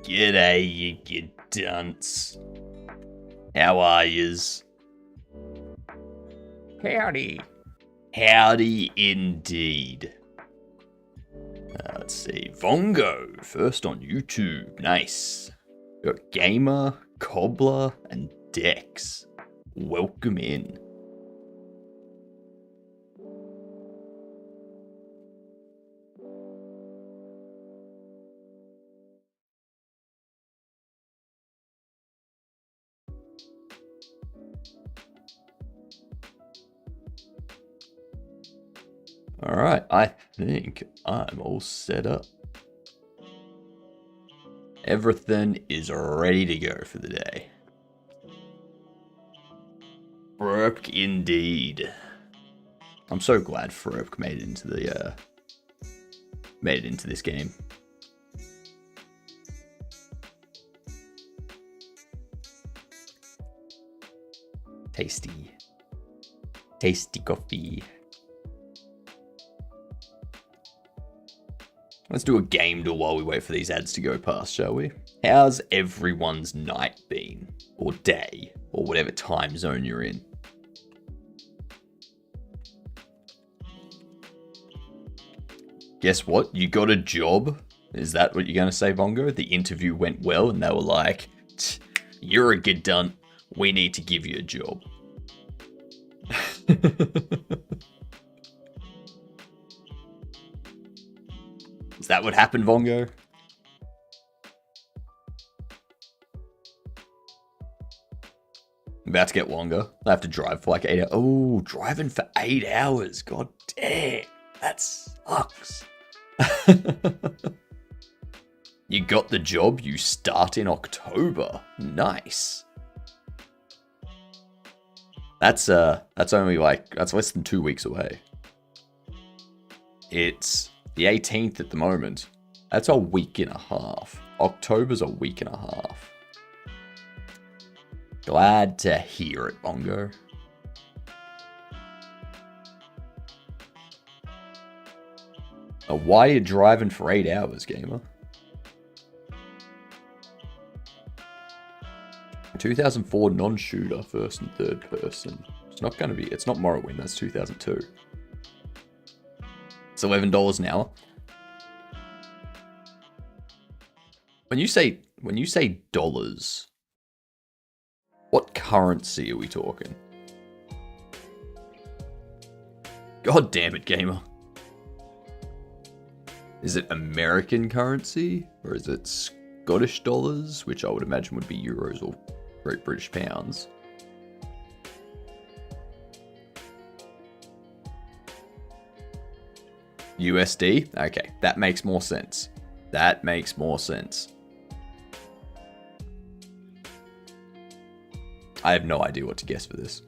G'day, you good dunce. How are yous? Howdy. Howdy indeed. Let's see. Vongo, first on YouTube. Nice. Got Gamer, Cobbler, and Dex. Welcome in. Alright, I think I'm all set up. Everything is ready to go for the day. Frurk indeed. I'm so glad Frurk made it into the this game. Tasty. Tasty coffee. Let's do a game duel while we wait for these ads to go past, shall we? How's everyone's night been? Or day? Or whatever time zone you're in? Guess what? You got a job? Is that what you're going to say, Vongo? The interview went well and they were like, you're a good dunt. We need to give you a job. Is that what happened, Vongo? I'm about to get longer. I have to drive for like 8 hours. Oh, driving for 8 hours. God damn. That sucks. You got the job. You start in October. Nice. That's only like, that's less than 2 weeks away. It's the 18th at the moment. That's a week and a half. October's a week and a half. Glad to hear it, Bongo. Why are you driving for 8 hours, gamer? 2004 non-shooter, first and third person. It's not going to be, it's not Morrowind, that's 2002. It's $11 an hour. When you say dollars, what currency are we talking? God damn it, gamer. Is it American currency? Or is it Scottish dollars? Which I would imagine would be euros or Great British pounds. USD? Okay, that makes more sense. That makes more sense. I have no idea what to guess for this.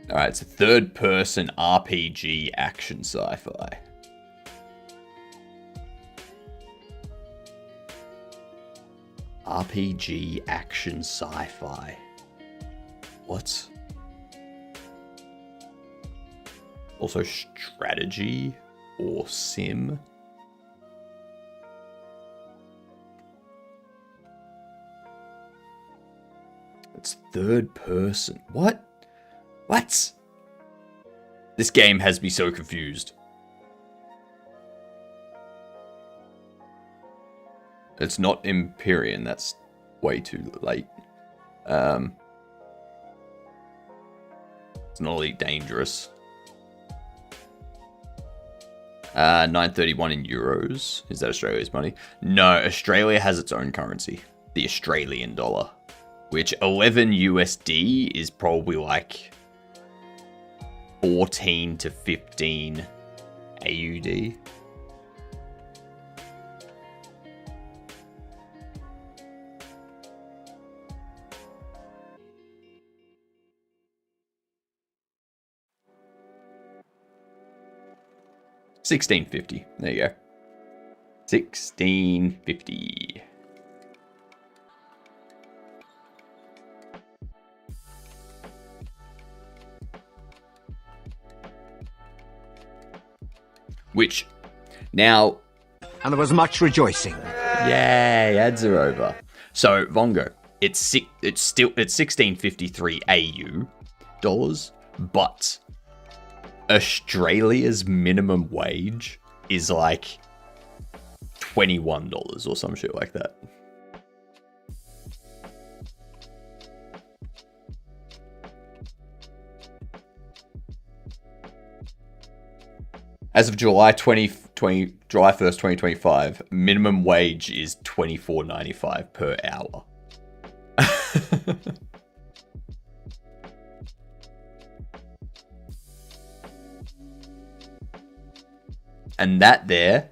Alright, it's a third-person RPG action sci-fi. RPG action sci-fi. What? Also strategy or sim. It's third person. What? What? This game has me so confused. It's not Empyrean, that's way too late. It's not Elite Dangerous. 931 in euros. Is that Australia's money? No, Australia has its own currency. The Australian dollar. Which 11 USD is probably like 14 to 15 AUD. $16.50. There you go. $16.50. Which, now... And there was much rejoicing. Yay, ads are over. So, Vongo, it's 1653 AU dollars, but Australia's minimum wage is like $21 or some shit like that. As of July 1st, 2025, minimum wage is $24.95 per hour. And the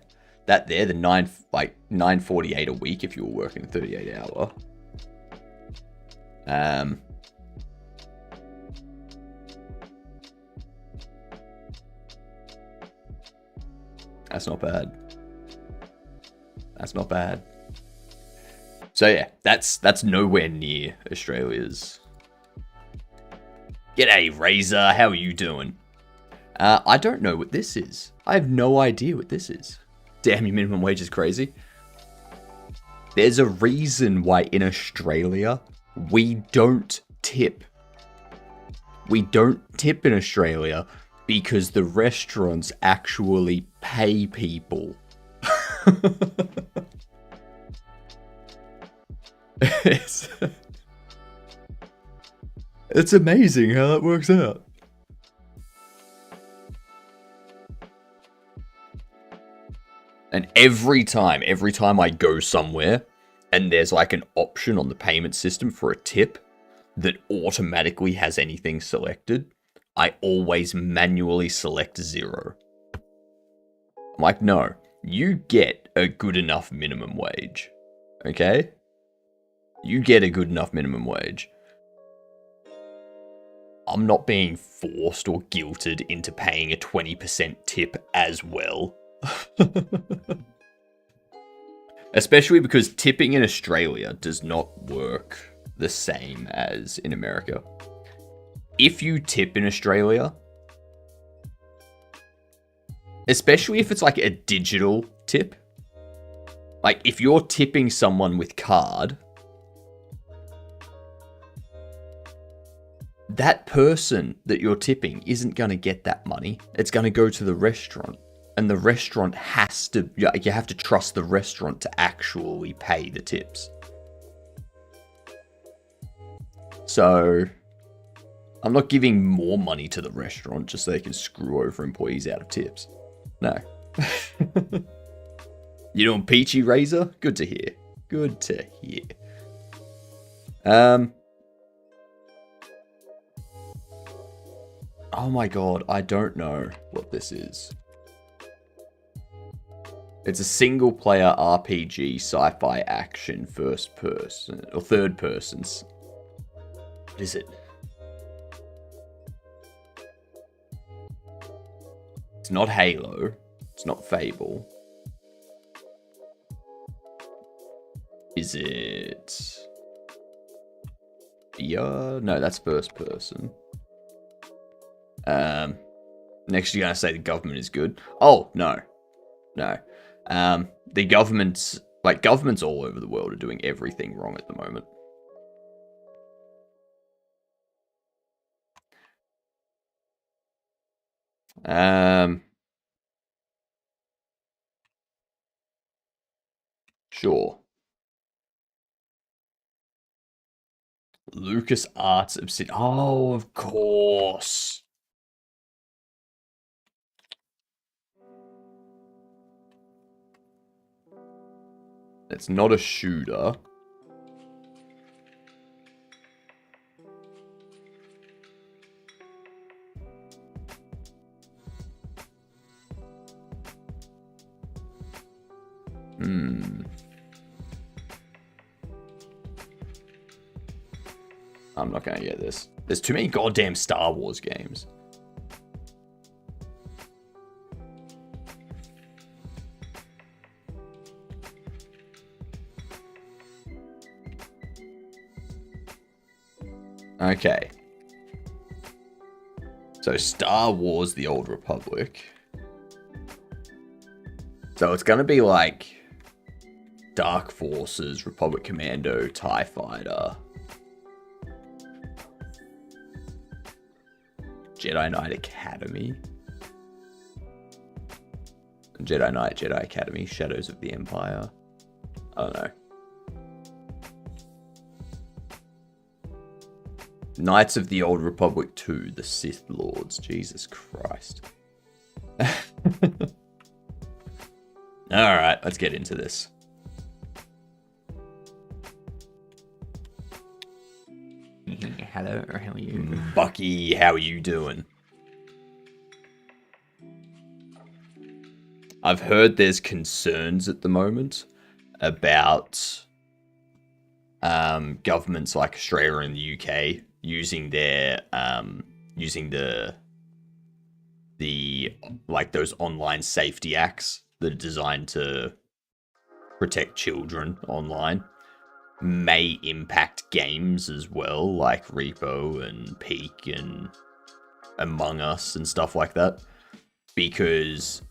$9.48 a week if you were working 38 hour. That's not bad. That's not bad. So yeah, that's nowhere near Australia's. G'day, Razor. How are you doing? I don't know what this is. I have no idea what this is. Damn, your minimum wage is crazy. There's a reason why in Australia we don't tip. We don't tip in Australia because the restaurants actually pay people. It's amazing how that works out. And every time I go somewhere and there's like an option on the payment system for a tip that automatically has anything selected, I always manually select 0. I'm like, no, you get a good enough minimum wage. Okay? You get a good enough minimum wage. I'm not being forced or guilted into paying a 20% tip as well. Especially because tipping in Australia does not work the same as in America. If you tip in Australia, especially if it's like a digital tip, like if you're tipping someone with card, that person that you're tipping isn't going to get that money. It's going to go to the restaurant. And the restaurant has to, you have to trust the restaurant to actually pay the tips. So, I'm not giving more money to the restaurant just so they can screw over employees out of tips. No. You doing peachy, Razor? Good to hear. Good to hear. Oh my god, I don't know what this is. It's a single player RPG sci-fi action first person or third persons. What is it? It's not Halo. It's not Fable. Is it? Yeah, no, that's first person. Next you're gonna say the government is good. Oh, no. No. The governments all over the world are doing everything wrong at the moment. Sure. LucasArts Obsidian. Oh, of course. It's not a shooter. I'm not gonna get this. There's too many goddamn Star Wars games. Okay. So Star Wars: The Old Republic. So it's going to be like Dark Forces, Republic Commando, TIE Fighter, Jedi Knight Academy, Jedi Knight, Jedi Academy, Shadows of the Empire. I don't know. Knights of the Old Republic 2, the Sith Lords. Jesus Christ. Alright, let's get into this. Hello, how are you? Bucky, how are you doing? I've heard there's concerns at the moment about governments like Australia and the UK using their using the like those online safety acts that are designed to protect children online may impact games as well, like Repo and Peak and Among Us and stuff like that, because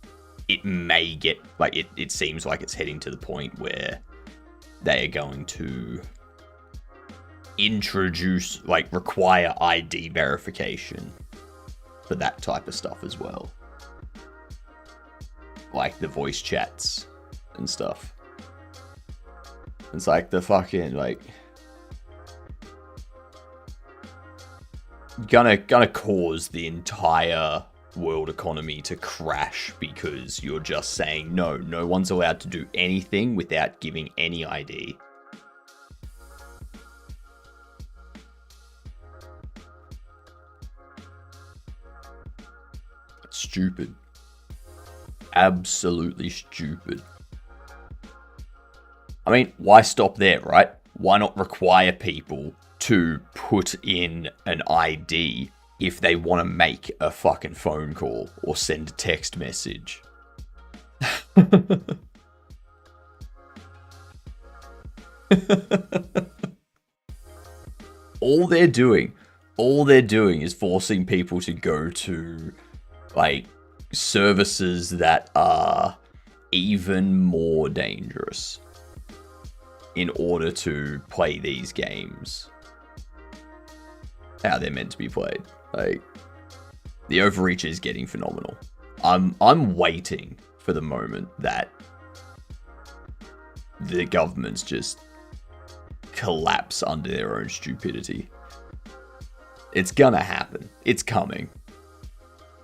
it may get like it seems like it's heading to the point where they are going to introduce, like, require ID verification for that type of stuff as well, like the voice chats and stuff. It's like the fucking, like, gonna cause the entire world economy to crash because you're just saying no one's allowed to do anything without giving any ID. Stupid. Absolutely stupid. I mean, why stop there, right? Why not require people to put in an ID if they want to make a fucking phone call or send a text message? All they're doing is forcing people to go to, like, services that are even more dangerous in order to play these games how they're meant to be played. Like, the overreach is getting phenomenal. I'm waiting for the moment that the governments just collapse under their own stupidity. It's gonna happen. It's coming.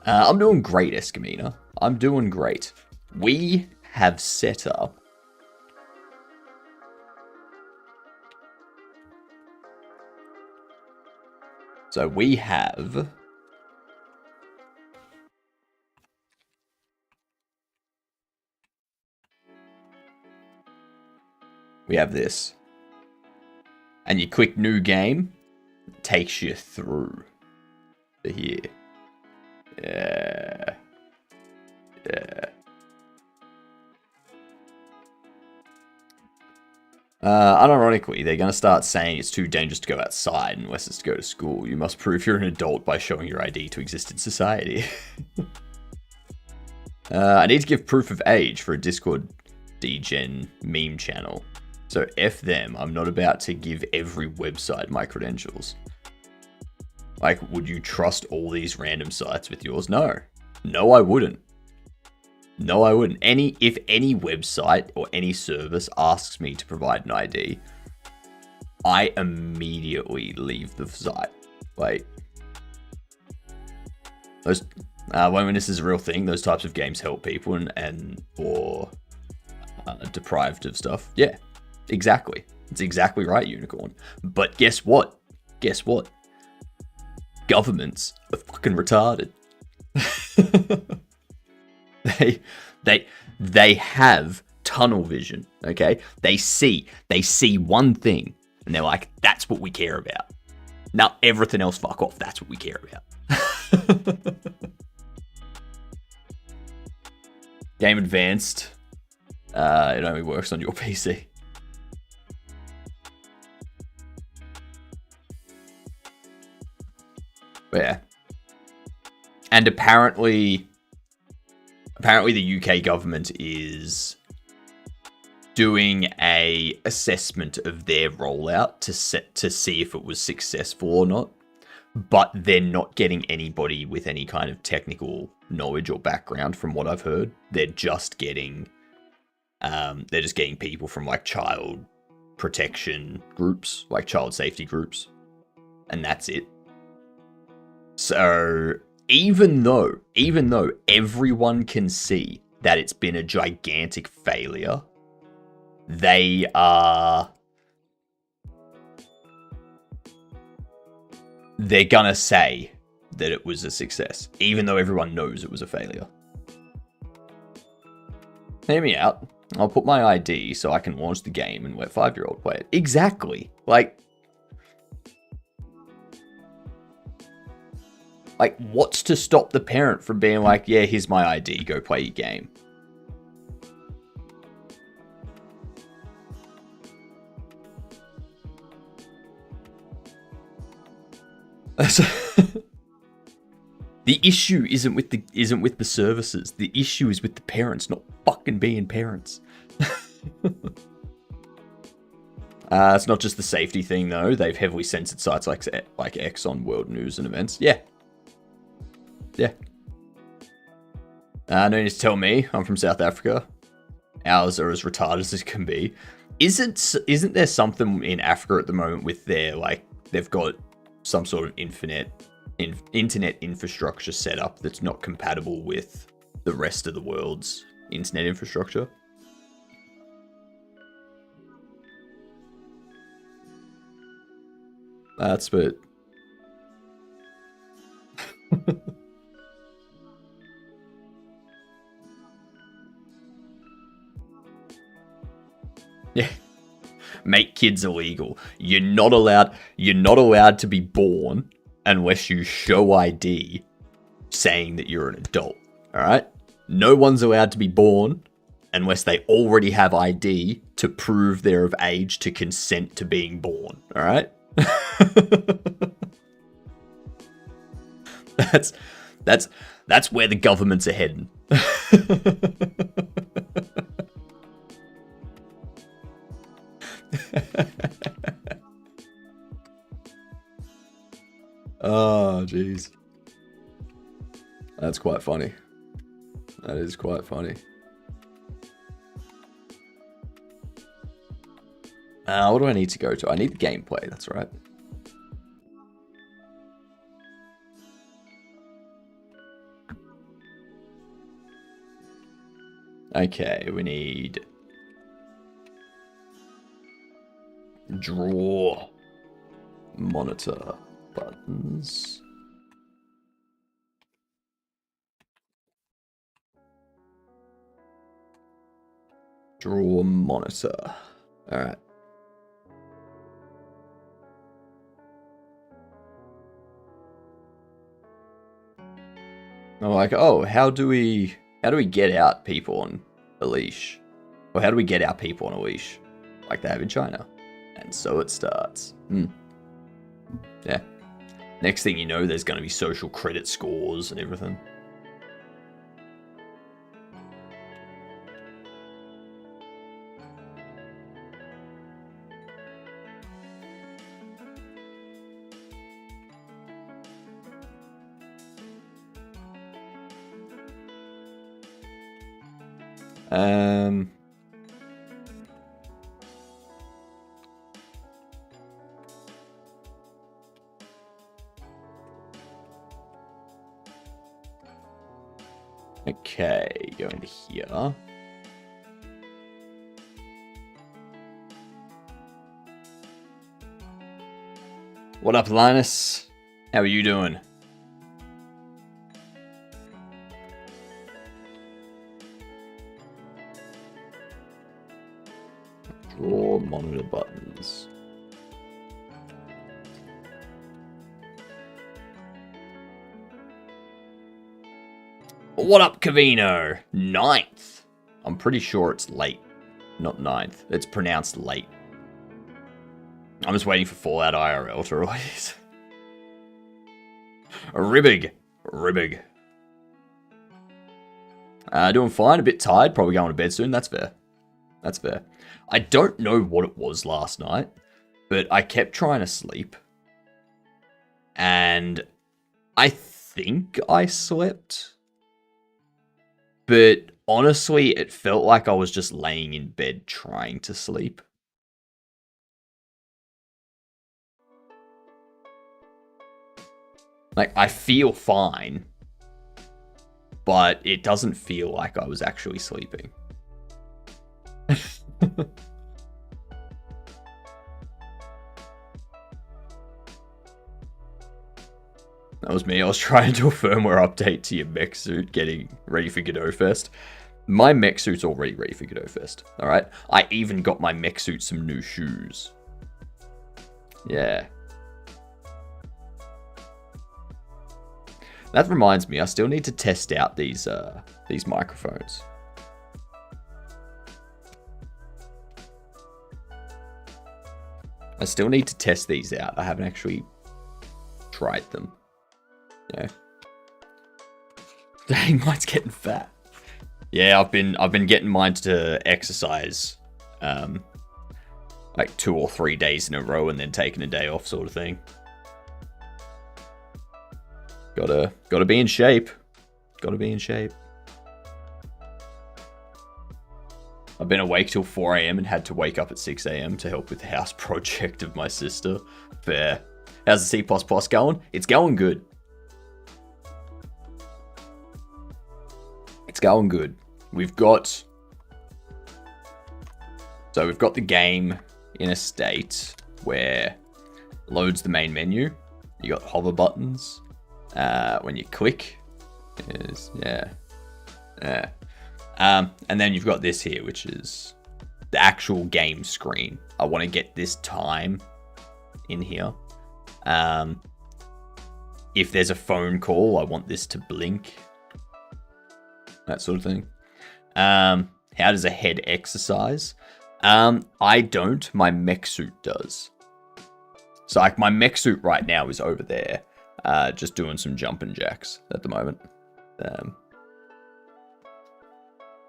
I'm doing great, Escamina. I'm doing great. We have set up so we have this. And you click new game, it takes you through to here. Yeah. Unironically, they're going to start saying it's too dangerous to go outside unless it's to go to school. You must prove you're an adult by showing your ID to exist in society. I need to give proof of age for a Discord degen meme channel. So F them, I'm not about to give every website my credentials. Like, would you trust all these random sites with yours? No. No, I wouldn't. No, I wouldn't. If any website or any service asks me to provide an ID, I immediately leave the site. Like, those, when this is a real thing, those types of games help people and or deprived of stuff. Yeah, exactly. It's exactly right, Unicorn. But guess what? Guess what? Governments are fucking retarded. They have tunnel vision, okay? They see one thing and they're like, that's what we care about. Now everything else, fuck off. That's what we care about. Game Advanced. It only works on your PC. Yeah. And apparently apparently the UK government is doing a assessment of their rollout to see if it was successful or not. But they're not getting anybody with any kind of technical knowledge or background from what I've heard. They're just getting people from like child protection groups, like child safety groups. And that's it. So even though everyone can see that it's been a gigantic failure, they're gonna say that it was a success, even though everyone knows it was a failure. Hear me out. I'll put my ID so I can launch the game and let 5-year-old play it. Exactly. Like, what's to stop the parent from being like, yeah, here's my ID, go play your game? The issue isn't with the services. The issue is with the parents not fucking being parents. It's not just the safety thing though. They've heavily censored sites like X on world news and events. Yeah. No need to tell me. I'm from South Africa. Ours are as retarded as it can be. Isn't there something in Africa at the moment with their they've got some sort of internet infrastructure set up that's not compatible with the rest of the world's internet infrastructure? That's what... Yeah. Make kids illegal. You're not allowed to be born unless you show ID saying that you're an adult. Alright? No one's allowed to be born unless they already have ID to prove they're of age to consent to being born. Alright? That's where the governments are heading. Oh, jeez. That's quite funny. That is quite funny. What do I need to go to? I need the gameplay, that's right. Okay, we need... draw monitor buttons. Draw monitor. All right. I'm like, oh, how do we get out people on a leash? Or how do we get our people on a leash like they have in China? And so it starts. Yeah. Next thing you know, there's going to be social credit scores and everything. Okay, go into here. What up, Linus? How are you doing? Draw monitor buttons. What up, Cavino? 9th. I'm pretty sure it's late, not 9th. It's pronounced late. I'm just waiting for Fallout IRL to release. Ribbig. Doing fine, a bit tired, probably going to bed soon. That's fair. That's fair. I don't know what it was last night, but I kept trying to sleep. And I think I slept. But honestly, it felt like I was just laying in bed trying to sleep. Like, I feel fine, but it doesn't feel like I was actually sleeping. That was me. I was trying to do a firmware update to your mech suit, getting ready for Godot Fest. My mech suit's already ready for Godot Fest, alright? I even got my mech suit some new shoes. Yeah. That reminds me, I still need to test out these microphones. I still need to test these out. I haven't actually tried them. Yeah. Dang, mine's getting fat. Yeah, I've been getting mine to exercise like 2 or 3 days in a row and then taking a day off, sort of thing. Gotta be in shape. Gotta be in shape. I've been awake till 4 AM and had to wake up at 6 AM to help with the house project of my sister. Fair. How's the C++ going? It's going good. It's going good. We've got the game in a state where it loads the main menu. You got hover buttons. When you click, and then you've got this here, which is the actual game screen. I want to get this time in here. If there's a phone call, I want this to blink. That sort of thing. How does a head exercise? I don't. My mech suit does. So like my mech suit right now is over there. Just doing some jumping jacks at the moment.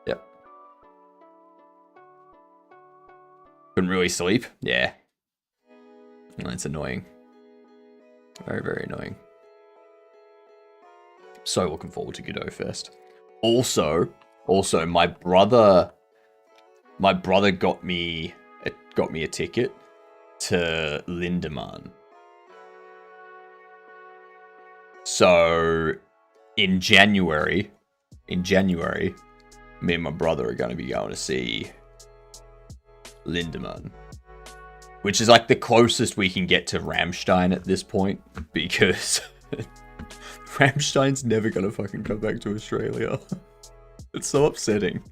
Yep. Couldn't really sleep. Yeah. That's annoying. Very, very annoying. So looking forward to Godot Fest. Also, my brother got me a ticket to Lindemann. So, in January, me and my brother are going to be going to see Lindemann, which is like the closest we can get to Rammstein at this point, because Rammstein's never going to fucking come back to Australia. It's so upsetting.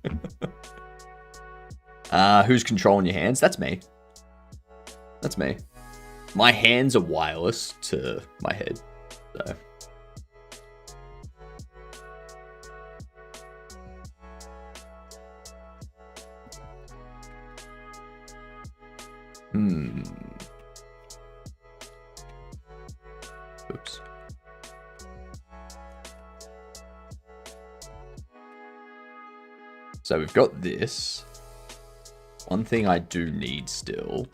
Who's controlling your hands? That's me. That's me. My hands are wireless to my head, so... Oops. So we've got this. One thing I do need still.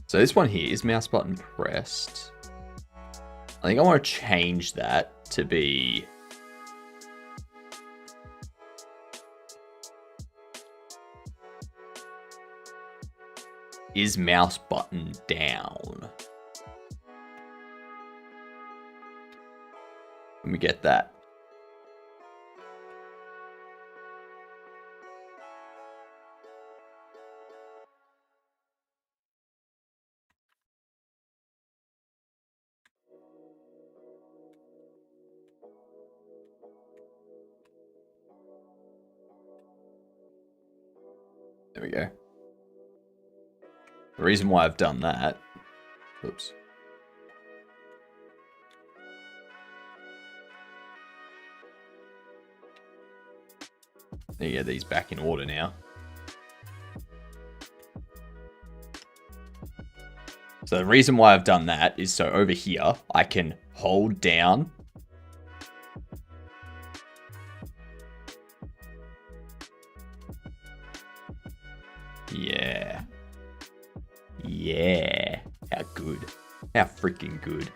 So this one here is mouse button pressed. I think I want to change that to be... Is mouse button down? Let me get that. There we go. The reason why I've done that... Oops. There you go, these back in order now. So the reason why I've done that is so over here, I can hold down. Yeah. Yeah. How good. How freaking good.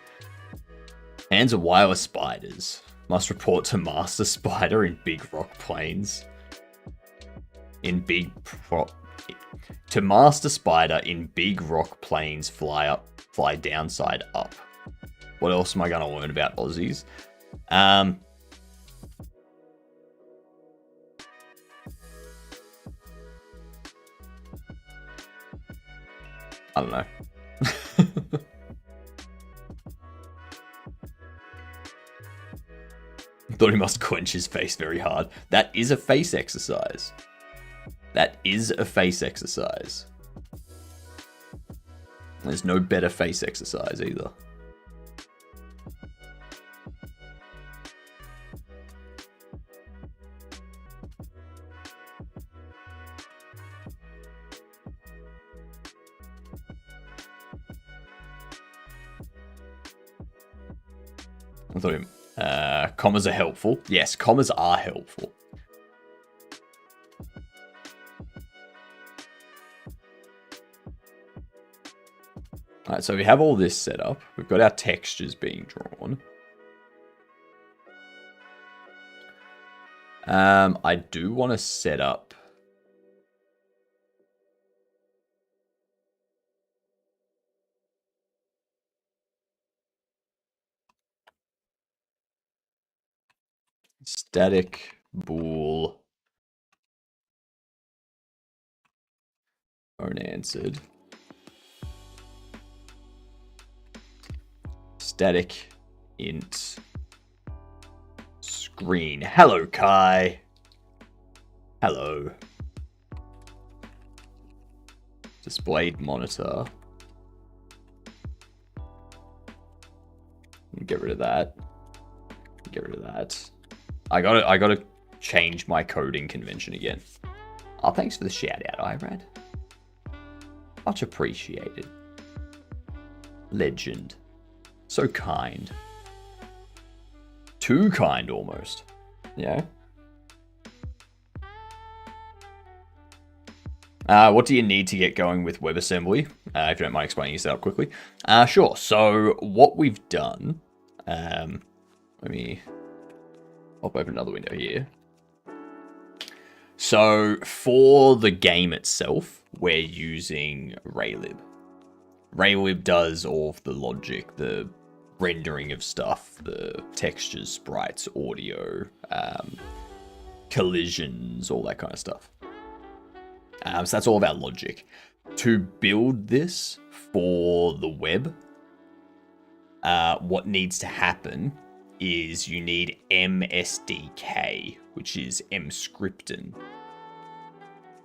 Hands of wireless spiders. Must report to Master Spider in Big Rock Plains. To Master Spider in Big Rock Plains, fly downside up. What else am I going to learn about Aussies? I don't know. Thought he must quench his face very hard. That is a face exercise. That is a face exercise. There's no better face exercise either. I thought commas are helpful. Yes, commas are helpful. Alright, so we have all this set up. We've got our textures being drawn. I do want to set up static bool unanswered. Static int screen. Hello, Kai. Hello. Displayed monitor. Get rid of that. Get rid of that. I gotta change my coding convention again. Oh, thanks for the shout out, Irad. Much appreciated. Legend. So kind. Too kind, almost. Yeah. What do you need to get going with WebAssembly? If you don't mind explaining your setup quickly. Sure. So what we've done, let me pop open another window here. So for the game itself, we're using RayLib. RayLib does all of the logic, the rendering of stuff, the textures, sprites, audio, collisions, all that kind of stuff. So that's all of our logic. To build this for the web, what needs to happen is you need MSDK, which is mscripten.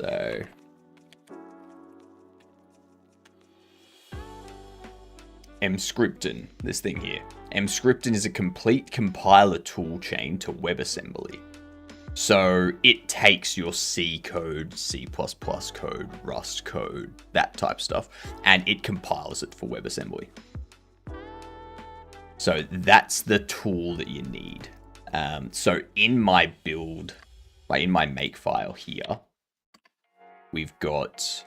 So mscripten, this thing here. Mscripten is a complete compiler toolchain to WebAssembly. So it takes your C code, C++ code, Rust code, that type stuff, and it compiles it for WebAssembly. So that's the tool that you need. So in my build, in my make file here, we've got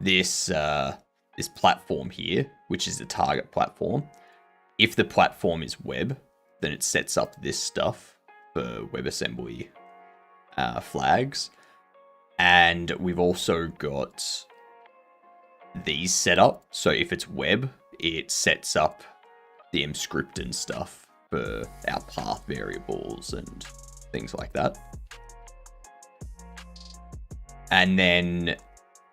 this this platform here, which is the target platform. If the platform is web, then it sets up this stuff for WebAssembly flags. And we've also got these set up. So if it's web, it sets up the mscripten stuff for our path variables and things like that. And then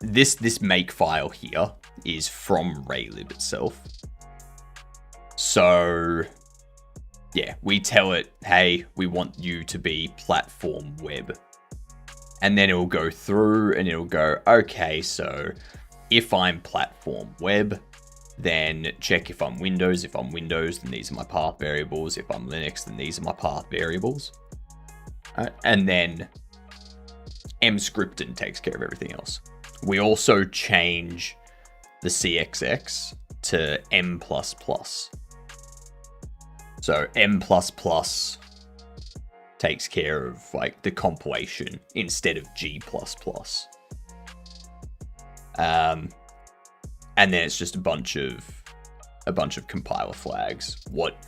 this make file here is from RayLib itself. So yeah, we tell it, hey, we want you to be platform web. And then it'll go through and it'll go, okay, so if I'm platform web, then check if I'm Windows. If I'm Windows, then these are my path variables. If I'm Linux, then these are my path variables. And then mscripten takes care of everything else. We also change the CXX to M++. So M++ takes care of like the compilation instead of G++. And then it's just a bunch of compiler flags. What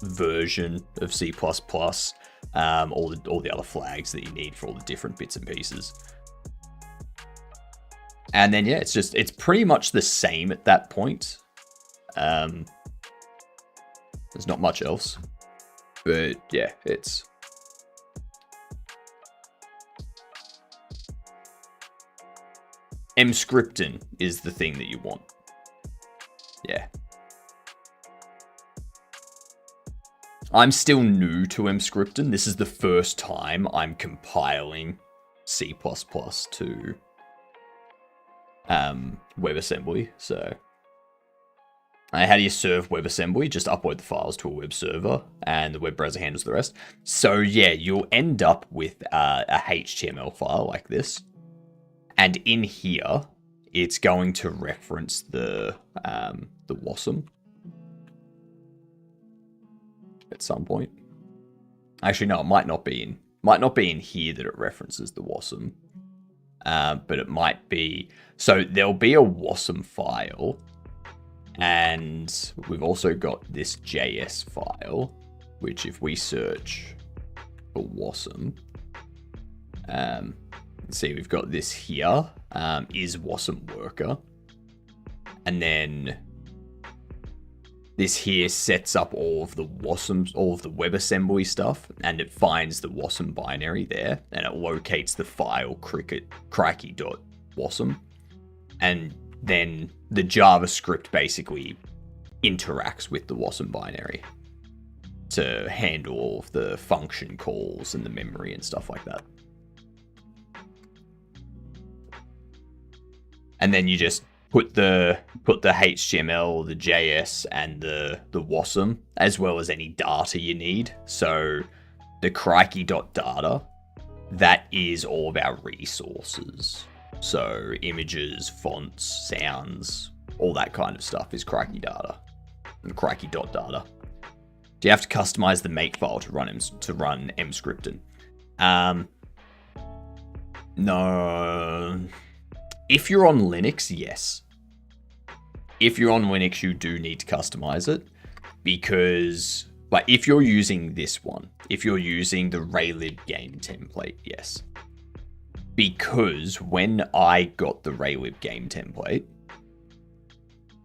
version of C++, all the other flags that you need for all the different bits and pieces. And then yeah, it's pretty much the same at that point. There's not much else. But yeah, it's Emscripten is the thing that you want. Yeah. I'm still new to Emscripten. This is the first time I'm compiling C++ to WebAssembly. So how do you serve WebAssembly? Just upload the files to a web server and the web browser handles the rest. So yeah, you'll end up with a HTML file like this. And in here, it's going to reference the WASM at some point. Actually, no, it might not be in here that it references the WASM. But it might be. So there'll be a WASM file. And we've also got this JS file, which if we search for WASM, see we've got this here, is WASM worker. And then this here sets up all of the WASM, all of the WebAssembly stuff, and it finds the WASM binary there, and it locates the file crikey.wasm, and then the JavaScript basically interacts with the WASM binary to handle all of the function calls and the memory and stuff like that. And then you just put the HTML, the JS, and the WASM, as well as any data you need. So the crikey.data, that is all of our resources. So images, fonts, sounds, all that kind of stuff is Crikey data and Crikey.data. Do you have to customize the makefile to run Emscripten? No. If you're on Linux, yes. If you're on Linux, you do need to customize it because, like, if you're using this one, if you're using the RayLib game template, yes. Because when I got the RayLib game template,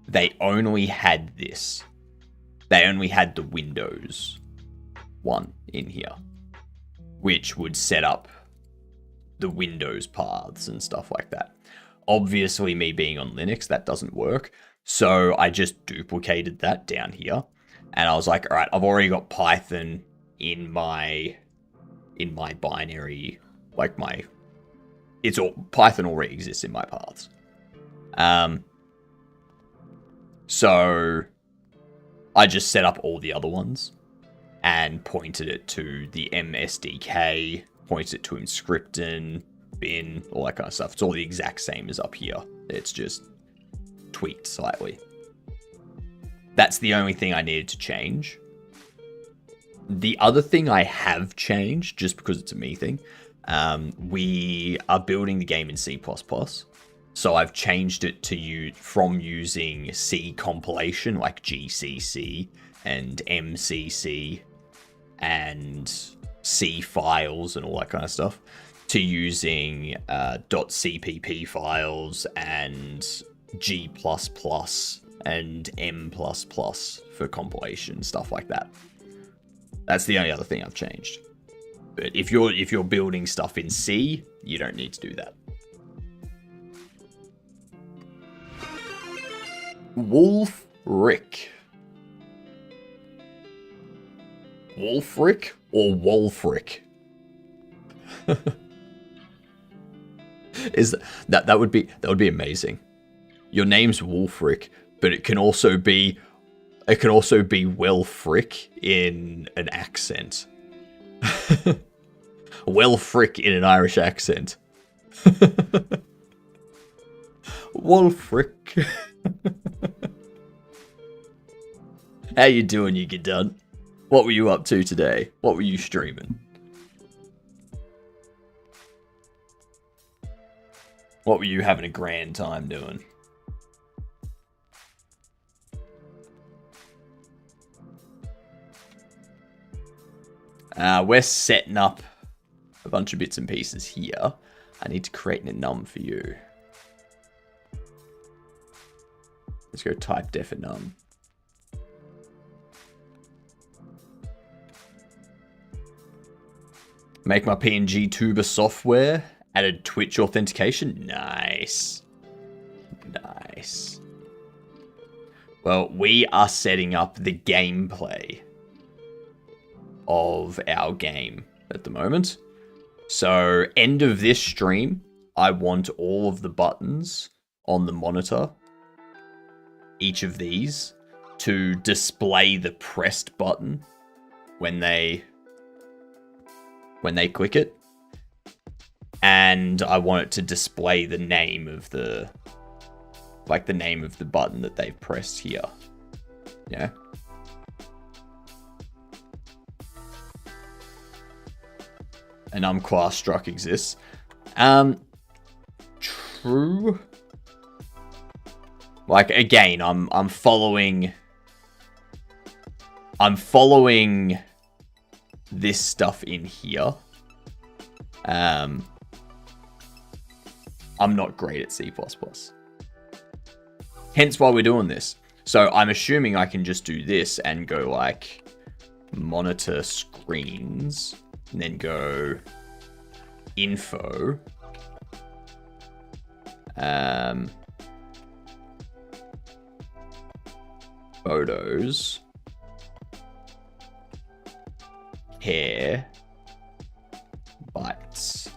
they only had this. They only had the Windows one in here, which would set up the Windows paths and stuff like that. Obviously, me being on Linux, that doesn't work. So I just duplicated that down here. And I was like, all right, I've already got Python in my binary, like Python already exists in my paths. So I just set up all the other ones and pointed it to the MSDK, pointed it to Emscripten, bin, all that kind of stuff. It's all the exact same as up here. It's just tweaked slightly. That's the only thing I needed to change. The other thing I have changed, just because it's a me thing, we are building the game in C++. So I've changed it to from using C compilation like GCC and MCC and C files and all that kind of stuff to using .cpp files and G++ and M++ for compilation, stuff like that. That's the only other thing I've changed. But if you're building stuff in C, you don't need to do that. Wolfric. Wolfric or Wolfric? That would be amazing. Your name's Wolfric, but it can also be Welfric in an accent. Welfric in an Irish accent. Wolfric. How you doing, you get done? What were you up to today? What were you streaming? What were you having a grand time doing? We're setting up a bunch of bits and pieces here. I need to create an enum for you. Let's go type def enum. Make my PNG tuber software. Added Twitch authentication. Nice. Nice. Well, we are setting up the gameplay of our game at the moment. So, end of this stream, I want all of the buttons on the monitor, each of these, to display the pressed button when they click it. And I want it to display the name of the name of the button that they've pressed here. Yeah. An class struct exists. True. Like, again, I'm following this stuff in here. I'm not great at C++. Hence why we're doing this. So I'm assuming I can just do this and go like monitor screens and then go info. Photos. Hair. Bytes.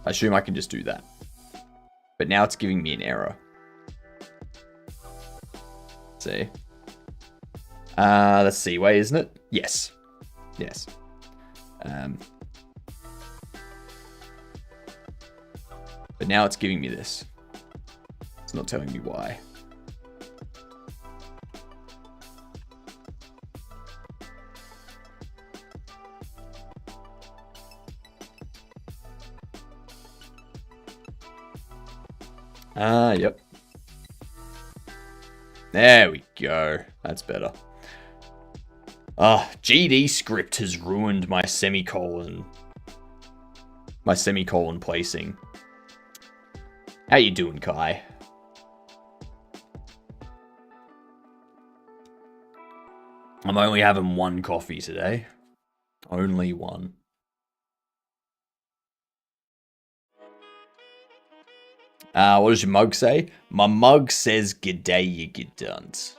I assume I can just do that. But now it's giving me an error. See? Let's see. Wait, isn't it? Yes. Yes. But now it's giving me this. It's not telling me why. Yep. There we go. That's better. GD script has ruined my semicolon placing. How you doing, Kai? I'm only having one coffee today. Only one. What does your mug say? My mug says, "G'day, you get duns."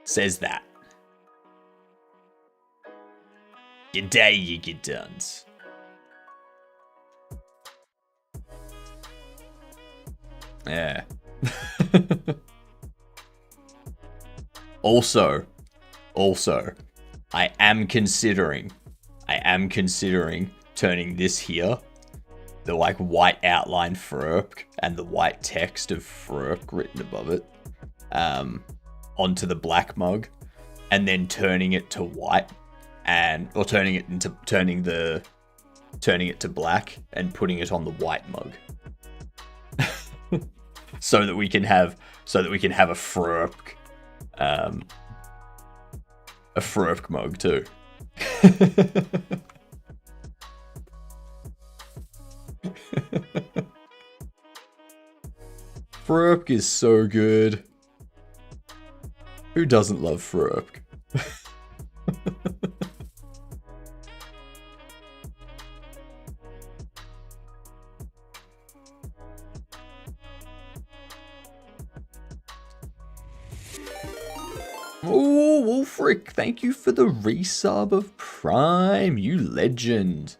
Says that. G'day, you get duns. Yeah. Also, I am considering turning this here, the like white outline FRP and the white text of FRP written above it, onto the black mug, and then turning it to white, or turning it to black and putting it on the white mug, so that we can have a FRP mug too. FRP is so good. Who doesn't love FRP? Oh, Wolfric, thank you for the resub of Prime, you legend.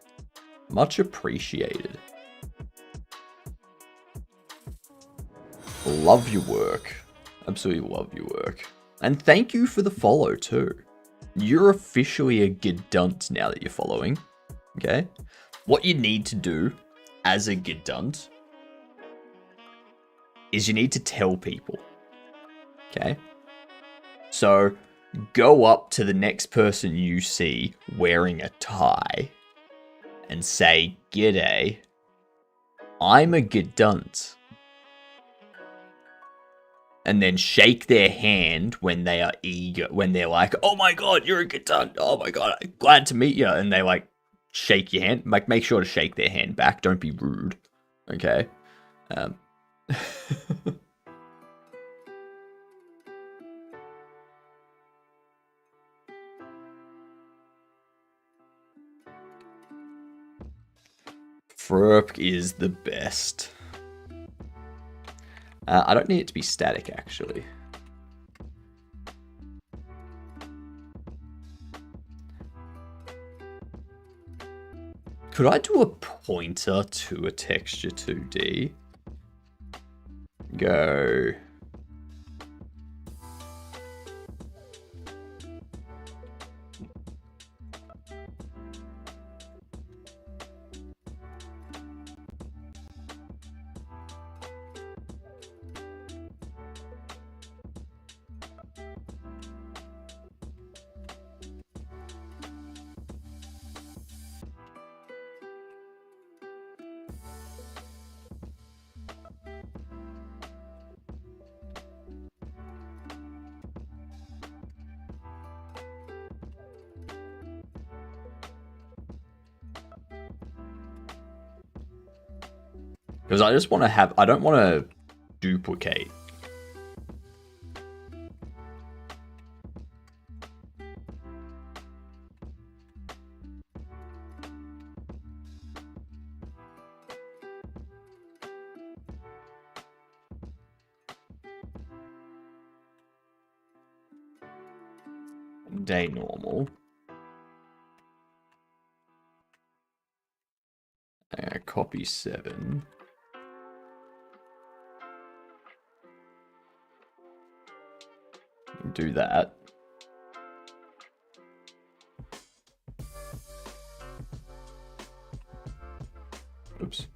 Much appreciated. Love your work. Absolutely love your work. And thank you for the follow too. You're officially a Gedunt now that you're following. Okay? What you need to do as a Gedunt is you need to tell people. Okay? So, go up to the next person you see wearing a tie and say, "G'day, I'm a Gedunt." And then shake their hand when they are eager, when they're like, "Oh my god, you're a Gedunt. Oh my god, glad to meet you." And they like shake your hand. Like, make sure to shake their hand back. Don't be rude. Okay? Frurp is the best. I don't need it to be static, actually. Could I do a pointer to a texture 2D? Go. Because I just want to have, I don't want to duplicate. Day normal. Copy 7. Do that. Oops.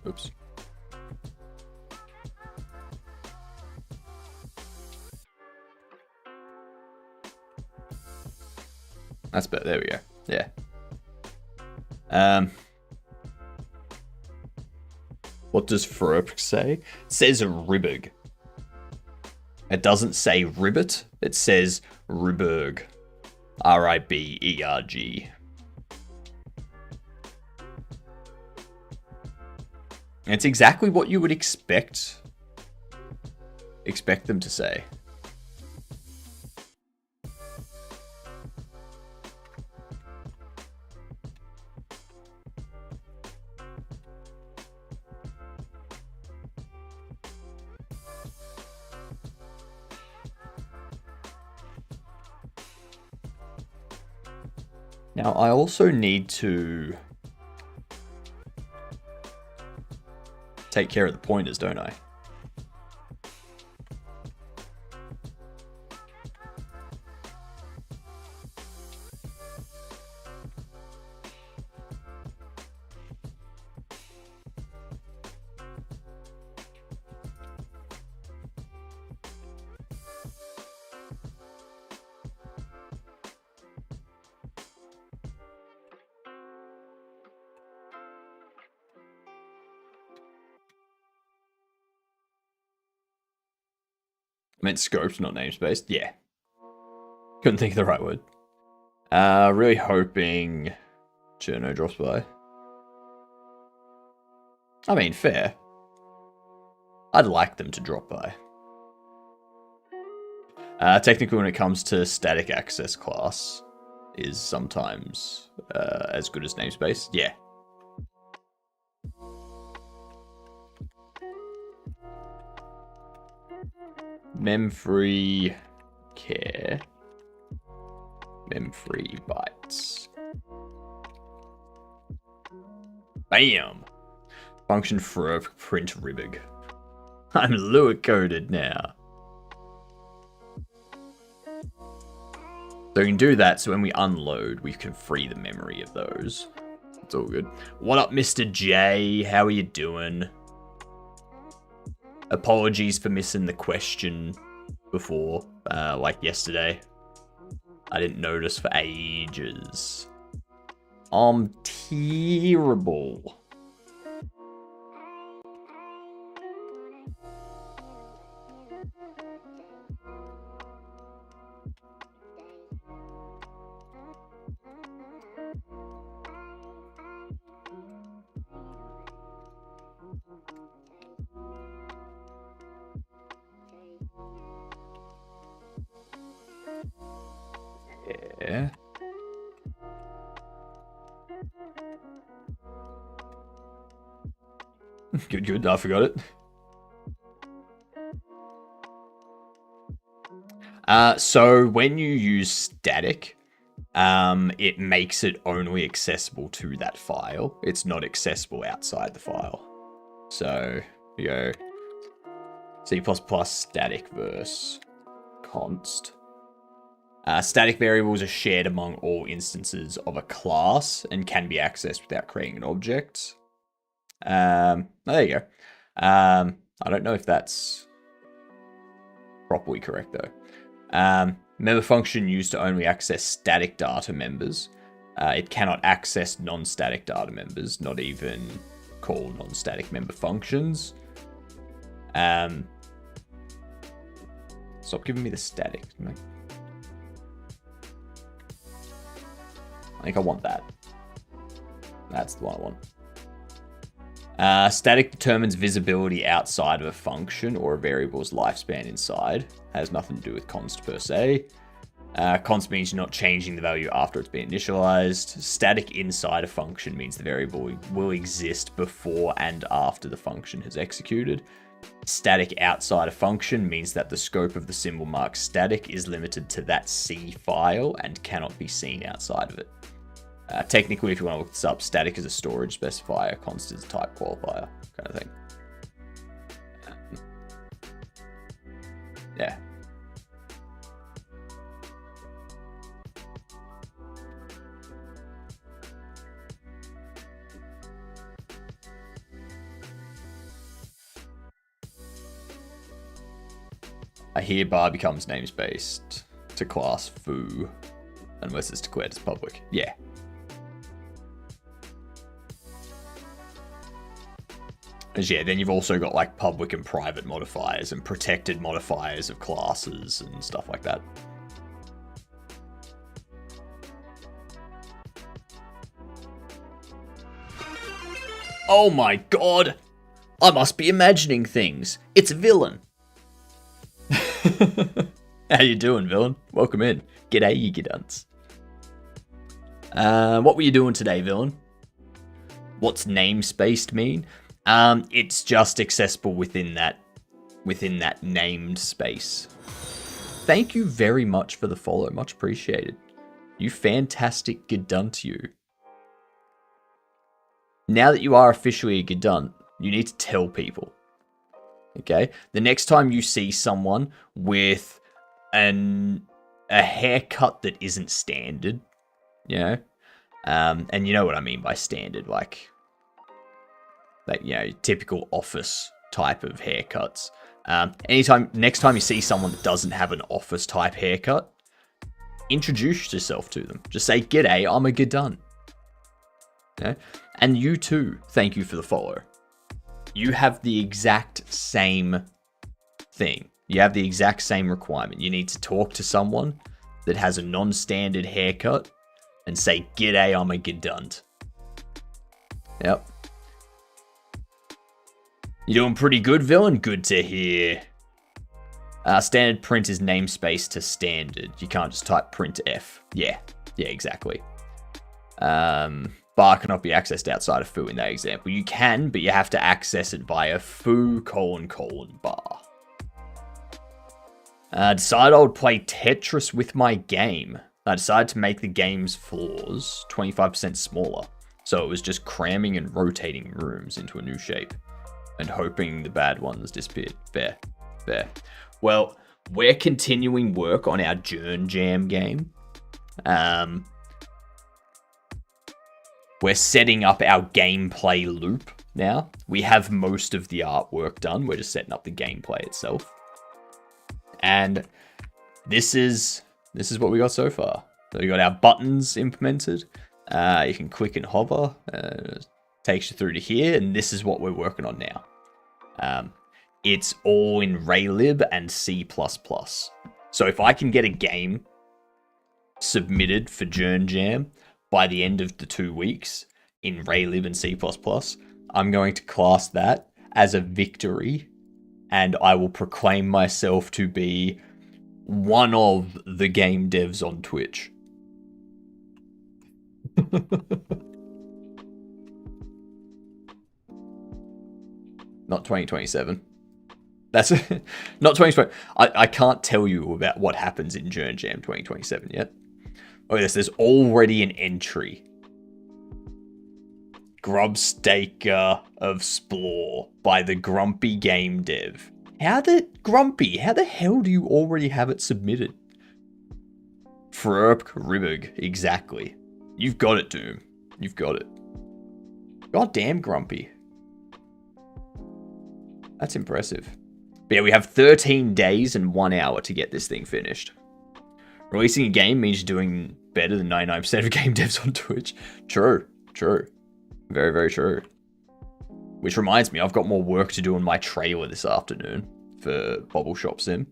Oops. That's better. There we go. Yeah. What does Frurp say? It says a ribbig. It doesn't say ribbit. It says ribberg. R-I-B-E-R-G. It's exactly what you would expect them to say. Now, I also need to take care of the pointers, don't I? I meant scoped, not namespaced. Yeah. Couldn't think of the right word. Really hoping Cherno drops by. I mean, fair. I'd like them to drop by. Technically, when it comes to static access class, is sometimes as good as namespace. Yeah. Mem-free care. Mem-free bytes. Bam! Function for print ribbig. I'm Lua coded now. So we can do that, so when we unload, we can free the memory of those. It's all good. What up, Mr. J? How are you doing? Apologies for missing the question before, like yesterday. I didn't notice for ages. I'm terrible. Yeah. Good. I forgot it. So when you use static, it makes it only accessible to that file. It's not accessible outside the file. So you go C++ static verse const. Static variables are shared among all instances of a class and can be accessed without creating an object. There you go. I don't know if that's properly correct though. Member function used to only access static data members. It cannot access non-static data members, not even call non-static member functions. Stop giving me the static. I think I want that. That's the one I want. Static determines visibility outside of a function or a variable's lifespan inside. Has nothing to do with const per se. Const means not changing the value after it's been initialized. Static inside a function means the variable will exist before and after the function has executed. Static outside a function means that the scope of the symbol marked static is limited to that C file and cannot be seen outside of it. Technically, if you want to look this up, static is a storage specifier, const is a type qualifier, kind of thing. Yeah. I hereby becomes namespaced to class foo, unless it's declared as public. Yeah. As yeah, then you've also got like public and private modifiers and protected modifiers of classes and stuff like that. Oh my god! I must be imagining things. It's a villain. How you doing, villain? Welcome in. G'day, you gidunts. What were you doing today, villain? What's namespaced mean? It's just accessible within that named space. Thank you very much for the follow. Much appreciated. You fantastic gidunt, you. Now that you are officially a gidunt, you need to tell people. Okay? The next time you see someone with a haircut that isn't standard, you know? And you know what I mean by standard, like you know, typical office type of haircuts. Next time you see someone that doesn't have an office type haircut, introduce yourself to them. Just say, "G'day, I'm a gidunt." Okay? And you too, thank you for the follow. You have the exact same thing. You have the exact same requirement. You need to talk to someone that has a non-standard haircut and say, "G'day, I'm a gidunt." Yep. You doing pretty good, villain? Good to hear. Standard print is namespace to standard. You can't just type printf. Yeah, exactly. Bar cannot be accessed outside of foo in that example. You can, but you have to access it via foo : bar. Decided I would play Tetris with my game. I decided to make the game's floors 25% smaller. So it was just cramming and rotating rooms into a new shape and hoping the bad ones disappeared. Fair. Well, we're continuing work on our JernJam game. We're setting up our gameplay loop now. We have most of the artwork done. We're just setting up the gameplay itself. And this is what we got so far. So we got our buttons implemented. You can click and hover. Takes you through to here. And this is what we're working on now. It's all in RayLib and C++. So if I can get a game submitted for JernJam by the end of the 2 weeks in RayLib and C++, I'm going to class that as a victory, and I will proclaim myself to be one of the game devs on Twitch. Not 2027. That's not 2020. I can't tell you about what happens in JernJam 2027 yet. Oh yes, there's already an entry. Grubstaker of Splore by the Grumpy Game Dev. How the hell do you already have it submitted? Frerp Ribbig, exactly. You've got it, Doom. You've got it. Goddamn Grumpy. That's impressive. But yeah, we have 13 days and 1 hour to get this thing finished. Releasing a game means doing better than 99% of game devs on Twitch. True. Very, very true. Which reminds me, I've got more work to do on my trailer this afternoon for Bobble Shop Sim.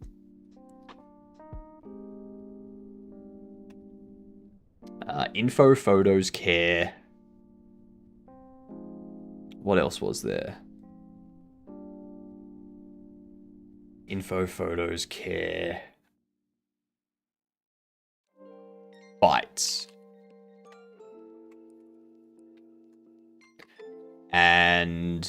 Info, photos, care. What else was there? Info, photos, care. Bytes. And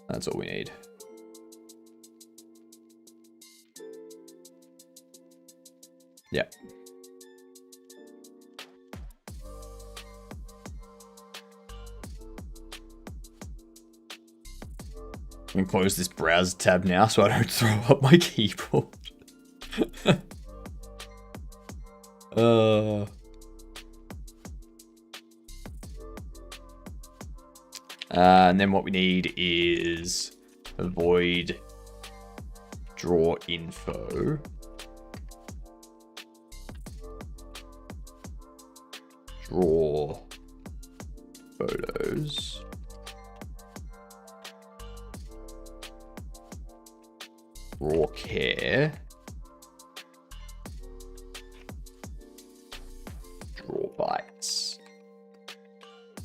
that's all we need. Yeah. I can close this browser tab now so I don't throw up my keyboard. And then what we need is avoid draw info. Draw photos. Draw care. Draw bytes.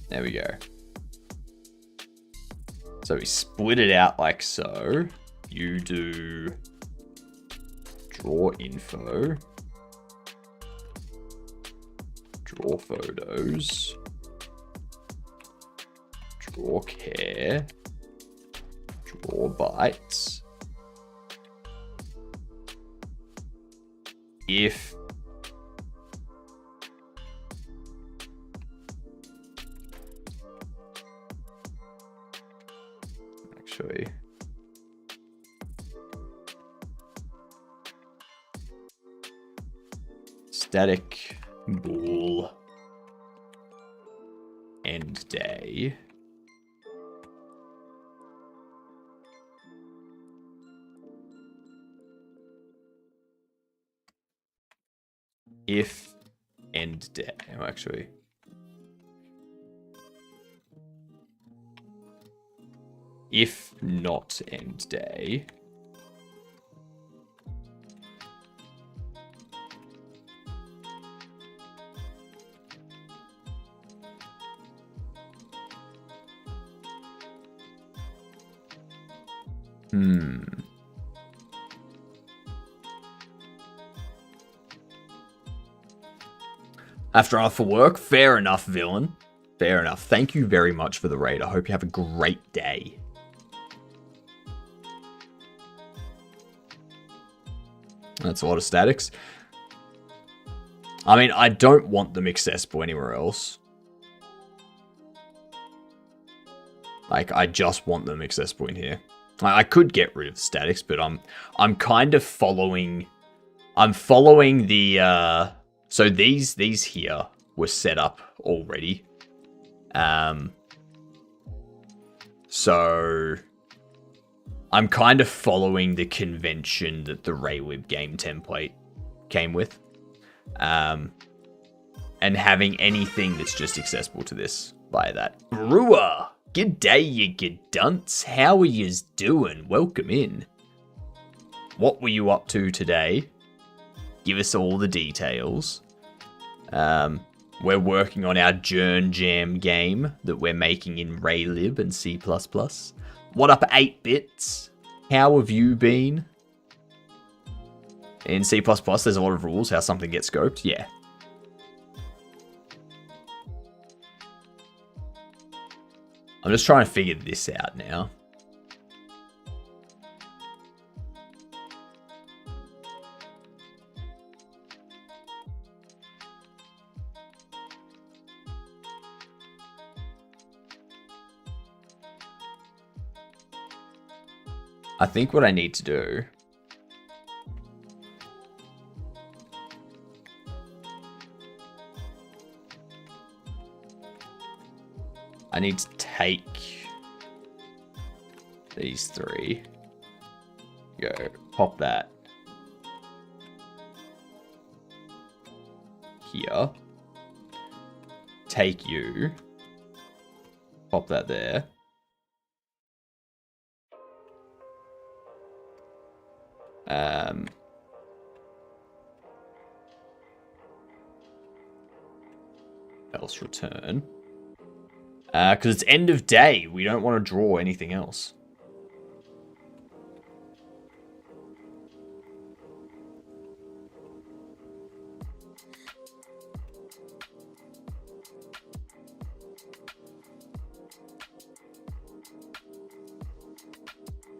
There we go. So we split it out like so. You do draw info, draw photos, draw care, draw bytes. If actually static bool end day if end day, actually if not end day, After off for work? Fair enough, villain. Fair enough. Thank you very much for the raid. I hope you have a great day. That's a lot of statics. I mean, I don't want them accessible anywhere else. Like, I just want them accessible in here. I could get rid of the statics, but I'm kind of following... I'm following the... So these here were set up already. So... I'm kind of following the convention that the RayLib game template came with. And having anything that's just accessible to this via that. Brewer! G'day, you good dunce. How are yous doing? Welcome in. What were you up to today? Give us all the details. We're working on our JernJam game that we're making in RayLib and C++. What up, 8-bits? How have you been? In C++, there's a lot of rules how something gets scoped. Yeah. I'm just trying to figure this out now. I think what I need to do... I need to take these three. Go, pop that here. Take you. Pop that there. Else return. Because it's end of day. We don't want to draw anything else.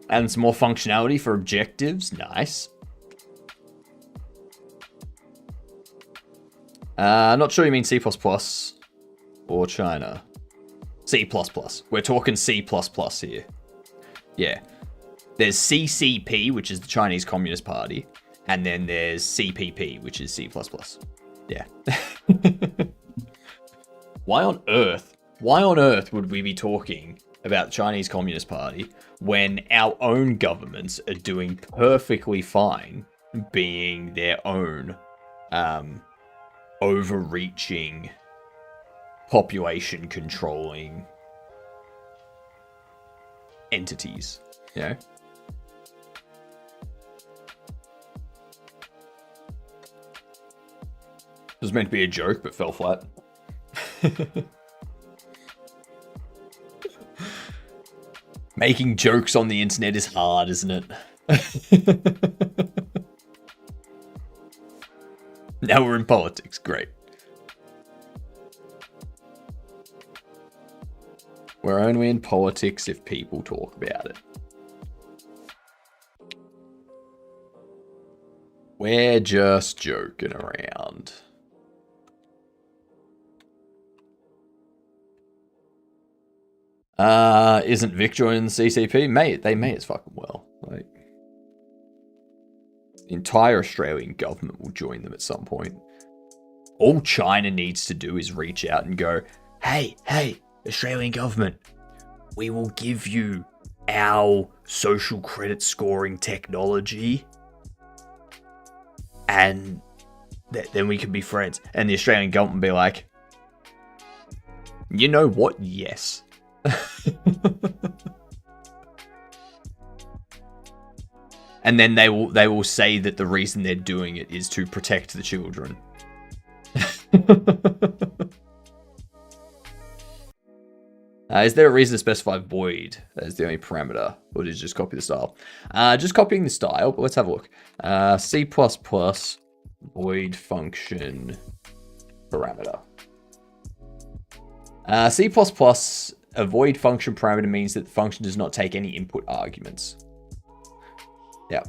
And some more functionality for objectives. Nice. Not sure you mean C++ or China. C++. We're talking C++ here. Yeah. There's CCP, which is the Chinese Communist Party. And then there's CPP, which is C++. Yeah. Why on earth would we be talking about the Chinese Communist Party when our own governments are doing perfectly fine being their own overreaching, population controlling entities, you know? It was meant to be a joke, but fell flat. Making jokes on the internet is hard, isn't it? Now we're in politics. Great. We're only in politics if people talk about it. We're just joking around. Isn't Vic joining the CCP? They may as fucking well. Like, the entire Australian government will join them at some point. All China needs to do is reach out and go, hey, Australian government, we will give you our social credit scoring technology and then we can be friends. And the Australian government will be like, you know what? Yes. And then they will say that the reason they're doing it is to protect the children. Is there a reason to specify void as the only parameter, or did you just copy the style? Just copying the style, but let's have a look. C++ void function parameter. C++, a void function parameter means that the function does not take any input arguments. Yeah.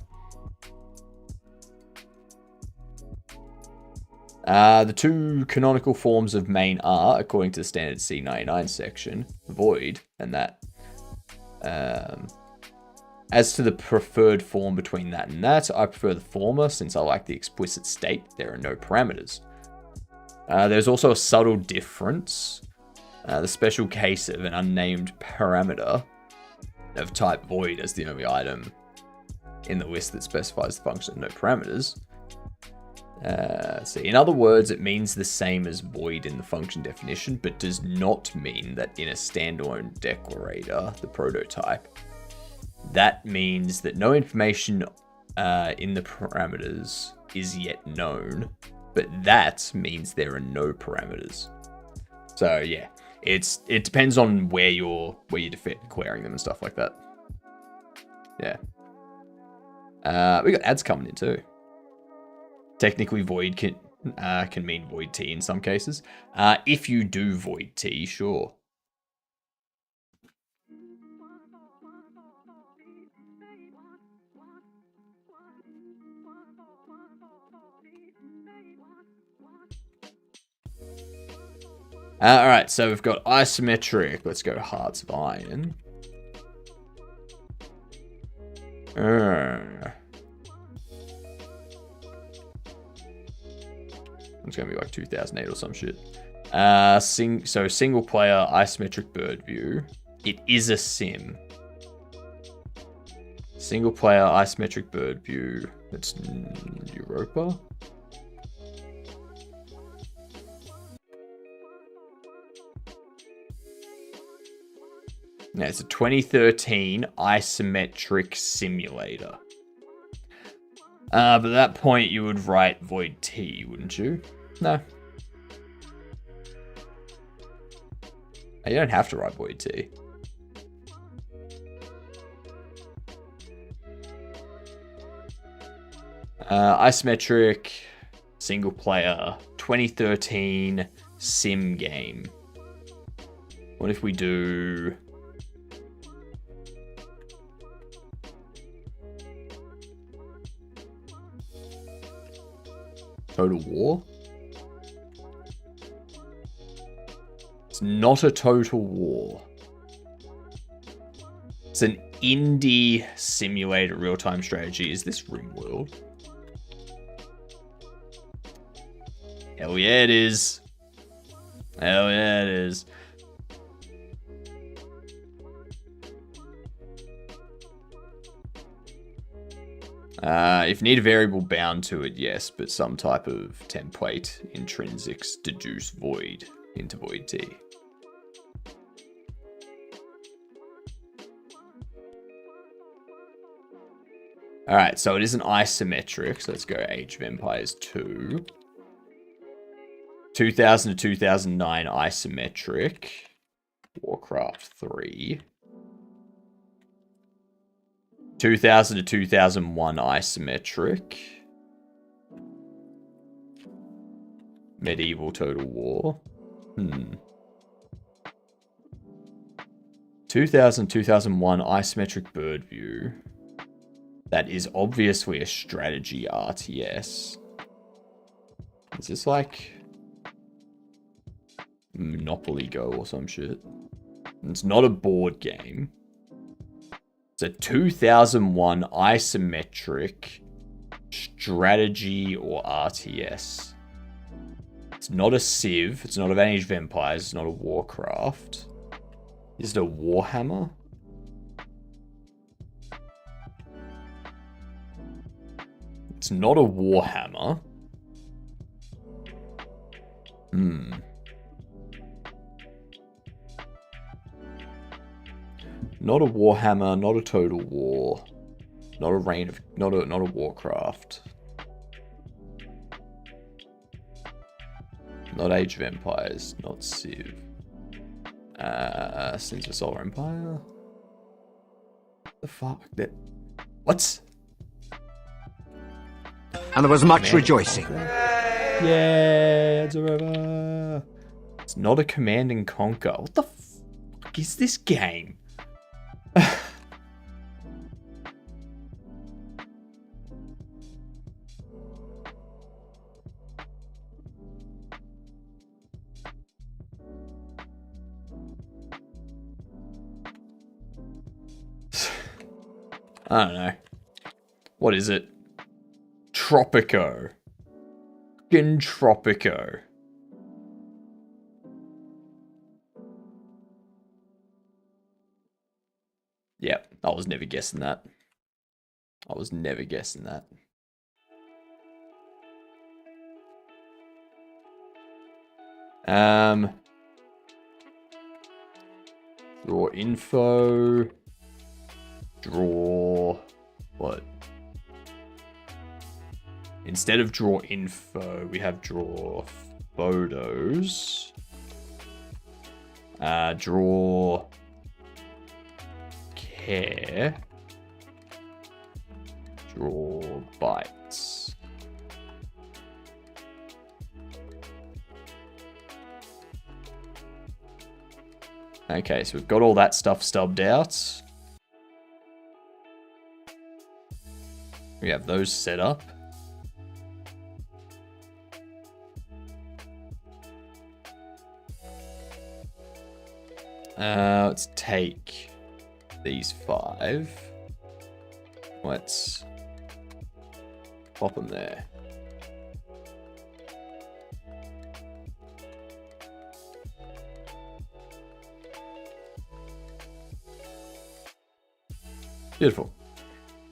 The two canonical forms of main are, according to the standard C99 section, void and that. As to the preferred form between that and that, I prefer the former since I like the explicit state there are no parameters. There's also a subtle difference. The special case of an unnamed parameter of type void as the only item in the list that specifies the function of no parameters. In other words, it means the same as void in the function definition, but does not mean that in a standalone declarator, the prototype, that means that no information in the parameters is yet known, but that means there are no parameters. So yeah, it depends on where you're declaring them and stuff like that. Yeah. We got ads coming in too. Technically, void can mean void T in some cases. If you do void T, sure. Alright, so we've got isometric. Let's go to Hearts of Iron. It's going to be like 2008 or some shit. So single player isometric bird view. It is a sim. Single player isometric bird view. It's Europa. Yeah, it's a 2013 isometric simulator. But at that point, you would write void T, wouldn't you? No. You don't have to write void T. Isometric, single player, 2013 sim game. What if we do... Total War? It's not a Total War. It's an indie simulator real-time strategy. Is this RimWorld? Hell yeah, it is. Hell yeah, it is. If you need a variable bound to it, yes, but some type of template intrinsics deduce void into void T. Alright, so it is an isometric, so let's go Age of Empires 2. 2000 to 2009 isometric. Warcraft 3. 2000 to 2001 isometric. Medieval Total War. 2000 2001 isometric bird view. That is obviously a strategy RTS. Is this like Monopoly Go or some shit? It's not a board game. It's a 2001 isometric strategy or RTS. It's not a Civ. It's not an Age of Empires. It's not a Warcraft. Is it a Warhammer? It's not a Warhammer. Not a Warhammer, not a Total War, not a Reign of, not a Warcraft, not Age of Empires, not Civ. Sins of Solar Empire. The fuck that? What? And there was much rejoicing. Yeah, it's over. It's not a Command and Conquer. What the fuck is this game? I don't know. What is it? Tropico. Fucking Tropico. Yep, I was never guessing that. I was never guessing that. Draw info. Draw what? Instead of draw info, we have draw photos. Draw care. Draw bytes. Okay, so we've got all that stuff stubbed out. We have those set up. Let's take these 5. Let's pop them there. Beautiful.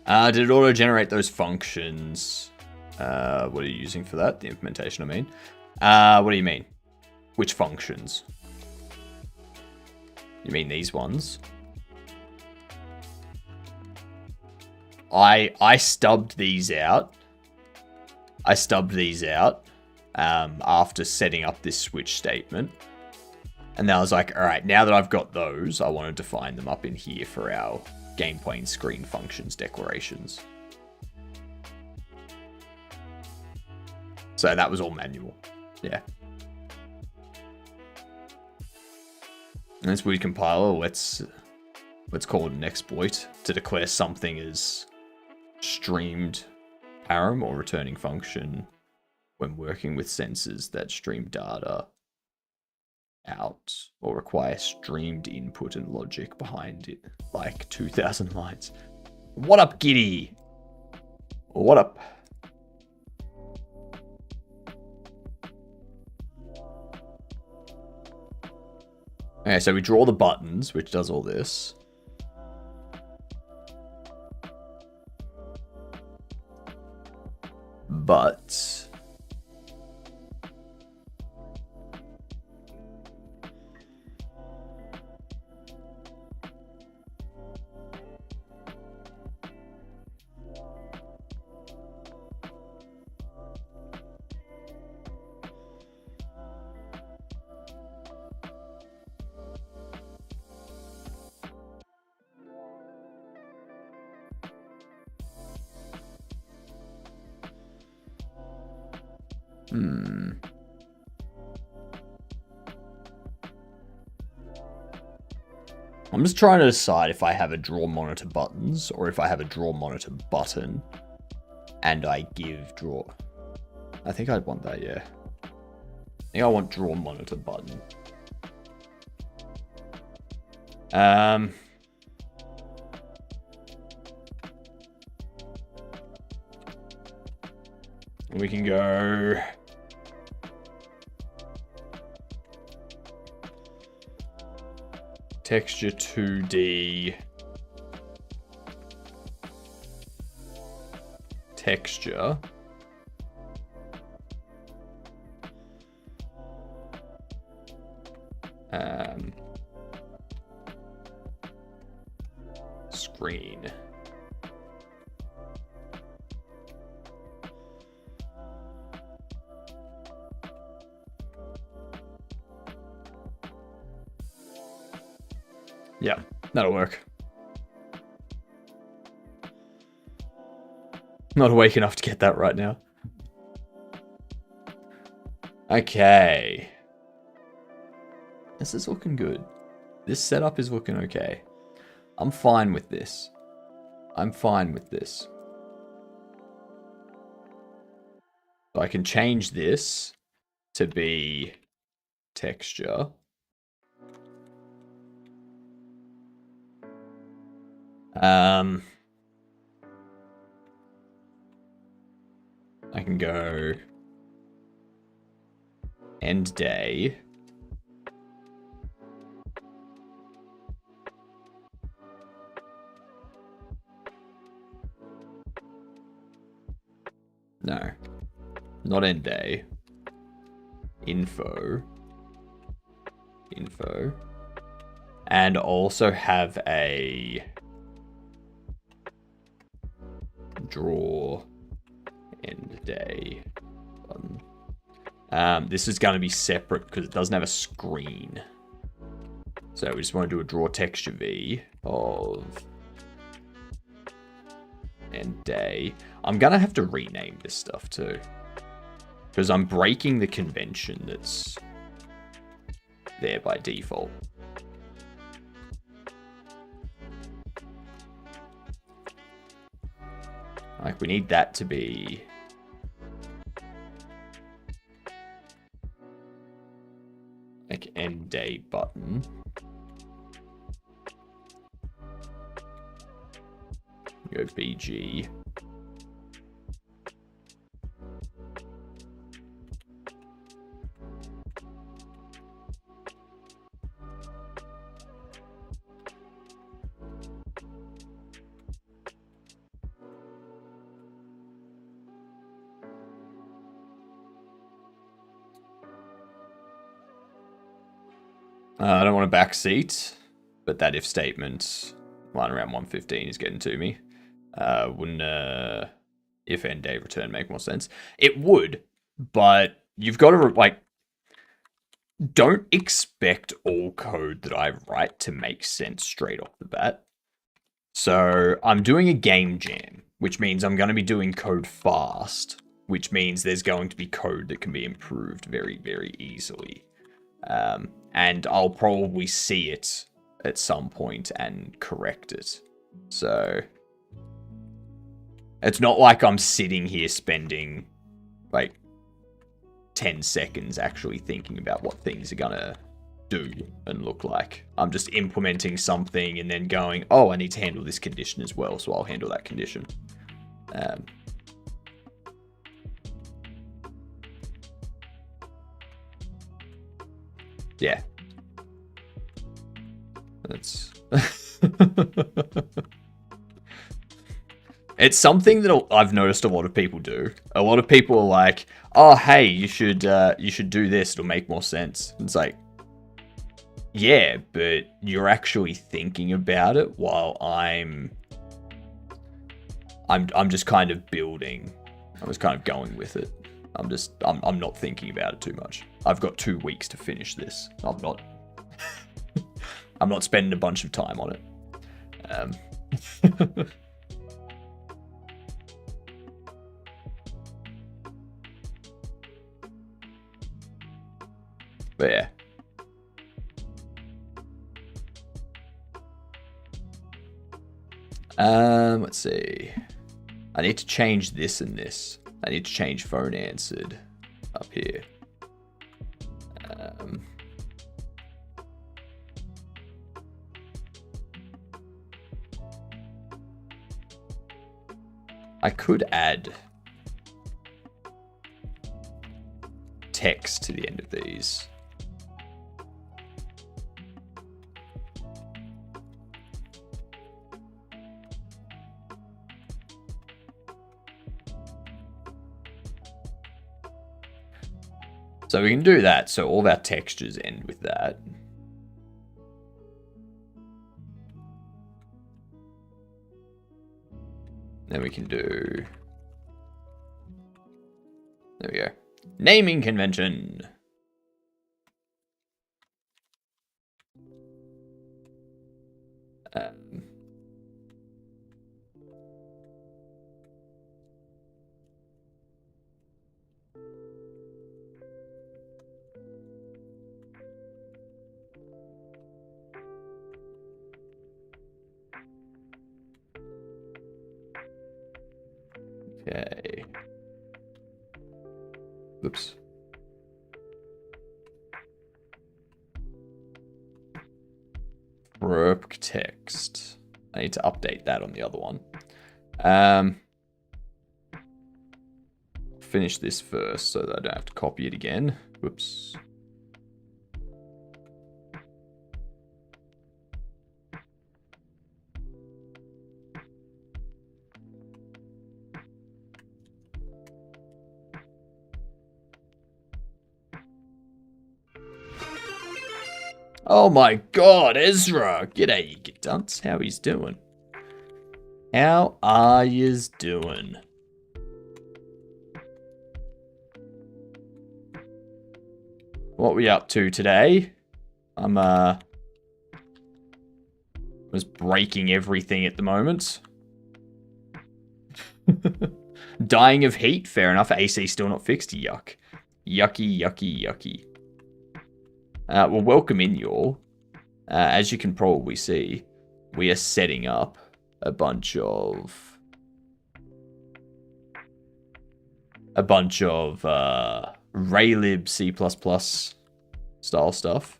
Did it auto-generate those functions? What are you using for that? The implementation, I mean. What do you mean? Which functions? You mean these ones? I stubbed these out. After setting up this switch statement. And then I was like, all right, now that I've got those, I want to define them up in here for our game plane screen functions declarations. So that was all manual. Yeah. And this weird compiler, let's call it an exploit to declare something as streamed param or returning function when working with sensors that stream data out or require streamed input and logic behind it, like 2,000 lines. What up, Giddy? What up? Okay, so we draw the buttons, which does all this. But I'm just trying to decide if I have a draw monitor buttons or if I have a draw monitor button and I give draw. I think I'd want that, yeah. I think I want draw monitor button. We can go texture 2D, texture, screen. Yeah, that'll work. Not awake enough to get that right now. Okay. This is looking good. This setup is looking okay. I'm fine with this. I'm fine with this. So I can change this to be texture. I can go end day. No, not end day. Info. And also have a draw end day button. This is going to be separate because it doesn't have a screen. So we just want to do a draw texture V of end day. I'm going to have to rename this stuff too, because I'm breaking the convention that's there by default. Like, we need that to be like end day button. Go BG. I don't want a back seat, but that if statement line around 115 is getting to me. Wouldn't if end day return make more sense? It would, but you've got to like, don't expect all code that I write to make sense straight off the bat. So I'm doing a game jam, which means I'm going to be doing code fast, which means there's going to be code that can be improved very, very easily. And I'll probably see it at some point and correct it. So it's not like I'm sitting here spending like 10 seconds actually thinking about what things are gonna do and look like. I'm just implementing something and then going, oh, I need to handle this condition as well, so I'll handle that condition. Yeah. That's... It's something that I've noticed a lot of people do. A lot of people are like, oh, hey, you should do this. It'll make more sense. It's like, yeah, but you're actually thinking about it while I'm just kind of building. I was kind of going with it. I'm not thinking about it too much. I've got 2 weeks to finish this. I'm not spending a bunch of time on it. But yeah. Let's see. I need to change this and this. I need to change phone answered up here. I could add text to the end of these. So we can do that. So all of our textures end with that. Then we can do... There we go. Naming convention. Okay. Oops. Work text. I need to update that on the other one. finish this first so that I don't have to copy it again. Whoops. Oh my god, Ezra! G'day, you get dunce. How he's doing? How are yous doing? What we up to today? I'm just breaking everything at the moment. Dying of heat, fair enough. AC still not fixed. Yuck. Yucky, yucky, yucky. Well, welcome in, y'all. As you can probably see, we are setting up a bunch of RayLib C++ style stuff.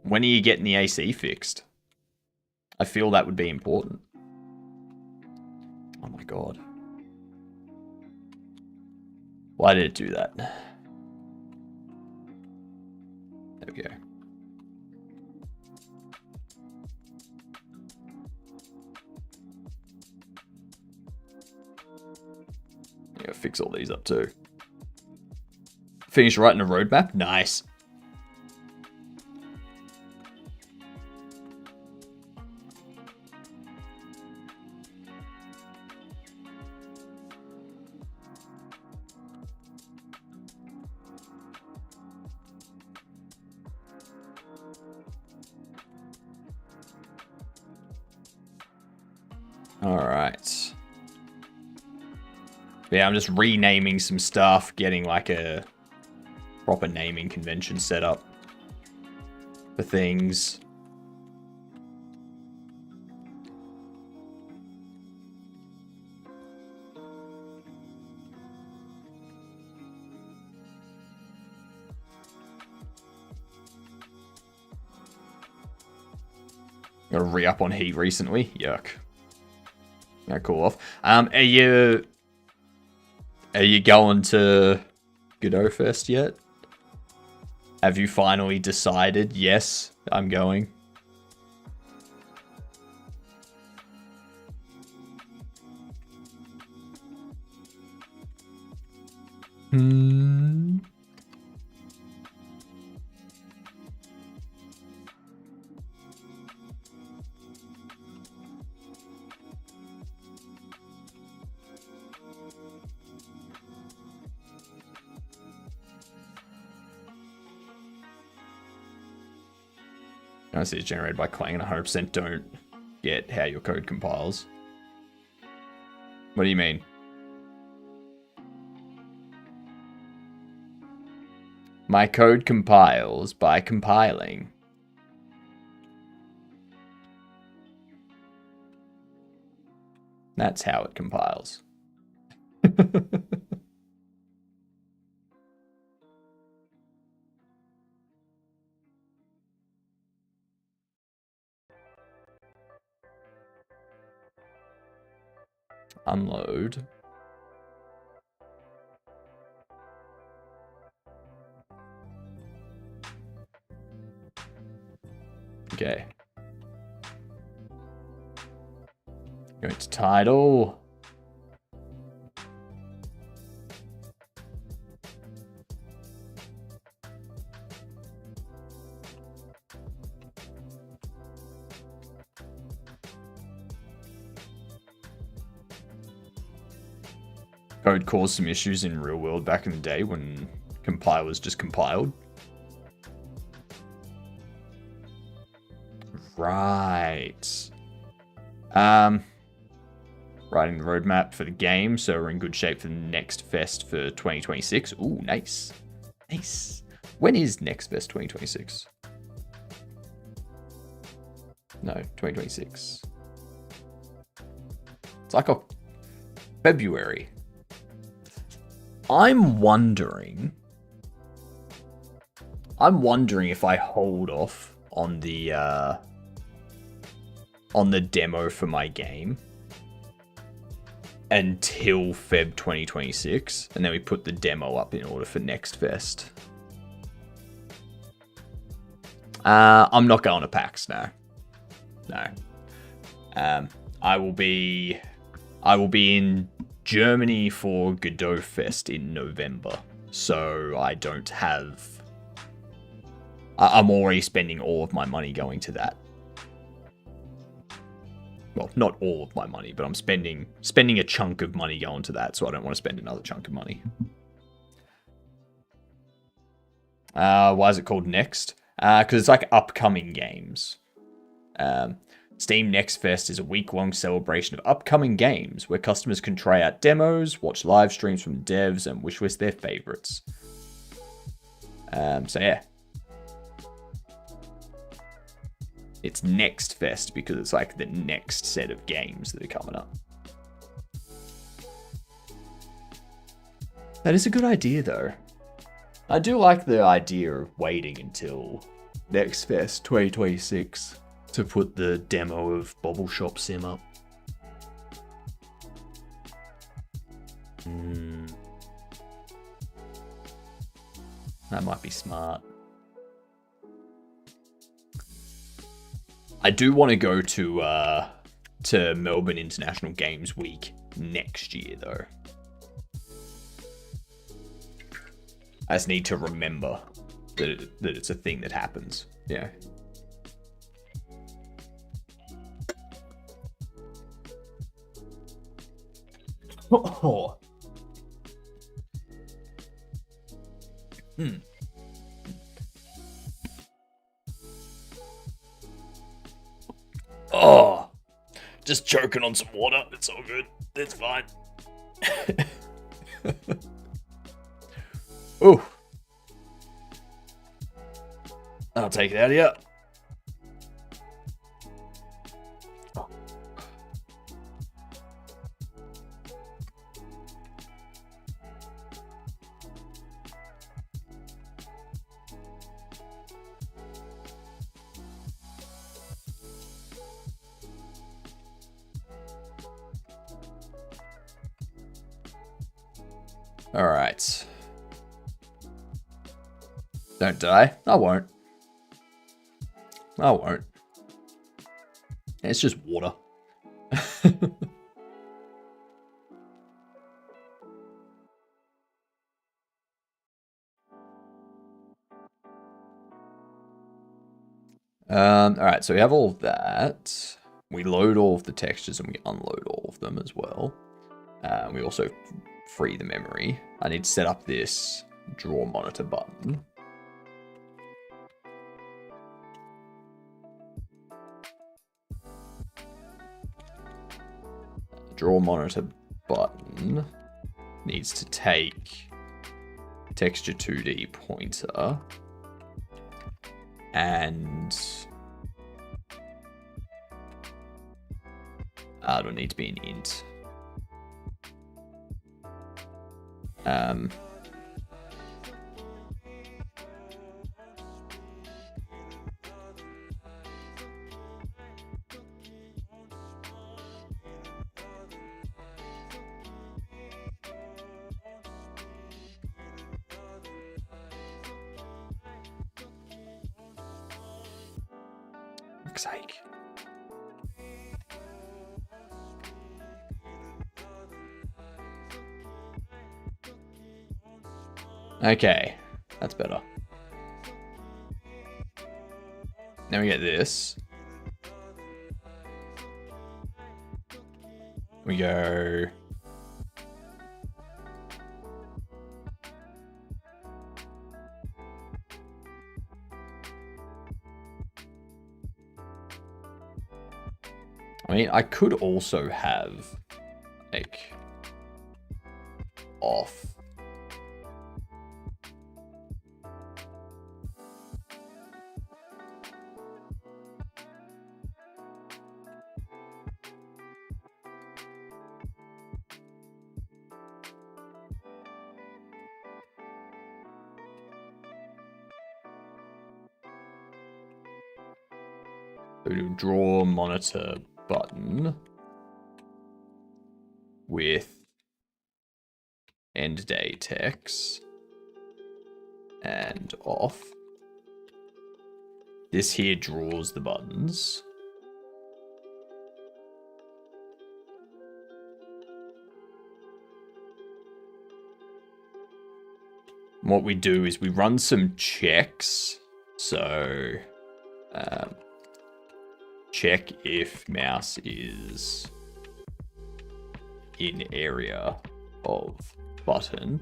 When are you getting the AC fixed? I feel that would be important. Oh my god. Why did it do that? There we go. Yeah, fix all these up too. Finish writing a roadmap? Nice. Alright. Yeah, I'm just renaming some stuff, getting like a proper naming convention set up for things. Got a re-up on heat recently. Yuck. Gonna cool off. Are you going to Godot Fest yet? Have you finally decided? Yes, I'm going. Honestly, it's generated by Clang and 100% don't get how your code compiles. What do you mean? My code compiles by compiling. That's how it compiles. Unload. Okay. Go to title. Code caused some issues in real world back in the day when compilers just compiled. Right. Writing the roadmap for the game, so we're in good shape for the next fest for 2026. Ooh, nice. Nice. When is next fest 2026? No, 2026. It's like February. I'm wondering if I hold off on the on the demo for my game until Feb 2026, and then we put the demo up in order for next fest. I'm not going to PAX, no. I will be in Germany for Godot Fest in November, so I don't have. I'm already spending all of my money going to that. Well, not all of my money, but I'm spending a chunk of money going to that, so I don't want to spend another chunk of money. Why is it called Next? Because it's like upcoming games. Steam Next Fest is a week-long celebration of upcoming games where customers can try out demos, watch live streams from devs, and wishlist their favorites. So yeah. It's Next Fest because it's like the next set of games that are coming up. That is a good idea, though. I do like the idea of waiting until Next Fest 2026 to put the demo of Bobble Shop Sim up. That might be smart. I do want to go to Melbourne International Games Week next year, though. I just need to remember that it's a thing that happens. Yeah. Oh. Oh, just choking on some water. It's all good. It's fine. Ooh. I'll take it out of here. All right. Don't die. I won't. It's just water. All right, so we have all of that. We load all of the textures and we unload all of them as well. We also free the memory. I need to set up this draw monitor button. Draw monitor button needs to take texture 2D pointer and it'll need to be an int. Fuck's sake. Okay, that's better. Now we get this. We go. I mean, I could also have like off. So to draw monitor button with end day text and off. This here draws the buttons. What we do is we run some checks. So, check if mouse is in area of button.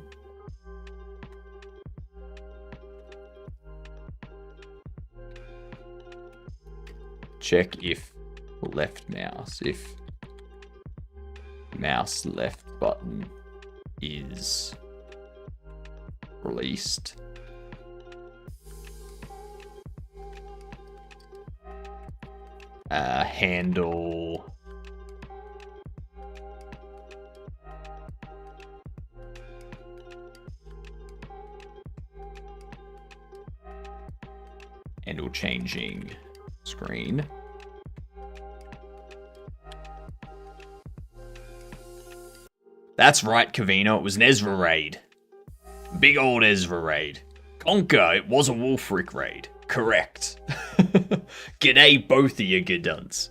Check if left mouse, if mouse left button is released. Handle changing screen. That's right, Kavina, it was an Ezra raid. Big old Ezra raid. Conker, it was a Wolfric raid. Correct. G'day, both of you gadunts.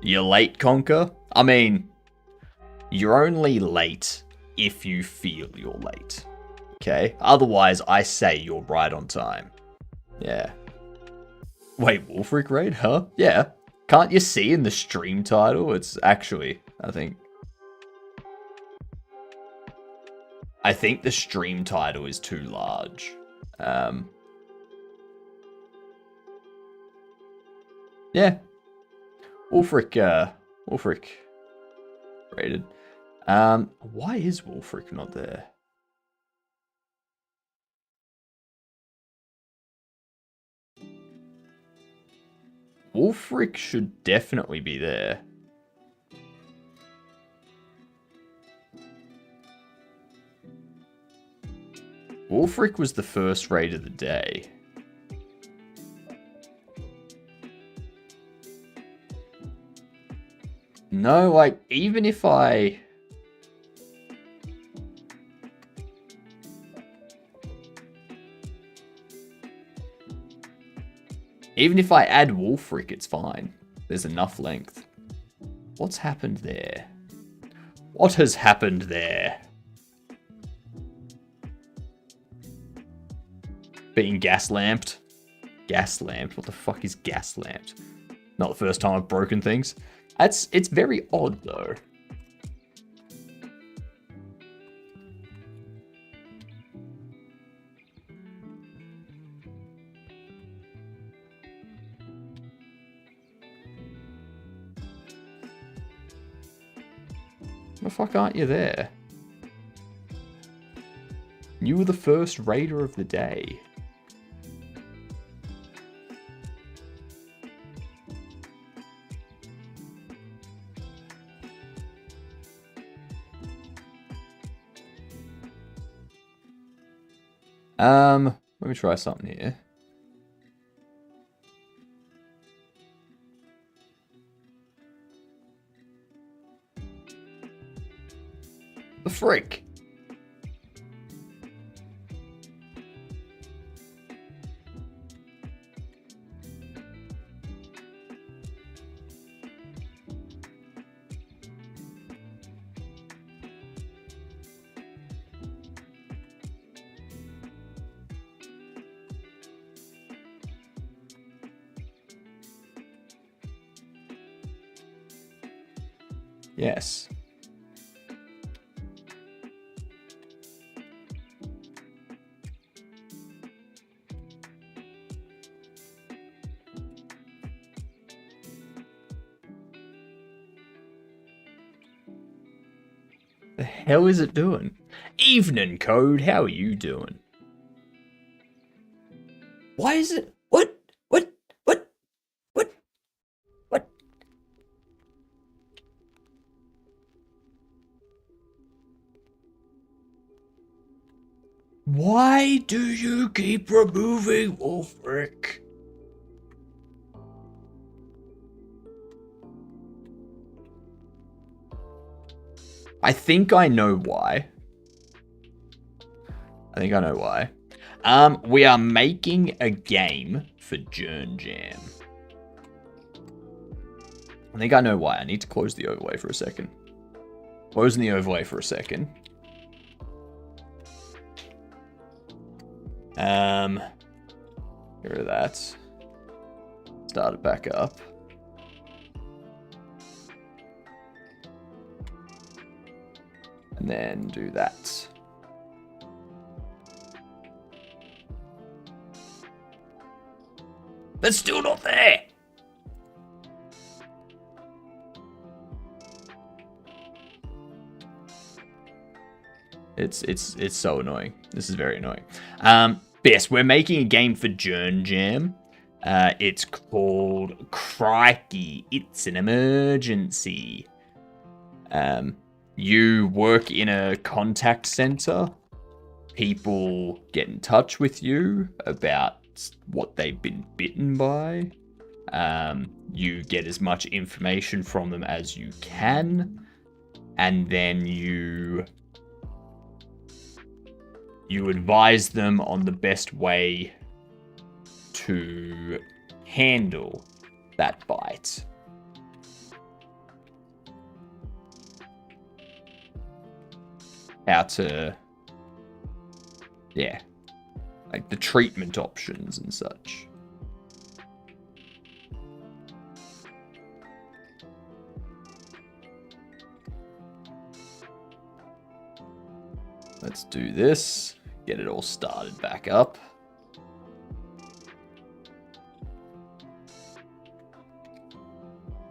You're late, Conker? I mean, you're only late if you feel you're late. Okay? Otherwise, I say you're right on time. Yeah. Wait, Wolfric raid? Huh? Yeah. Can't you see in the stream title? It's actually, I think the stream title is too large. Yeah. Wolfric rated. Why is Wolfric not there? Wolfric should definitely be there. Wolfric was the first raid of the day. No, like, even if I... Even if I add Wolfric, it's fine. There's enough length. What's happened there? What has happened there? Being gas lamped? Gas lamped? What the fuck is gas lamped? Not the first time I've broken things. It's very odd though. The fuck aren't you there? You were the first raider of the day. Let me try something here. The frick? Yes. The hell is it doing? Evening, Code. How are you doing? Why is it? What? Why do you keep removing Wolfric? I think I know why. We are making a game for JernJam. I think I know why. I need to close the overlay for a second. Closing the overlay for a second. Get rid of that. Start it back up. And then do that. That's still not there. It's so annoying. This is very annoying. Yes, we're making a game for JernJam. It's called Crikey. It's an emergency. You work in a contact center. People get in touch with you about what they've been bitten by. You get as much information from them as you can. And then you advise them on the best way to handle that bite. How to, yeah, like the treatment options and such. Let's do this. Get it all started back up.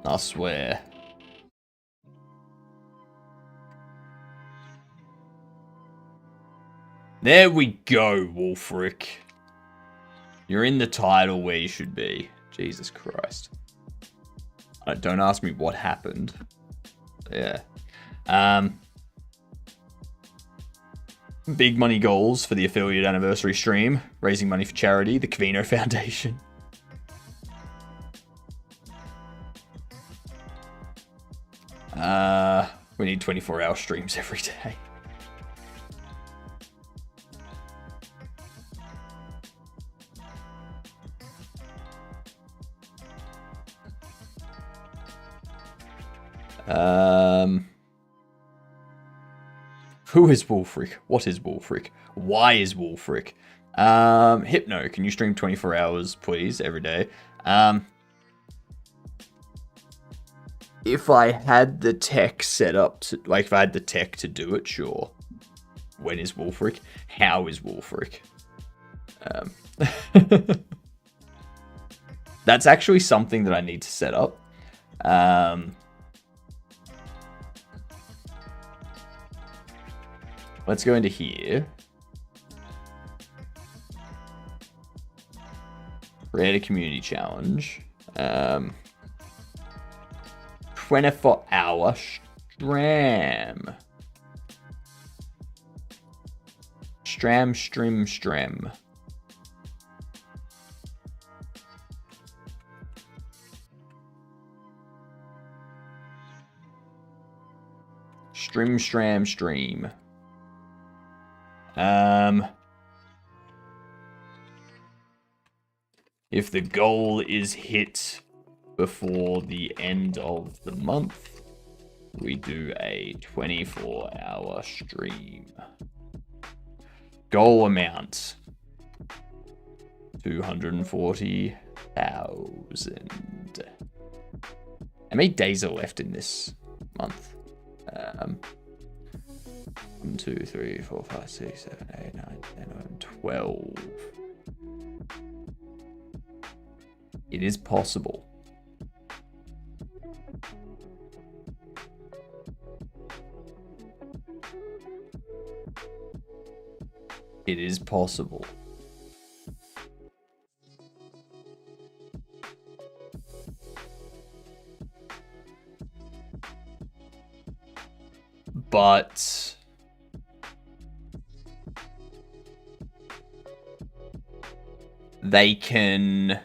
I swear. There we go, Wolfric. You're in the title where you should be. Jesus Christ. Don't ask me what happened. Yeah. Big money goals for the affiliate anniversary stream. Raising money for charity, the Cavino Foundation. We need 24-hour streams every day. Who is Wolfric? What is Wolfric? Why is Wolfric? Hypno, can you stream 24 hours, please, every day? If I had the tech set up to, like, if I had the tech to do it, sure. When is Wolfric? How is Wolfric? That's actually something that I need to set up. Let's go into here. Create a community challenge. 24-hour stram. Stram. Stream. If the goal is hit before the end of the month, we do a 24-hour stream. Goal amount 240,000. How many days are left in this month? 1, 2, 3, 4, 5, 6, 7, 8, 9, 10, 11, 12. It is possible. It is possible. But they can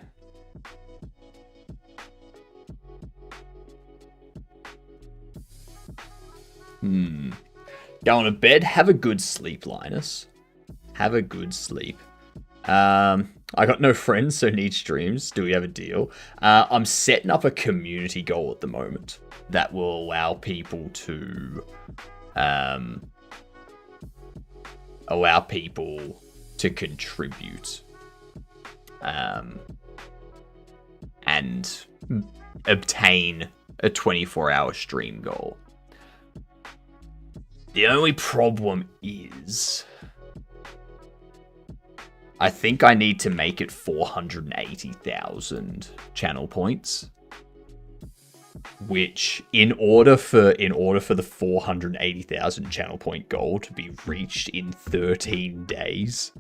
Going to bed. Have a good sleep, Linus. Have a good sleep. I got no friends, so need streams. Do we have a deal? I'm setting up a community goal at the moment that will allow people to contribute and obtain a 24-hour stream goal. The only problem is I think I need to make it 480,000 channel points, which in order for the 480,000 channel point goal to be reached in 13 days,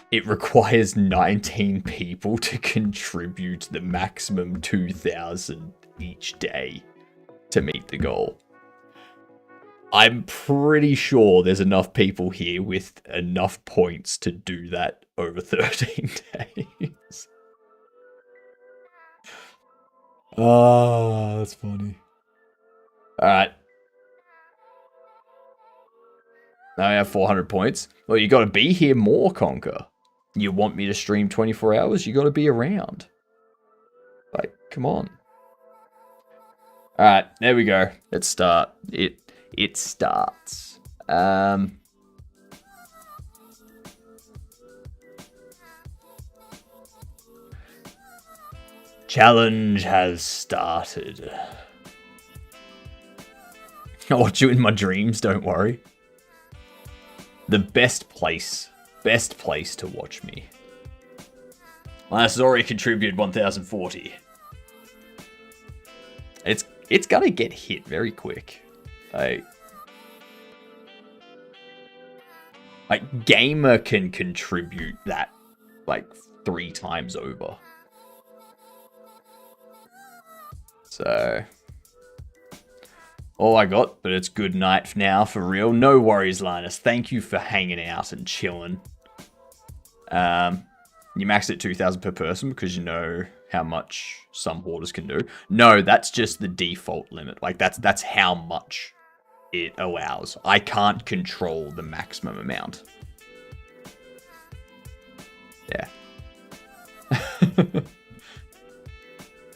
it requires 19 people to contribute the maximum 2,000 each day to meet the goal. I'm pretty sure there's enough people here with enough points to do that over 13 days. Oh, that's funny. Alright. Now I have 400 points. Well, you gotta be here more, Conker. You want me to stream 24 hours? You gotta be around. Like, come on. Alright, there we go. Let's start. It starts. Challenge has started. I'll watch you in my dreams, don't worry. The best place to watch me. Linus has already contributed 1,040. It's gonna get hit very quick. Like Gamer can contribute that like 3 times over. So all I got, but it's good night now for real. No worries, Linus. Thank you for hanging out and chilling. You maxed it 2,000 per person because you know how much some hoarders can do. No, that's just the default limit. Like that's how much it allows. I can't control the maximum amount. Yeah.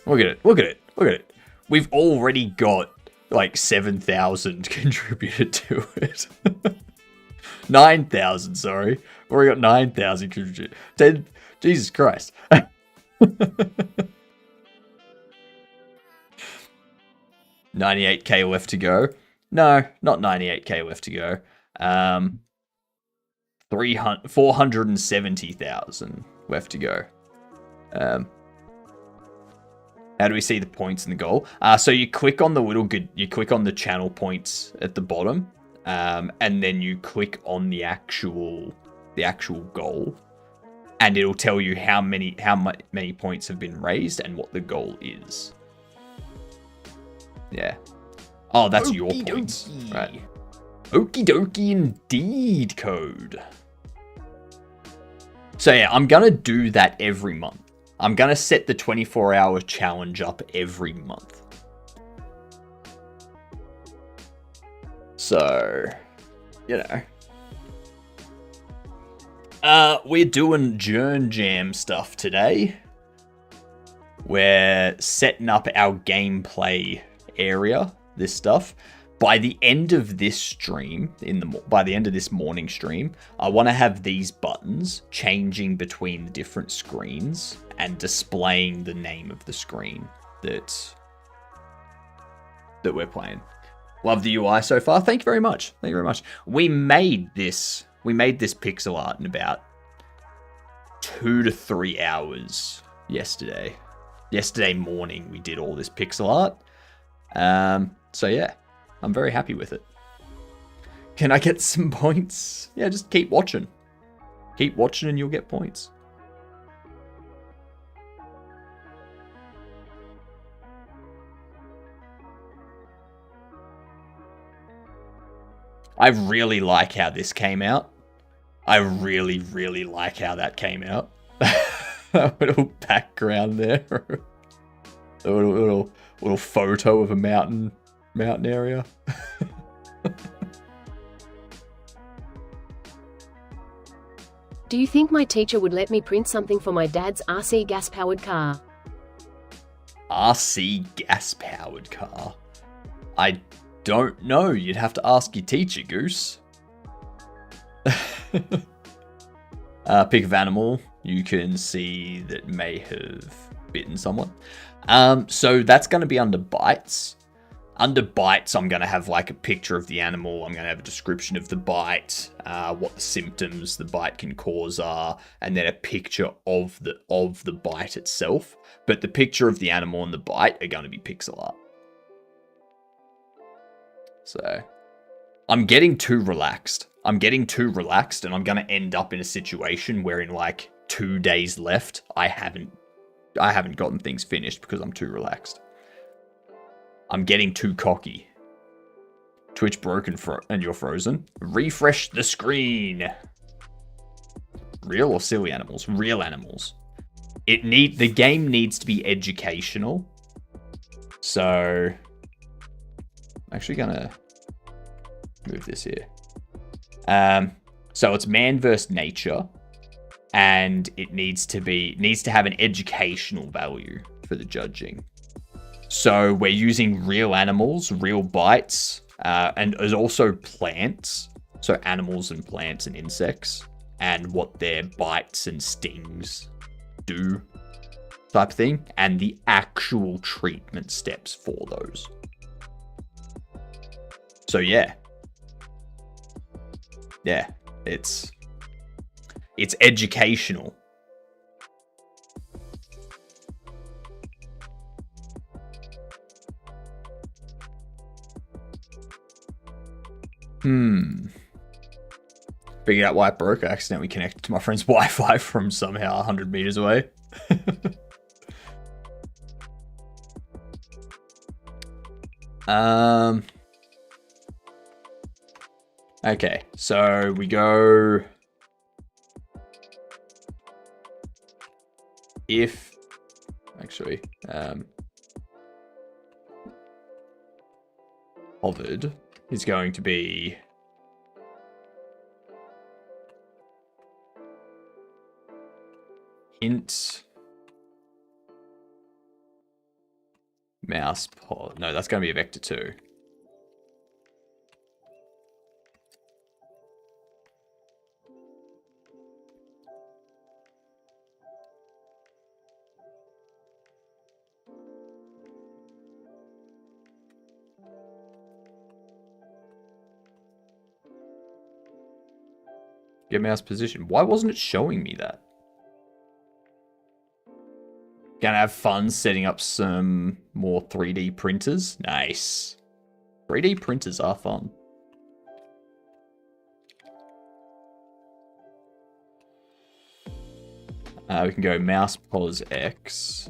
Look at it. We've already got like 7,000 contributed to it. 9,000, sorry. We've already got 9,000 contributed. Jesus Christ. 98k left to go. No, not 98k left to go. 470,000 left to go. How do we see the points in the goal? So you click on the channel points at the bottom, and then you click on the actual goal, and it'll tell you how many points have been raised and what the goal is. Yeah. Oh, that's your points. Right. Okie dokie indeed, code. So yeah, I'm gonna do that every month. I'm gonna set the 24-hour challenge up every month. So, you know. We're doing JernJam stuff today. We're setting up our gameplay area, this stuff. By the end of this stream, by the end of this morning stream, I want to have these buttons changing between the different screens and displaying the name of the screen that we're playing. Love the UI so far. Thank you very much. Thank you very much. We made this pixel art in about 2 to 3 hours yesterday. Yesterday morning we did all this pixel art. So yeah, I'm very happy with it. Can I get some points? Yeah, just keep watching. Keep watching and you'll get points. I really like how this came out. I really, really like how that came out. A little background there. A little photo of a mountain area. Do you think my teacher would let me print something for my dad's RC gas-powered car? RC gas-powered car? I don't know. You'd have to ask your teacher, Goose. Pick of animal you can see that may have bitten someone. So that's going to be under bites. Under bites, I'm going to have like a picture of the animal. I'm going to have a description of the bite, what the symptoms the bite can cause are, and then a picture of the bite itself. But the picture of the animal and the bite are going to be pixel art. So I'm getting too relaxed. And I'm going to end up in a situation where in like 2 days left, I haven't gotten things finished because I'm too relaxed. I'm getting too cocky. Twitch broken and you're frozen. Refresh the screen. Real or silly animals? Real animals. The game needs to be educational. So I'm actually gonna move this here. So it's man versus nature, and it needs to have an educational value for the judging. So we're using real animals, real bites, and there's also plants. So animals and plants and insects, and what their bites and stings do, type thing, and the actual treatment steps for those. So yeah, it's educational. Figured out why it broke. I accidentally connected to my friend's Wi-Fi from somehow 100 meters away. Okay, so we go if actually hovered is going to be int mouse pod. No, that's going to be a vector 2. Get mouse position. Why wasn't it showing me that? Gonna have fun setting up some more 3D printers. Nice. 3D printers are fun. We can go mouse pos X.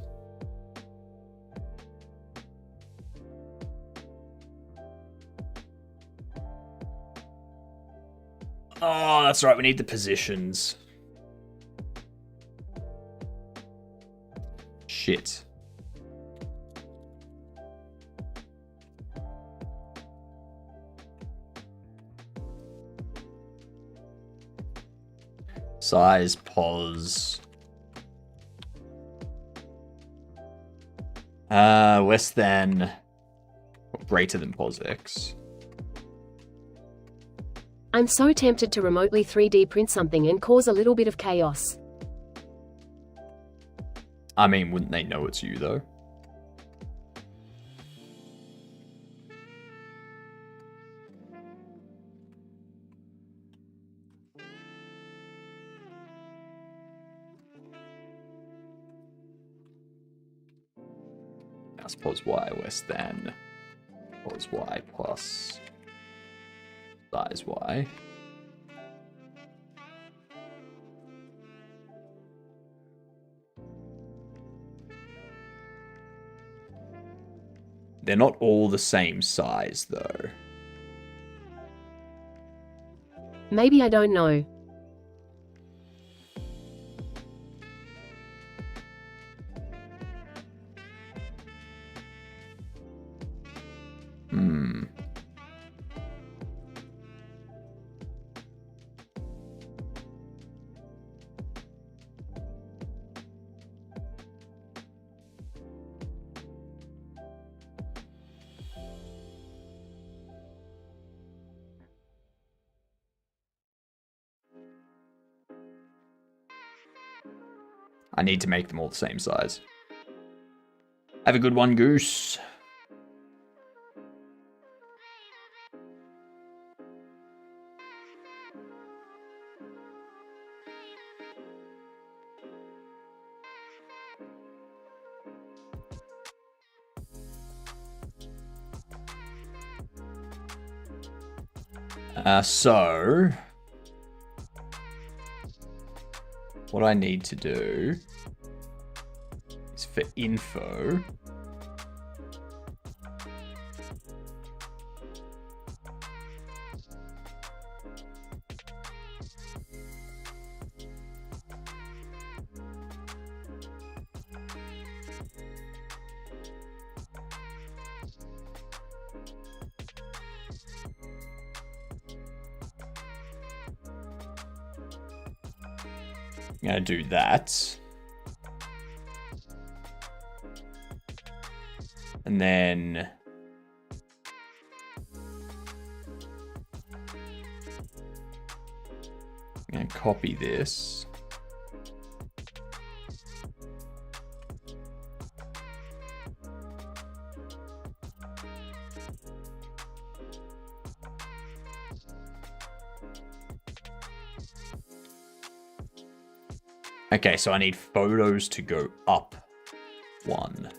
Oh, that's right. We need the positions. Shit. Size pos. Less than or greater than pos X. I'm so tempted to remotely 3D print something and cause a little bit of chaos. I mean, wouldn't they know it's you, though? Mouse pos Y less than pos Y plus size Y. They're not all the same size, though. Maybe I don't know. I need to make them all the same size. Have a good one, Goose. So what I need to do is for info, I'm going to do that. And then I'm going to copy this. Okay, so I need photos to go up 1.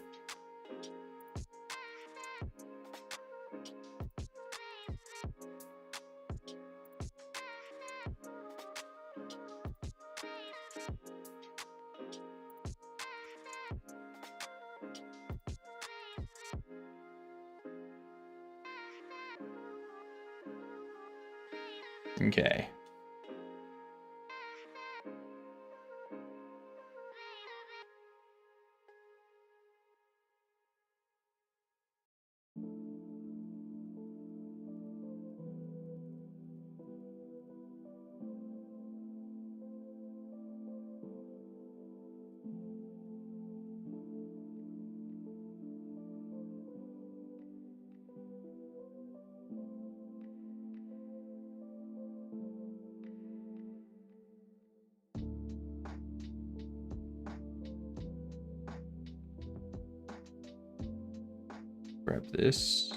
Okay. Grab this.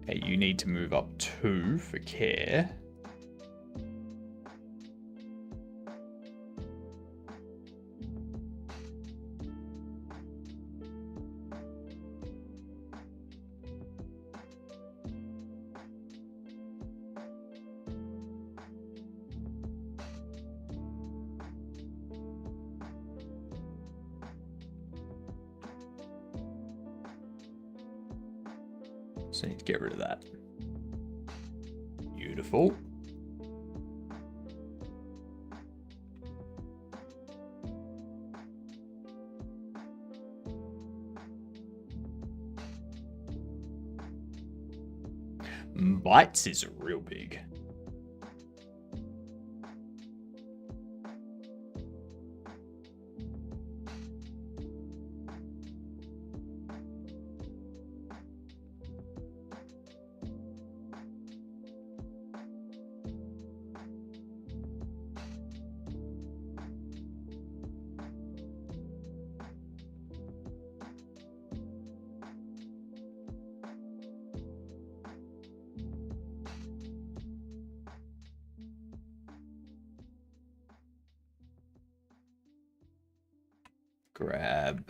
Okay, you need to move up 2 for care. So I need to get rid of that. Beautiful. Bytes is real big. Grab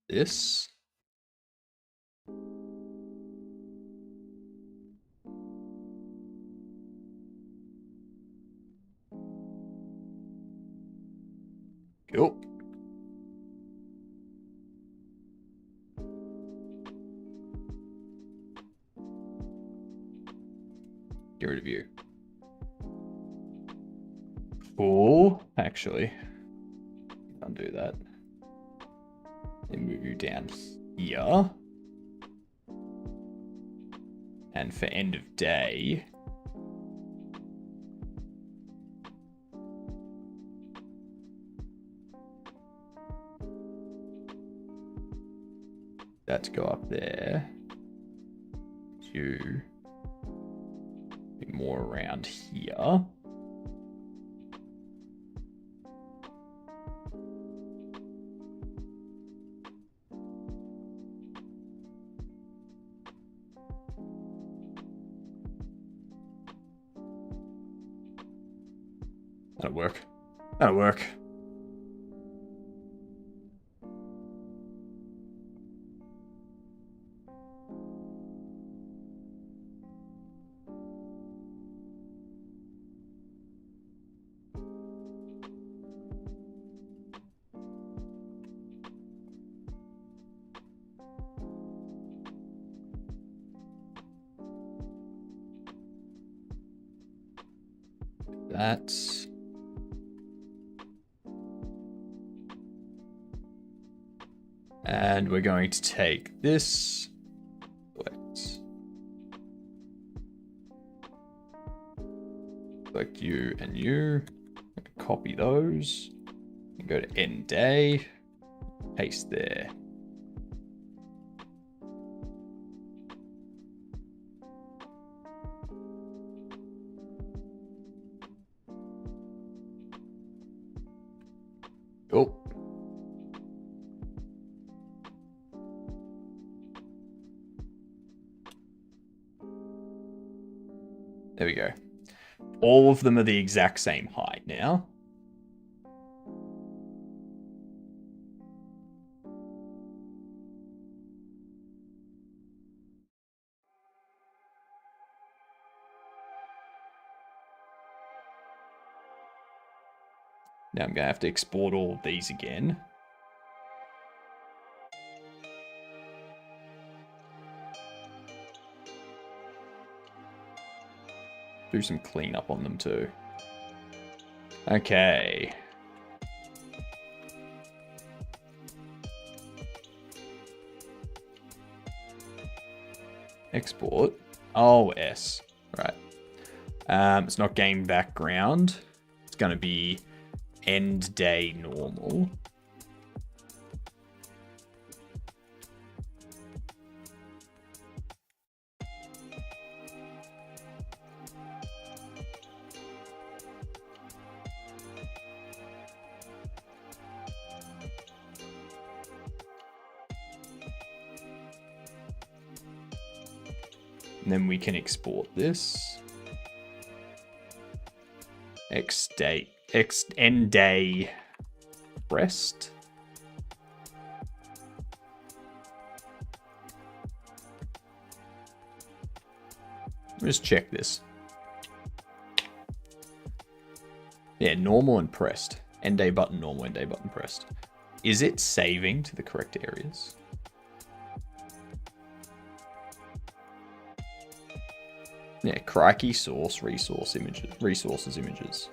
this. Cool. Get rid of you. Cool. Actually, undo that. Then move you down here. And for end of day, that to go up there. You be more around here. That'll work. That'll work. That's... And we're going to take this, select you and you, copy those, and go to end day, paste there. Oh. There we go. All of them are the exact same height now. Now I'm going to have to export all of these again. Do some cleanup on them too. Okay. Export. Oh, S. Right. It's not game background. It's going to be end day normal. And then we can export this. End day rest. Just check this. Yeah, normal and pressed. End day button, normal, end day button pressed. Is it saving to the correct areas? Yeah, Crikey, source, resource, images, resources, images.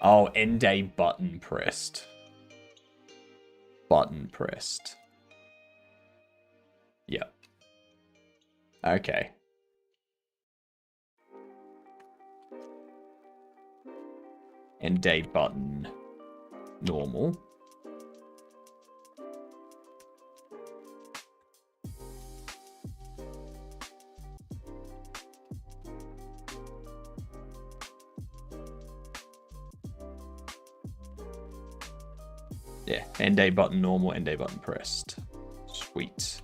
Oh, end day button pressed. Button pressed. Yep. Okay. End day button normal. Yeah, end day button normal, end day button pressed. Sweet.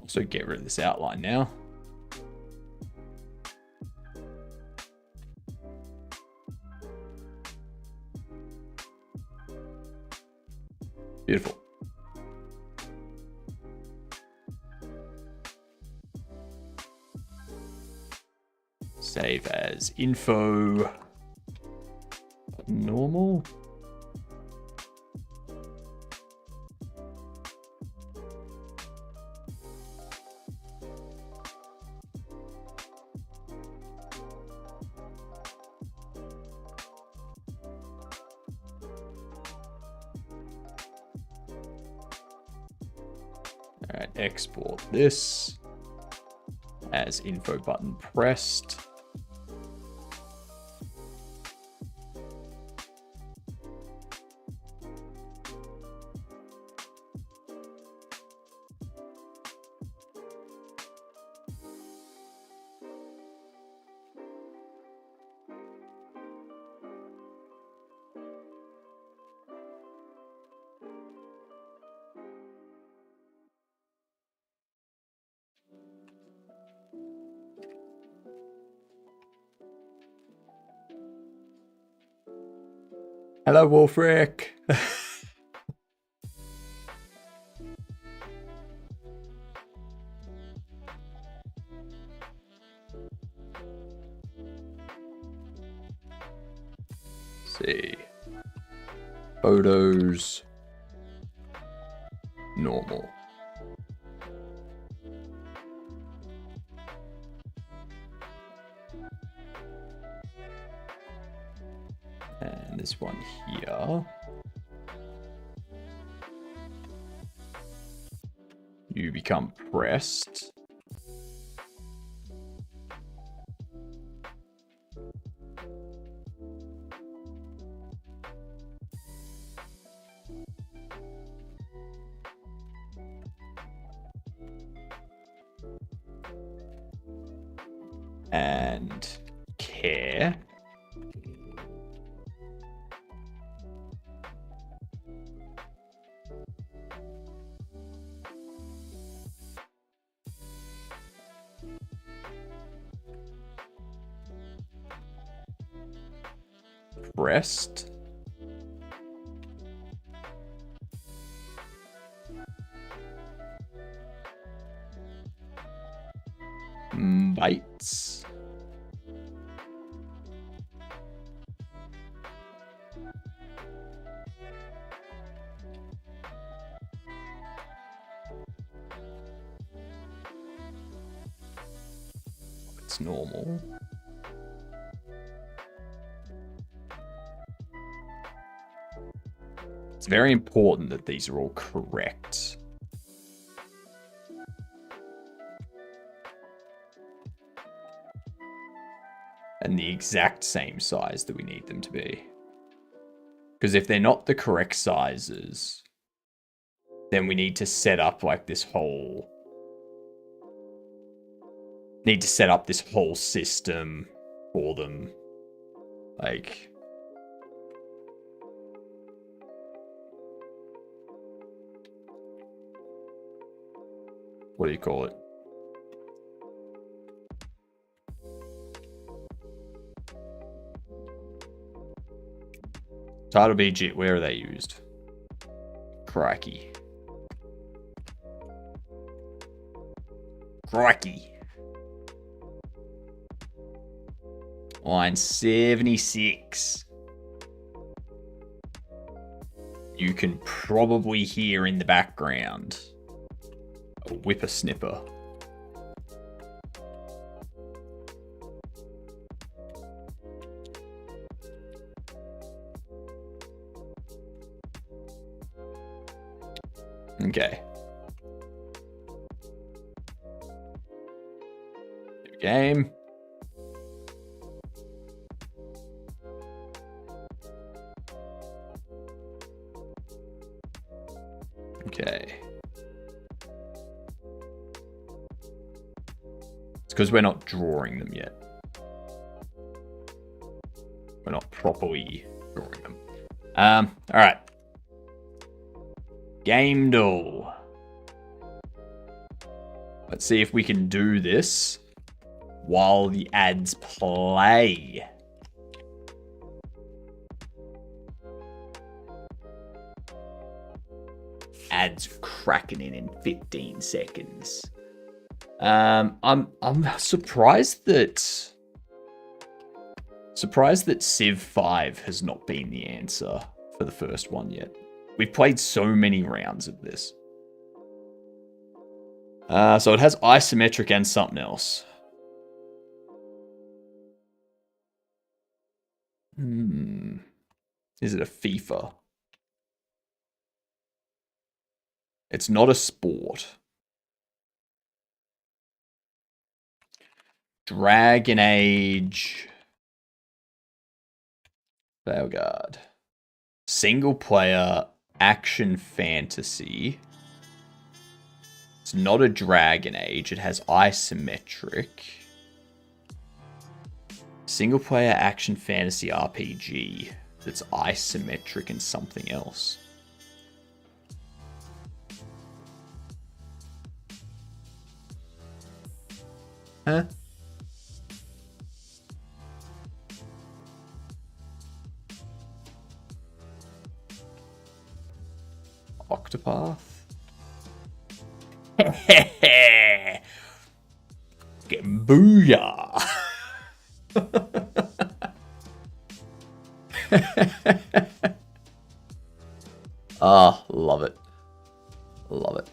So get rid of this outline now. Beautiful. Save as info. normal. Alright, export this as info button pressed. Hello, Wolfric. See. Photos. Normal. And this one here. You become pressed. And care. Pressed. Bites. It's normal. It's very important that these are all correct. And the exact same size that we need them to be. Because if they're not the correct sizes, then we need to set up like this whole... Need to set up this whole system for them. Like... What do you call it? Title BG, where are they used? Crikey. Crikey. Line 76. You can probably hear in the background a whippersnipper. Okay. New game. Okay. It's because we're not drawing them yet. We're not properly drawing them. Alright. Game duel. Let's see if we can do this while the ads play. Ads cracking in 15 seconds. I'm surprised that Surprised that Civ 5 has not been the answer for the first one yet. We've played so many rounds of this. So it has isometric and something else. Is it a FIFA? It's not a sport. Dragon Age. Veilguard. Single player action fantasy. It's not a Dragon Age. It has isometric. Single player action fantasy RPG that's isometric and something else. Huh? Octopath? Get booyah! Ah, love it. Love it.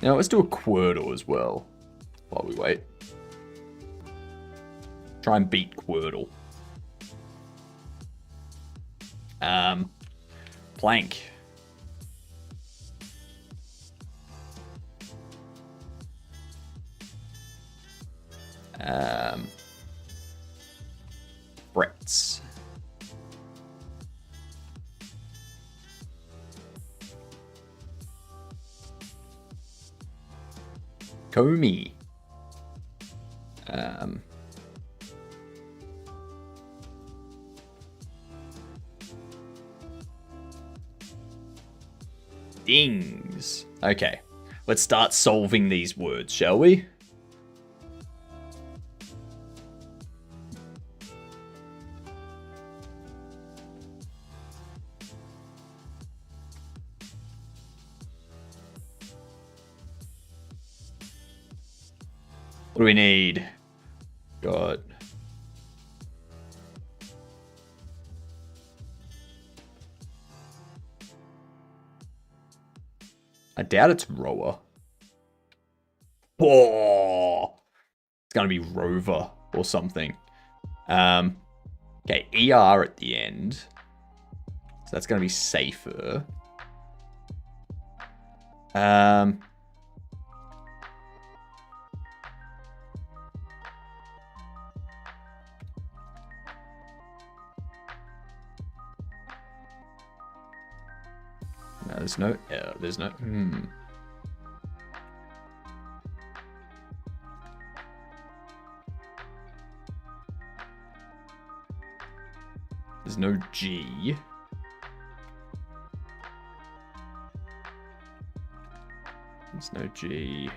Now let's do a Quirtle as well while we wait. Try and beat Quirtle. Plank. Bretts. Comey. Dings. Okay, let's start solving these words, shall we? What do we need? Got I doubt it's rower. Oh, it's gonna be rover or something. Okay, ER at the end. So that's gonna be safer. No, there's no, there's no, There's no G. There's no G.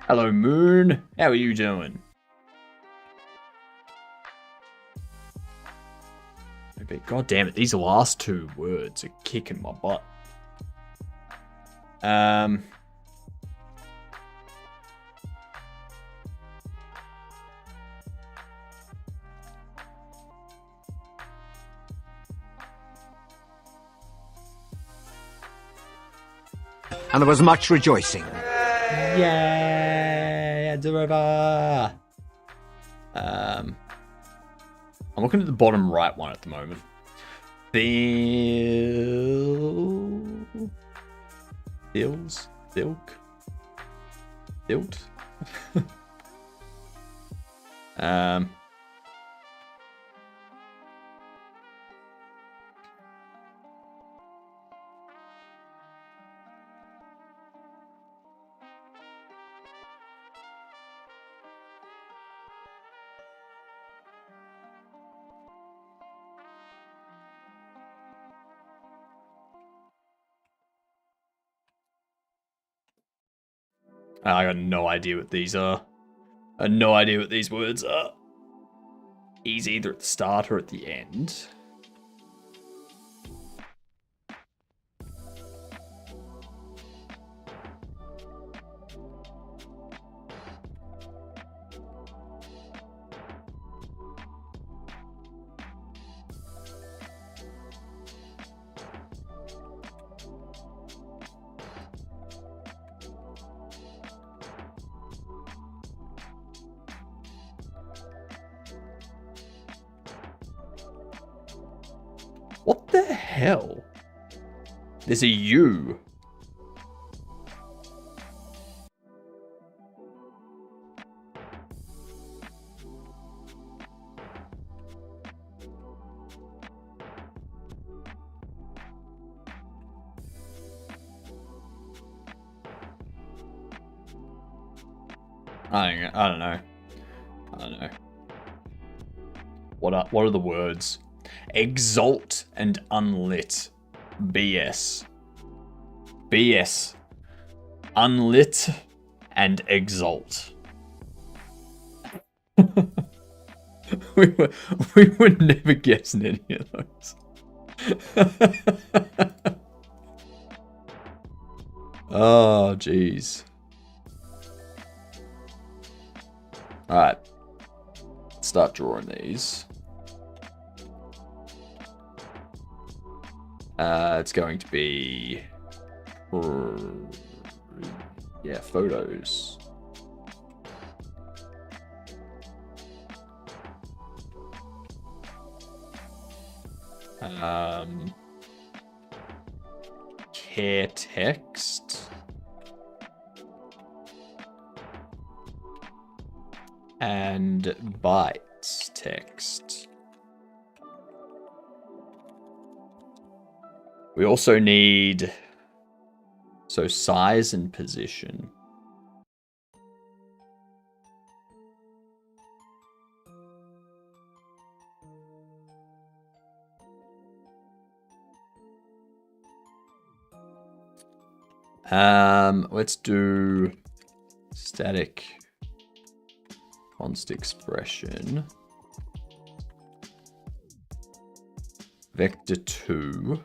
Hello, Moon. How are you doing? God damn it, these last two words are kicking my butt. And there was much rejoicing. Yeah, it's over. I'm looking at the bottom right one at the moment. Bills? Bilk? Built? I got no idea what these are. I have no idea what these words are. He's either at the start or at the end. What the hell? There's a U. I don't know. I don't know. What are the words? Exalt and unlit. BS. BS. Unlit and exalt. we would never guess any of those. Oh, jeez. Alright. Start drawing these. It's going to be... yeah, photos. Care text. And bytes text. We also need, so size and position. Let's do static const expression vector 2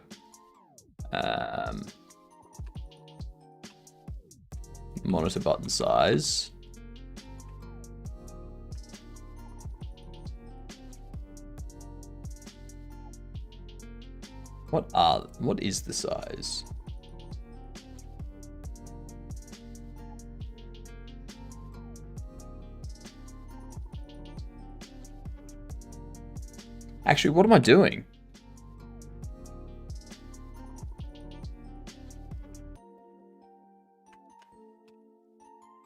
monitor button size what is the size? Actually, what am I doing?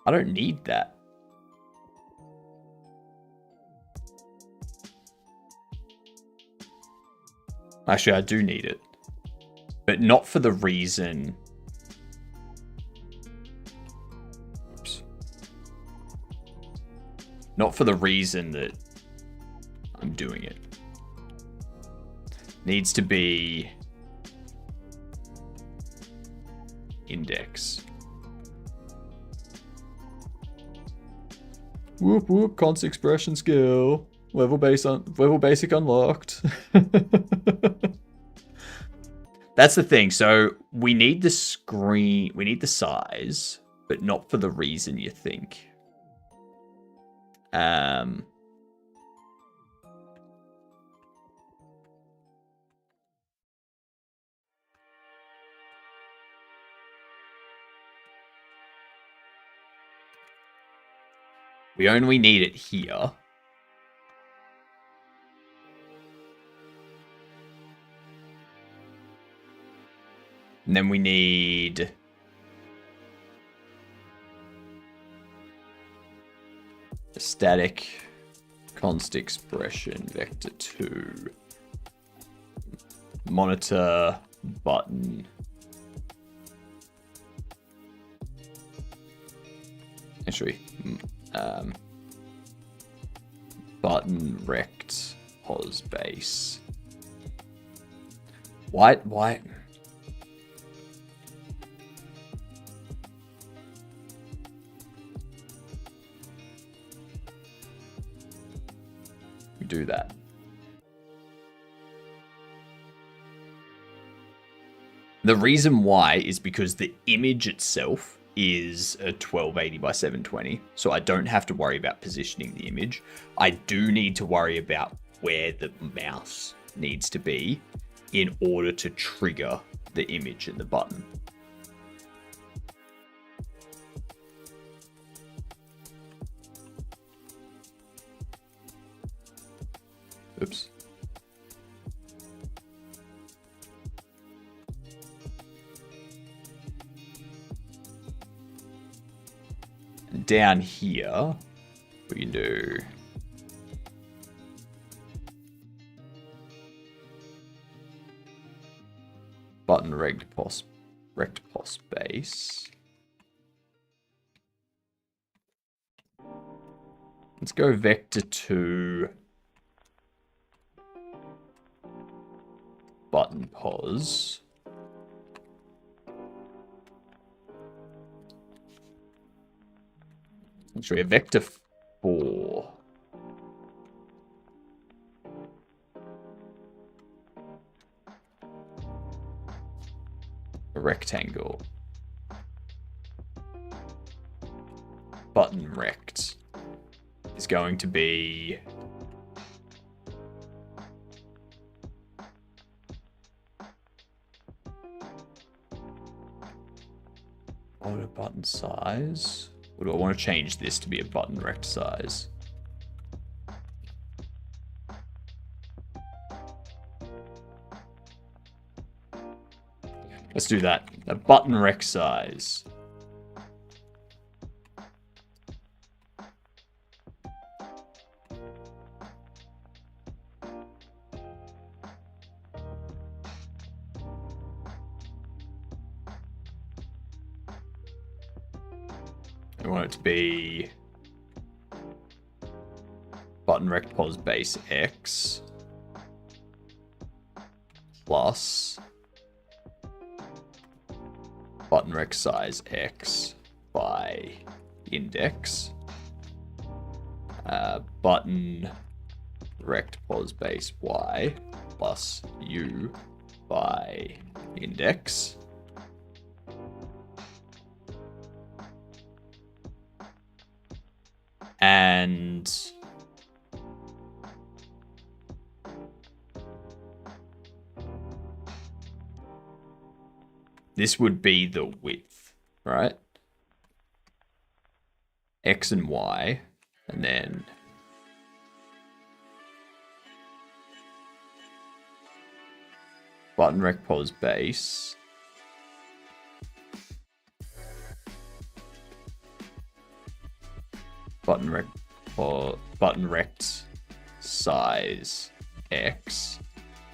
I don't need that. Actually, I do need it. But not for the reason... Oops. Not for the reason that I'm doing it. Needs to be index. Whoop whoop, const expression skill. Level basic unlocked. That's the thing. So we need the screen, we need the size, but not for the reason you think. We only need it here. And then we need... a static const expression vector 2. Monitor button. Actually... button rect pos base. Why? We do that. The reason why is because the image itself is a 1280 by 720, so I don't have to worry about positioning the image. I do need to worry about where the mouse needs to be in order to trigger the image in the button. Oops. down here, we can do button rect pos base. Let's go vector to button pos. Actually, a vector 4. A rectangle. Button rect is going to be auto button size. Or do I want to change this to be a button rect size? Let's do that. A button rect size. I want it to be button rect pos base X plus button rect size X by index. Button rect pos base Y plus U by index. And this would be the width, right? X and Y, and then button rect pos base. Button rect size X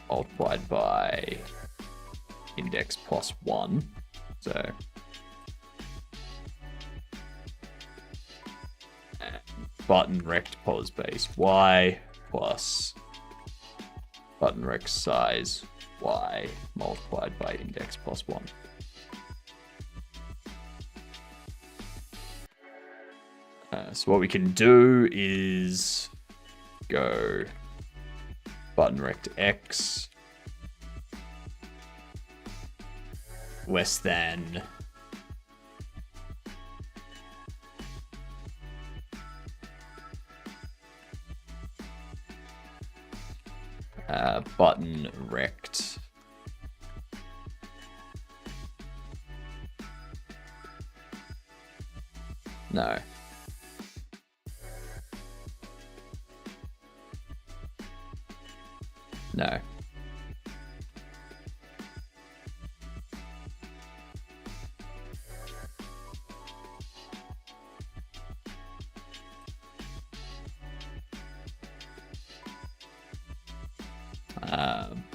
multiplied by index plus 1. So button rect pos base Y plus button rect size Y multiplied by index plus 1. So what we can do is go button rect X less than button rect no. No.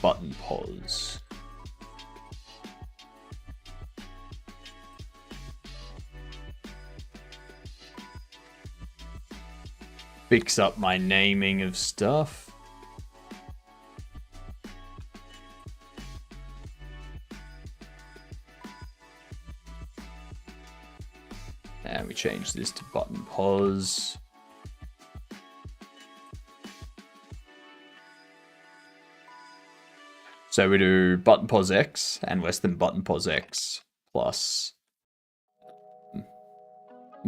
Button pos. Fix up my naming of stuff. And we change this to button pos. So we do button pos X and less than button pos X plus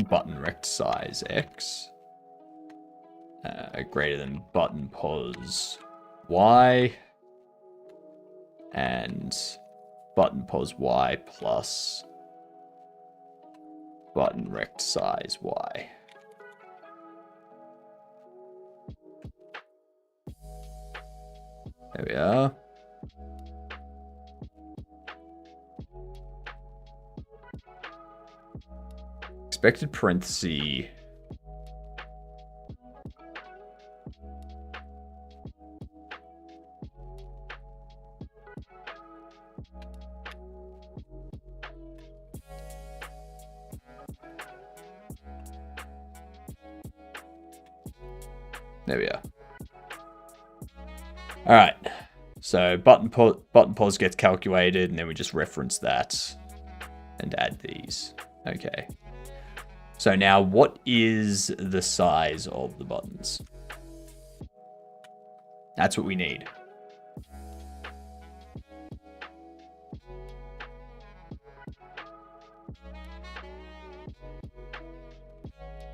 button rect size X greater than button pos Y and button pos Y plus button rect size Y. There we are. Expected parenthesis. There we are. All right. So button pause gets calculated, and then we just reference that and add these. Okay. So now, what is the size of the buttons? That's what we need.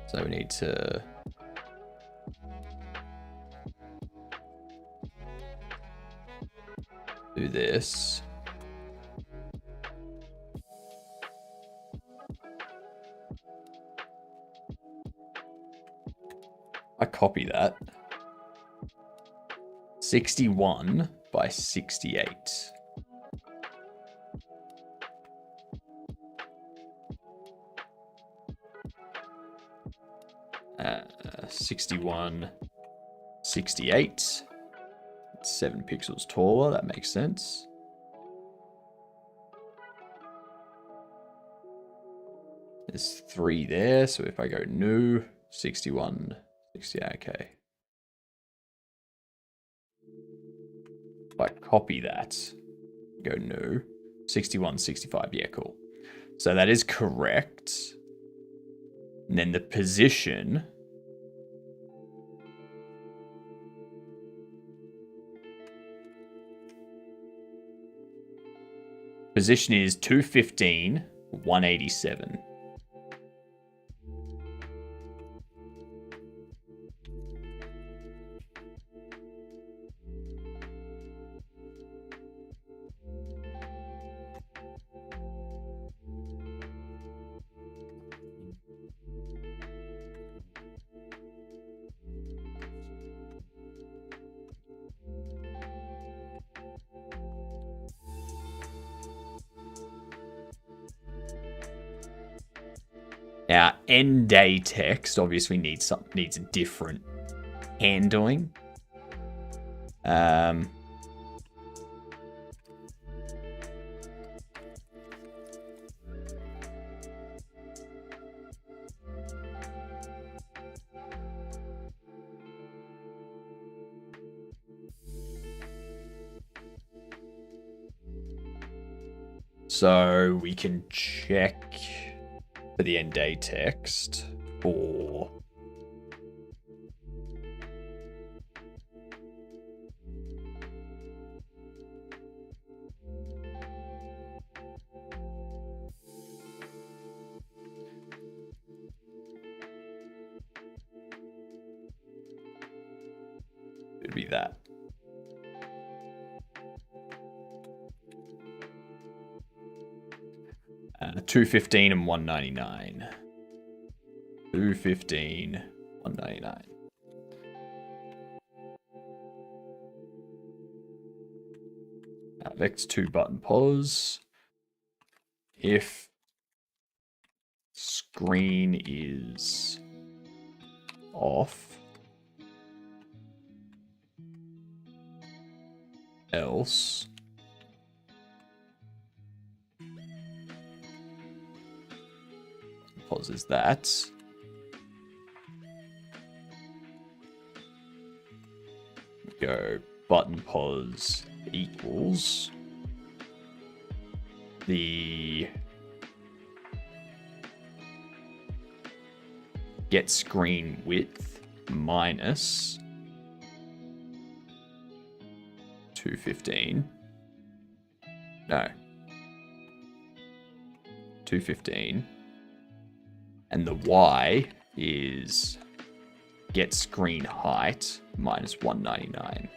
So we need to do this. I copy that. 61 by 68. 61, 68. It's 7 pixels taller. That makes sense. There's 3 there. So if I go new, 61, 60, okay. If I copy that, go new, 61, 65. Yeah, cool. So that is correct. And then the position. Position is 215, 187. Now, end day text obviously needs a different handling. So we can check for the end day text for it'd be that. $215 and $199. $215, $199. Vex 2 button pause. If screen is off, else pauses that. Go button pause equals the get screen width minus 215. No. 215. And the Y is get screen height minus 199.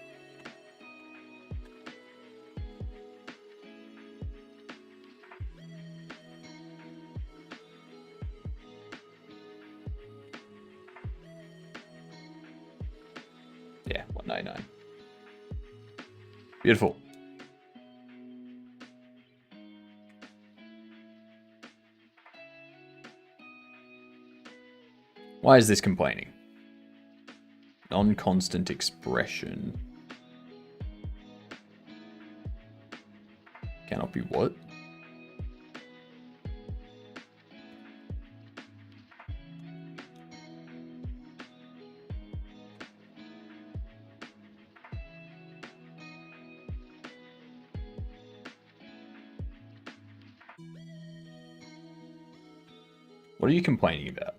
Yeah, 199. Beautiful. Why is this complaining? Non-constant expression. Cannot be what? What are you complaining about?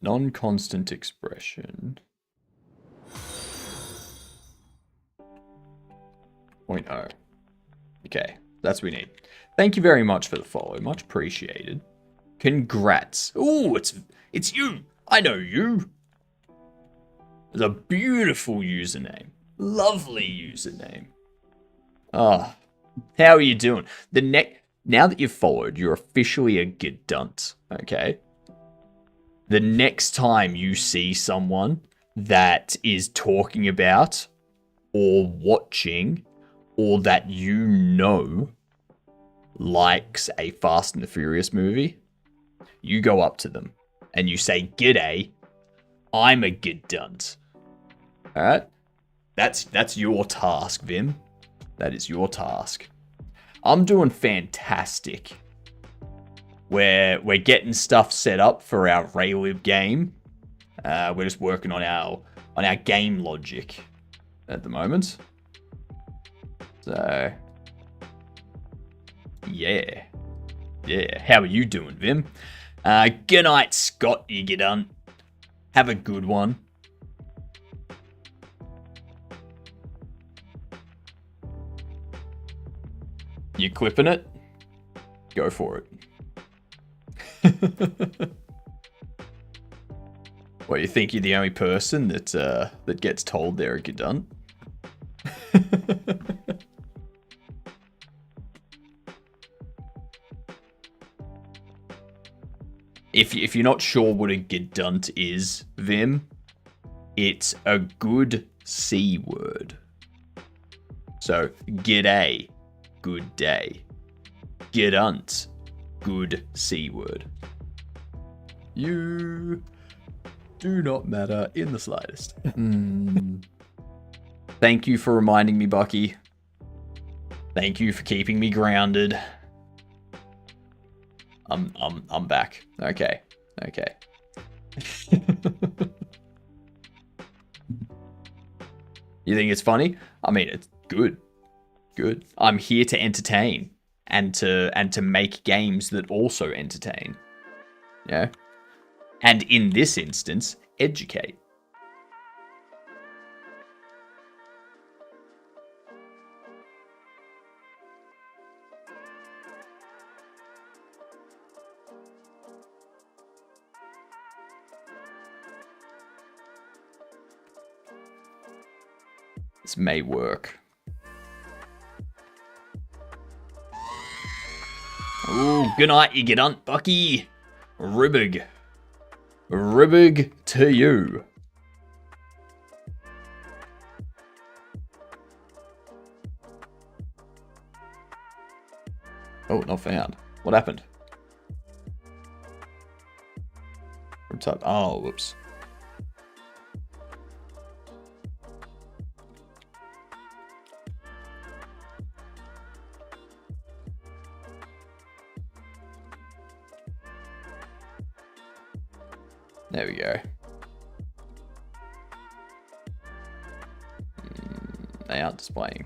Non-constant expression. 0.0. Okay, that's what we need. Thank you very much for the follow. Much appreciated. Congrats. Ooh, it's you. I know you. It's a beautiful username. Lovely username. Ah, how are you doing? Now that you've followed, you're officially a gidunt, okay? The next time you see someone that is talking about or watching or that you know likes a Fast and the Furious movie, you go up to them and you say, "G'day, I'm a gidunt." All right? That's your task, Vim. That is your task. I'm doing fantastic. We're getting stuff set up for our RayLib game. We're just working on our game logic at the moment. So yeah. How are you doing, Vim? Good night, Scott. You get on. Have a good one. You clipping it? Go for it. What, you think you're the only person that gets told they're a gidunt? If you're not sure what a gidunt is, Vim, it's a good C word. So, g'day, good day. Gidunt, good C word. You do not matter in the slightest. Thank you for reminding me, Bucky. Thank you for keeping me grounded. I'm back. Okay. You think it's funny? I mean, it's good. Good. I'm here to entertain and to make games that also entertain. Yeah. And in this instance, educate. This may work. Ooh, good night, you get on, Bucky. Ribbig to you. Oh, not found. What happened? Oh, whoops. There we go. They aren't displaying.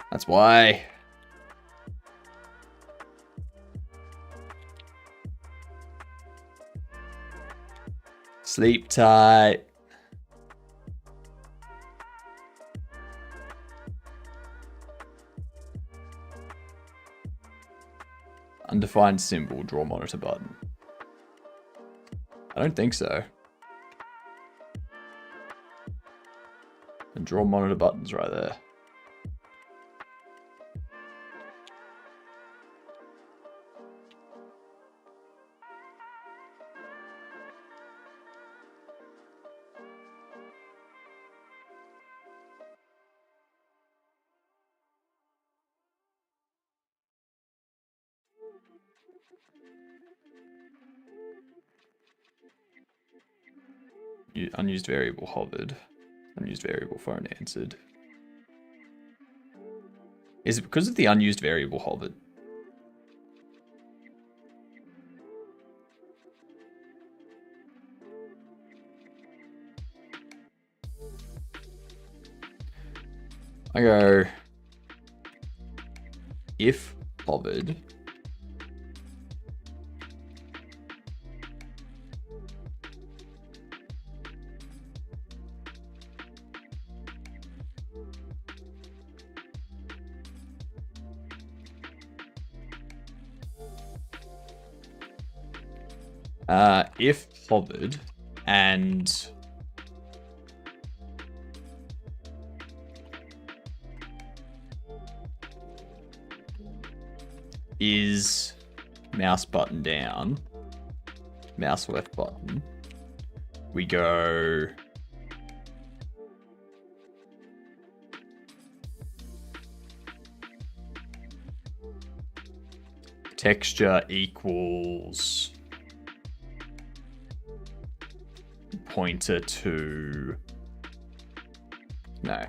That's why. Sleep tight. Undefined symbol, draw monitor button. I don't think so. And draw monitor buttons right there. Unused variable hovered. Unused variable phone answered. Is it because of the unused variable hovered? I go, if hovered, and is mouse button down, mouse left button, we go texture equals pointer to, no.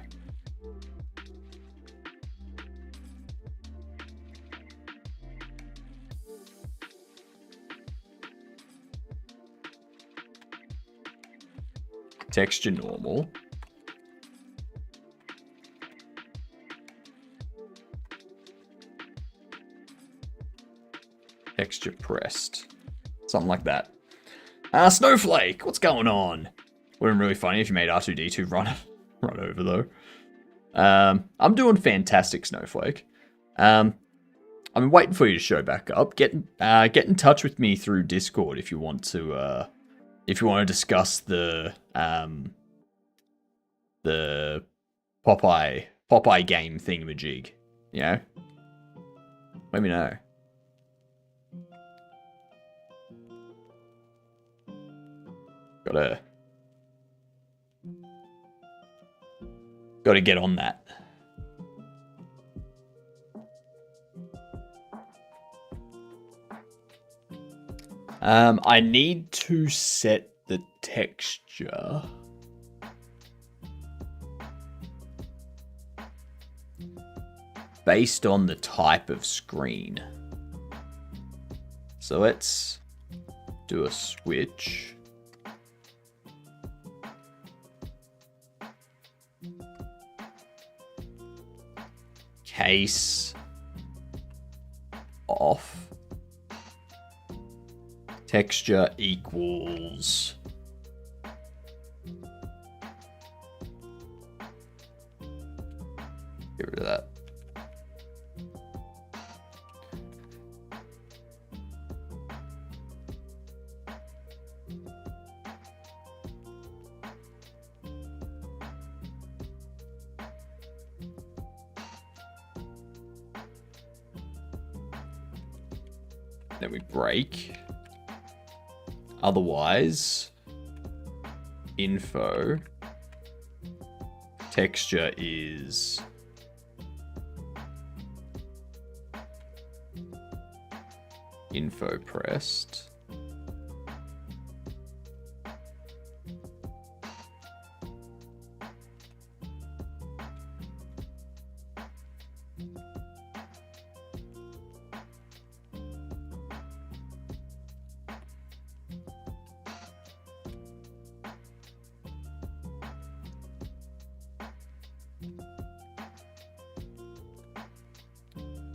Texture normal. Texture pressed. Something like that. Snowflake, what's going on? Would have been really funny if you made R2D2 run over though. I'm doing fantastic, Snowflake. I'm waiting for you to show back up. Get in touch with me through Discord if you want to discuss the Popeye game thingamajig. You know? Let me know. Gotta get on that. I need to set the texture. Based on the type of screen. So let's do a switch. Case off. Texture equals get rid of that. Then we break. Otherwise, info texture is info pressed.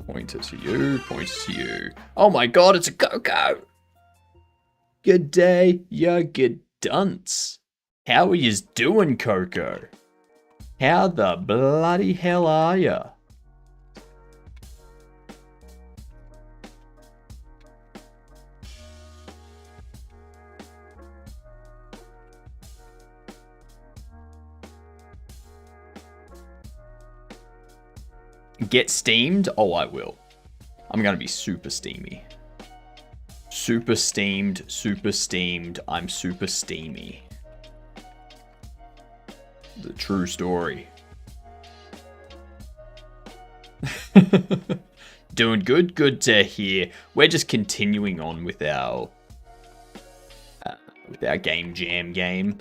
Pointer to you, pointer to you. Oh my god, it's a Coco! Good day, you good dunce. How are yous doing, Coco? How the bloody hell are ya? Get steamed? Oh, I will. I'm gonna be super steamy. Super steamed, super steamed. I'm super steamy. The true story. Doing good. Good to hear. We're just continuing on with our Game Jam game.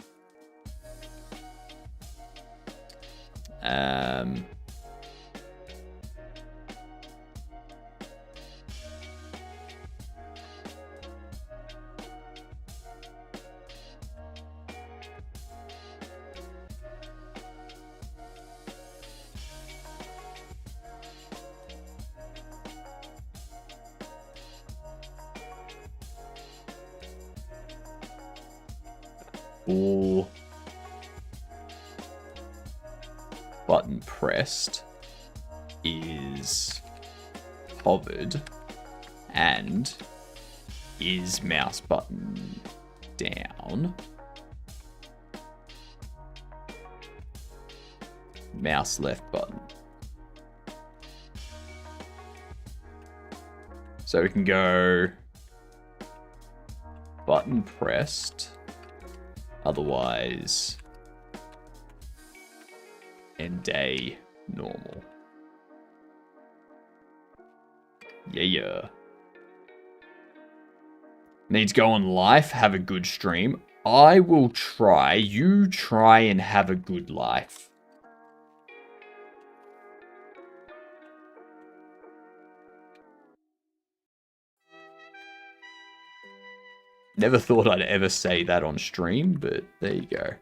All button pressed is hovered and is mouse button down, mouse left button. So we can go button pressed, otherwise end day normal. Yeah. Needs to go on life, have a good stream. I will try. You try and have a good life. Never thought I'd ever say that on stream, but there you go.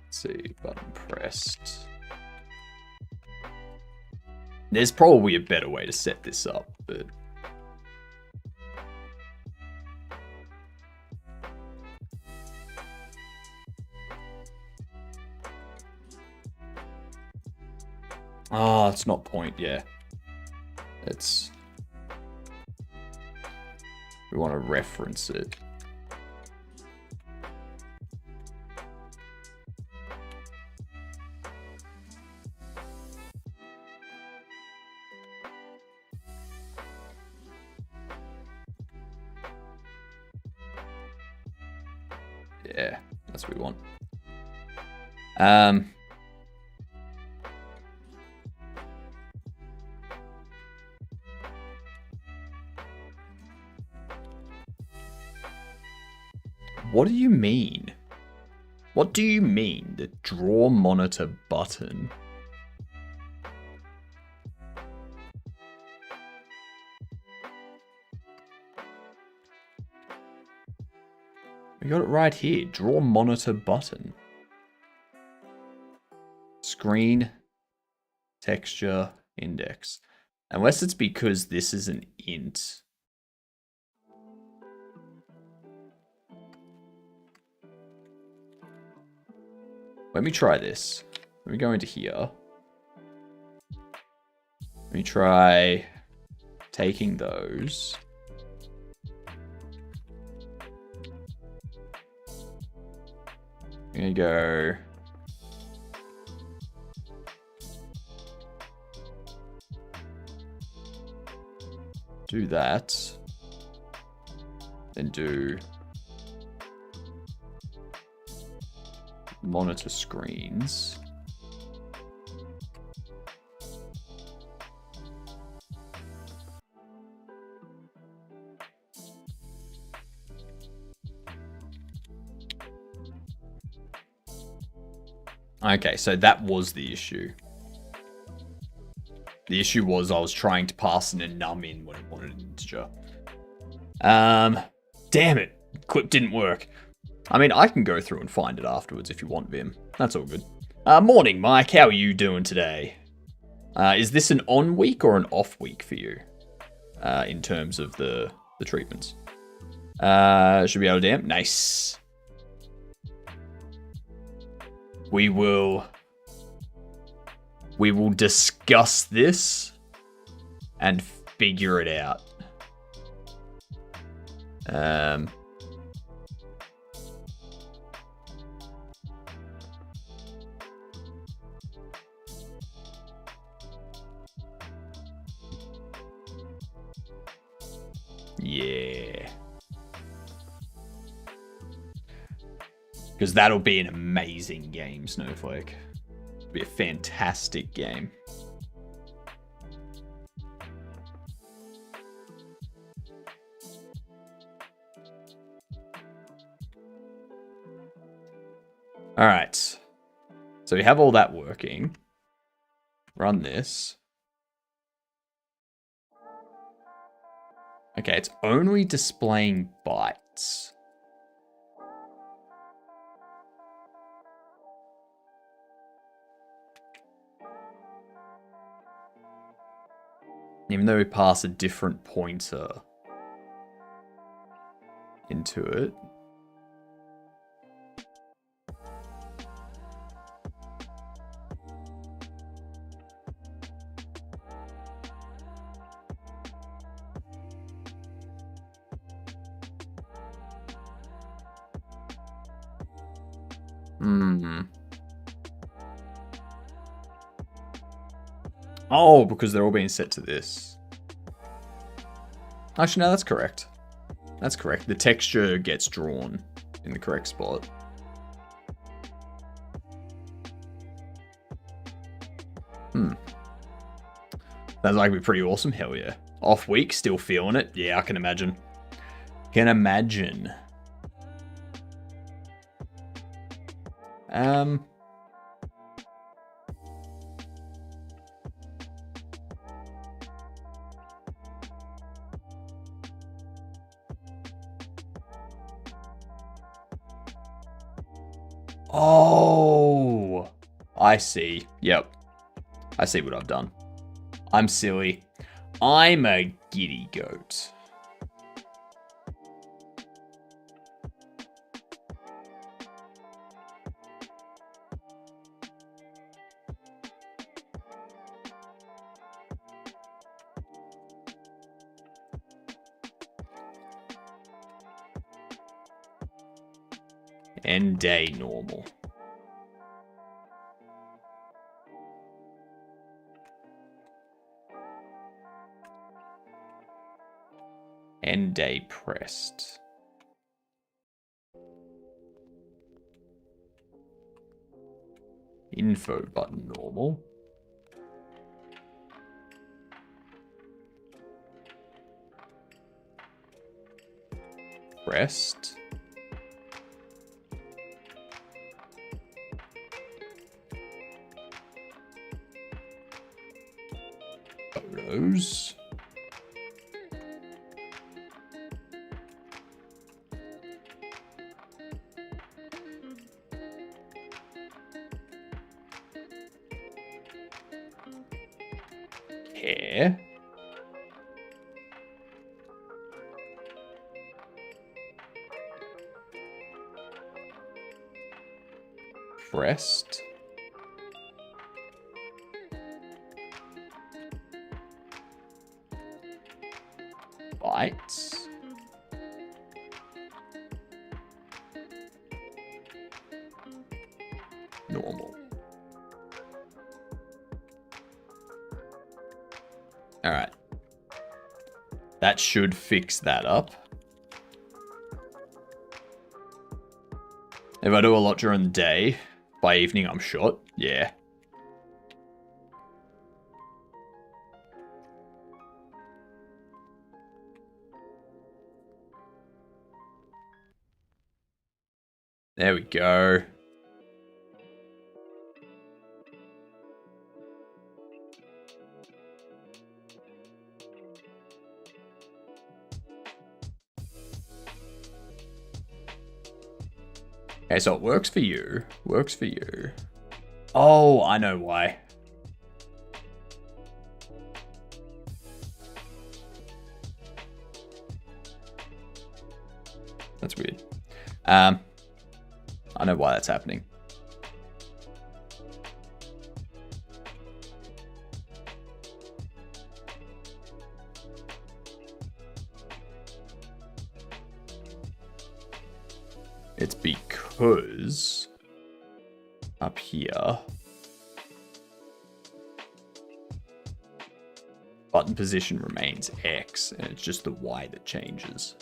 Let's see, button pressed. There's probably a better way to set this up, but... Ah, it's not point, yeah. It's... We want to reference it. Yeah, that's what we want. What do you mean? What do you mean, the draw monitor button? We got it right here. Draw monitor button. Screen, texture, index. Unless it's because this is an int. Let me try this. Let me go into here. Let me try taking those. I'm gonna go do that, then do monitor screens. Okay, so that was the issue. The issue was I was trying to pass in a num in when I wanted an integer. Damn it. Clip didn't work. I mean, I can go through and find it afterwards if you want, Vim. That's all good. Morning, Mike. How are you doing today? Is this an on week or an off week for you? In terms of the treatments. Should be able to damp. Nice. We will discuss this and figure it out. Because that'll be an amazing game, Snowflake. It'll be a fantastic game. All right. So we have all that working. Run this. Okay, it's only displaying bytes. Even though we pass a different pointer into it. Oh, because they're all being set to this. Actually, no, that's correct. That's correct. The texture gets drawn in the correct spot. That's like be pretty awesome. Hell yeah. Off week, still feeling it. Yeah, I can imagine. Can imagine. Oh, I see. Yep. I see what I've done. I'm silly. I'm a giddy goat. End day normal. End day pressed. Info button normal. Pressed. Photos. Care. Pressed. Bytes. Normal. All right. That should fix that up. If I do a lot during the day, by evening I'm shot. Yeah. There we go. Okay, so it works for you. Works for you. Oh, I know why. That's weird. I know why that's happening. It's because up here, button position remains X, and it's just the Y that changes.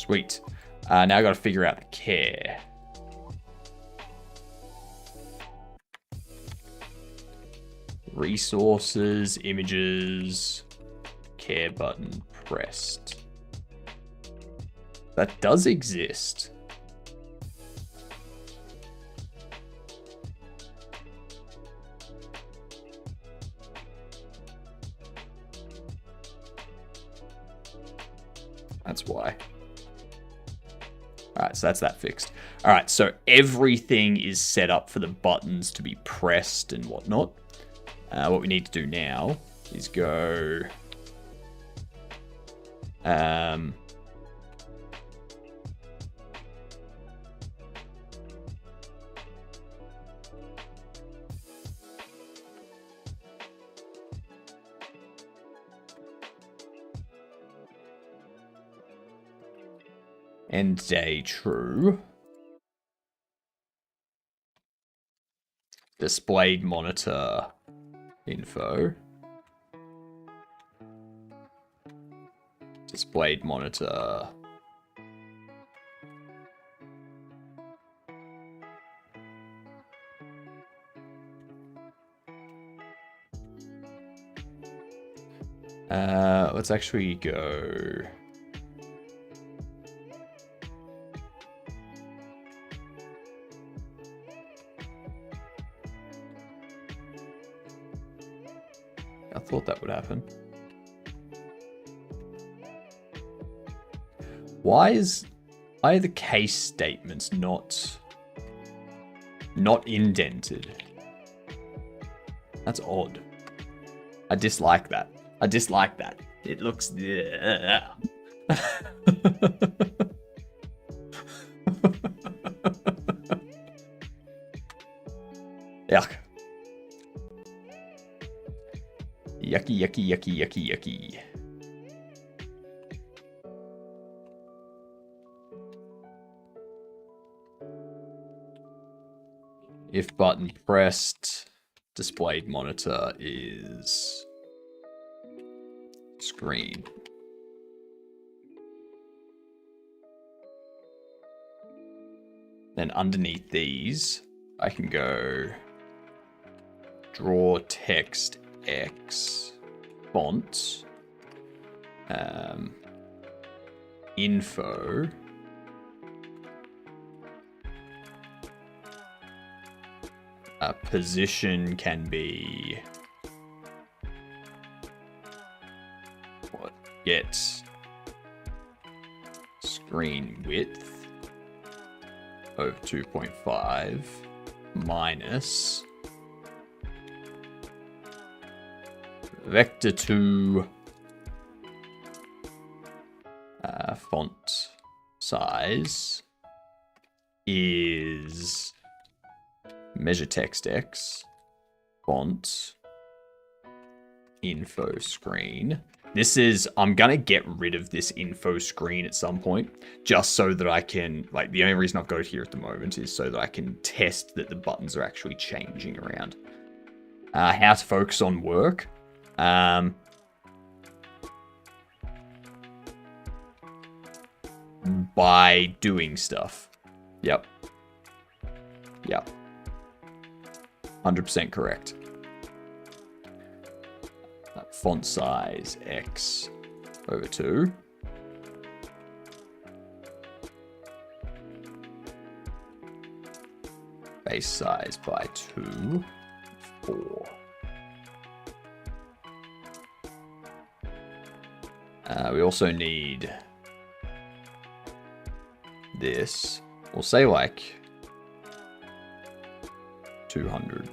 Sweet. Now I got to figure out the care. Resources, images, care button pressed. That does exist. That's why. Alright, so that's that fixed. Alright, so everything is set up for the buttons to be pressed and whatnot. What we need to do now is go... end day true. Displayed monitor info. Displayed monitor. Let's actually go. I thought that would happen. Why are the case statements not indented? That's odd. I dislike that. I dislike that. It looks... Yuck. Yucky, yucky, yucky, yucky, yucky. If button pressed, displayed monitor is screen. Then underneath these, I can go draw text X font, info, position can be what? Get screen width over 2.5 minus vector 2 font size is measure text X font info screen. This is, I'm gonna get rid of this info screen at some point, just so that I can, like, the only reason I've got it here at the moment is so that I can test that the buttons are actually changing around. How to focus on work. By doing stuff. Yep. Yep. 100% correct. Font size X over 2. Base size by 2. 4. We also need this. We'll say like 200.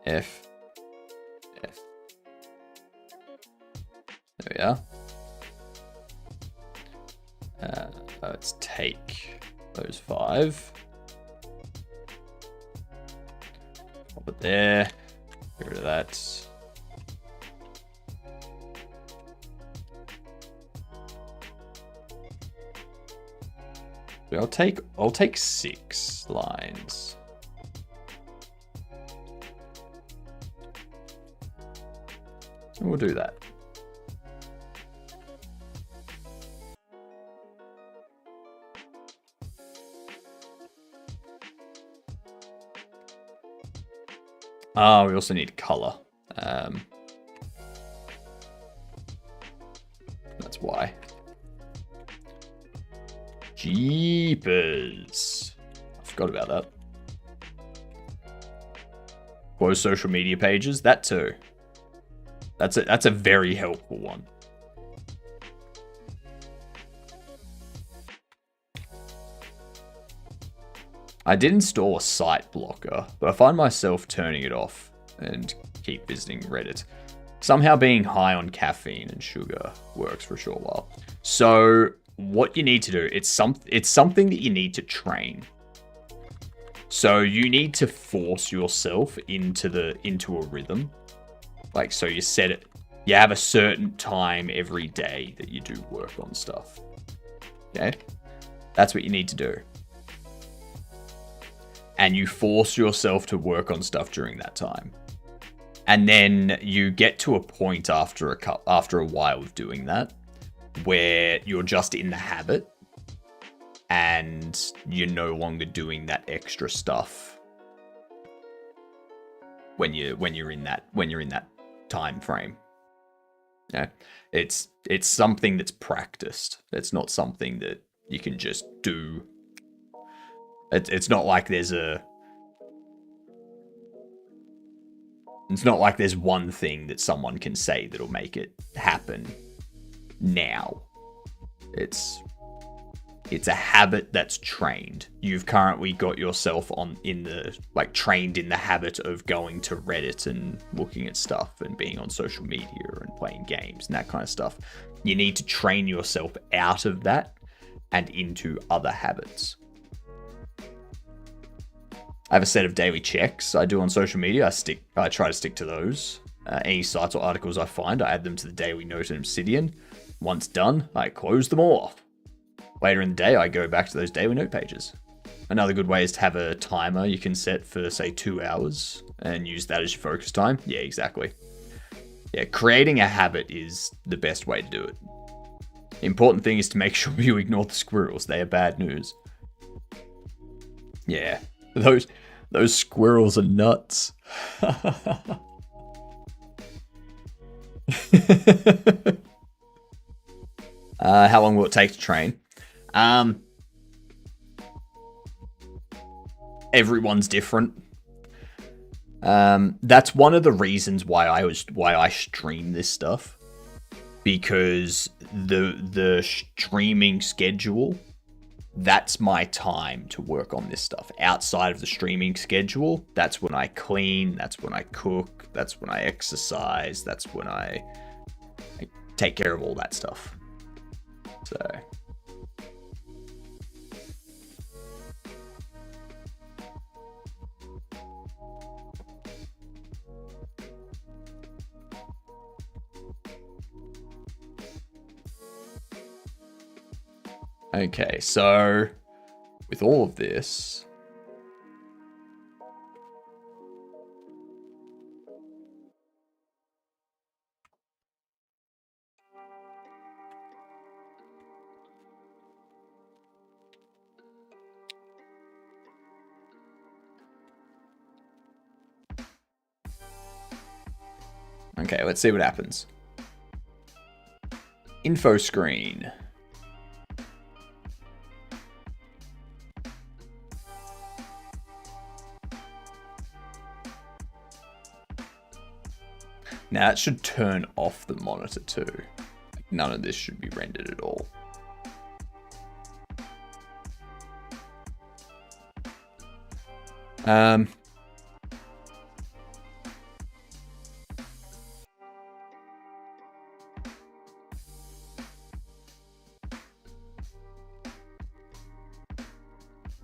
F. There we are. Let's take those 5. Pop it there. Get rid of that. I'll take 6 lines. And we'll do that. Oh, we also need color. That's why. Jeepers. I forgot about that. Close social media pages, that too. That's a very helpful one. I did install a site blocker, but I find myself turning it off and keep visiting Reddit. Somehow being high on caffeine and sugar works for a short while. So what you need to do, it's something that you need to train. So you need to force yourself into a rhythm. Like, so you set it, you have a certain time every day that you do work on stuff. Okay? That's what you need to do. And you force yourself to work on stuff during that time. And then you get to a point after a while of doing that where you're just in the habit and you're no longer doing that extra stuff when you're in that time frame. Yeah, it's something that's practiced. It's not something that you can just do. It's not like there's one thing that someone can say that'll make it happen now. It's a habit that's trained. You've currently got yourself trained in the habit of going to Reddit and looking at stuff and being on social media and playing games and that kind of stuff. You need to train yourself out of that and into other habits. I have a set of daily checks I do on social media. I try to stick to those. Any sites or articles I find, I add them to the daily note in Obsidian. Once done, I close them all off. Later in the day, I go back to those daily note pages. Another good way is to have a timer you can set for, say, 2 hours and use that as your focus time. Yeah, exactly. Yeah, creating a habit is the best way to do it. The important thing is to make sure you ignore the squirrels. They are bad news. Yeah, those squirrels are nuts. How long will it take to train? Everyone's different. That's one of the reasons why I stream this stuff, because the streaming schedule, that's my time to work on this stuff. Outside of the streaming schedule, that's when I clean, that's when I cook, that's when I exercise, that's when I take care of all that stuff. So okay, so with all of this, okay, let's see what happens. Info screen. Now it should turn off the monitor too. None of this should be rendered at all.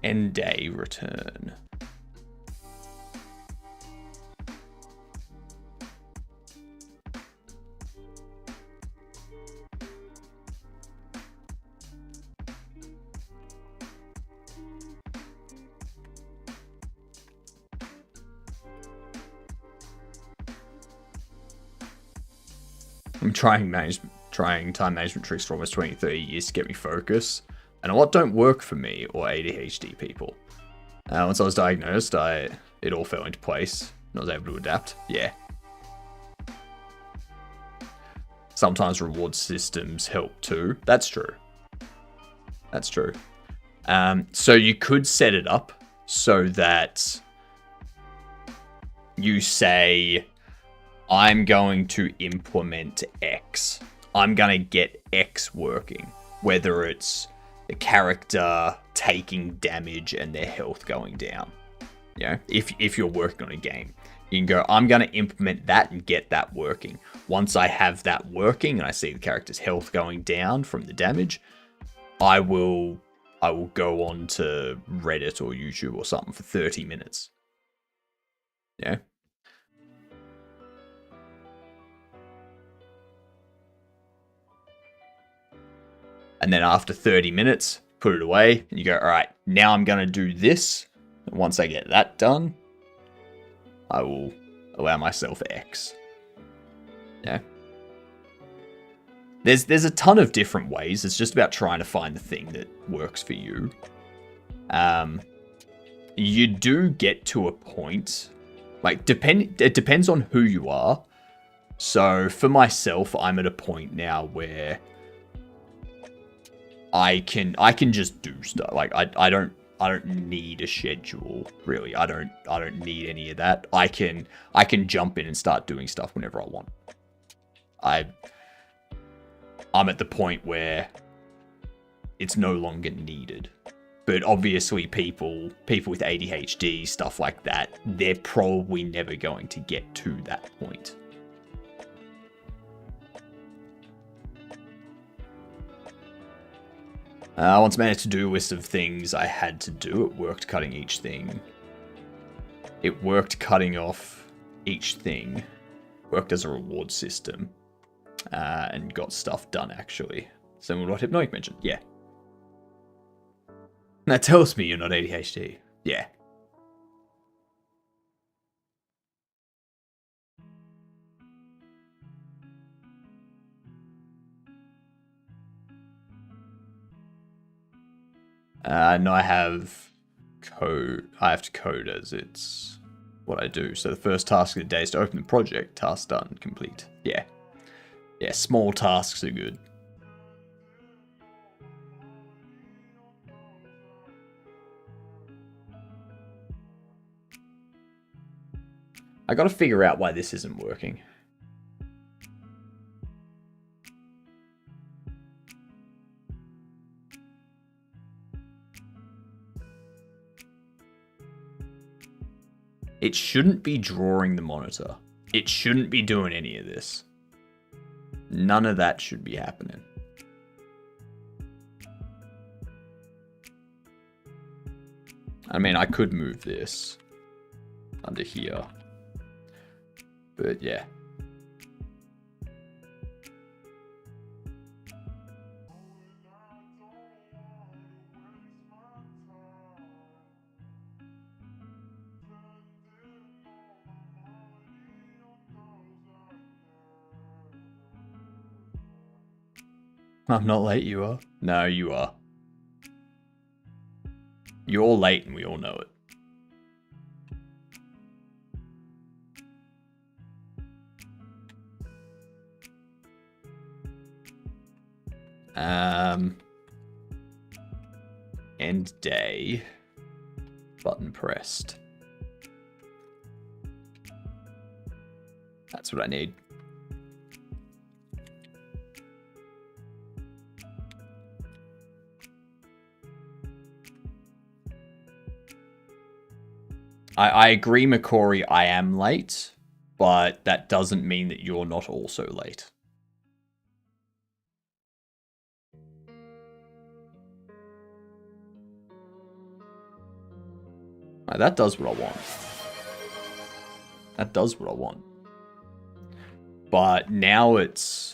End day return. I'm trying time management tricks for almost 20, 30 years to get me focus, and a lot don't work for me or ADHD people. Once I was diagnosed, it all fell into place, and I was able to adapt. Yeah. Sometimes reward systems help too. That's true. That's true. So you could set it up so that you say, I'm going to implement X. I'm going to get X working. Whether it's the character taking damage and their health going down. You know, if you're working on a game, you can go, I'm going to implement that and get that working. Once I have that working and I see the character's health going down from the damage, I will go on to Reddit or YouTube or something for 30 minutes. Yeah. And then after 30 minutes, put it away and you go, all right, now I'm going to do this. And once I get that done, I will allow myself X. Yeah. There's a ton of different ways. It's just about trying to find the thing that works for you. You do get to a point, like it depends on who you are. So for myself, I'm at a point now where I can just do stuff. Like I don't need a schedule, really. I don't need any of that. I can jump in and start doing stuff whenever I want. I'm at the point where it's no longer needed. But obviously people with ADHD, stuff like that, they're probably never going to get to that point. I once made a to-do list of things I had to do. It worked cutting each thing. It worked cutting off each thing. Worked as a reward system. And got stuff done, actually. Similar to what HypnotiK mentioned. Yeah. That tells me you're not ADHD. Yeah. No, I have code. I have to code as it's what I do. So the first task of the day is to open the project. Task done. Complete. Yeah. Yeah, small tasks are good. I gotta figure out why this isn't working. It shouldn't be drawing the monitor. It shouldn't be doing any of this. None of that should be happening. I mean, I could move this under here. But yeah. I'm not late, you are. No, you are. You're late and we all know it. End day. Button pressed. That's what I need. I agree, McCory, I am late, but that doesn't mean that you're not also late. Right, that does what I want. That does what I want. But now it's...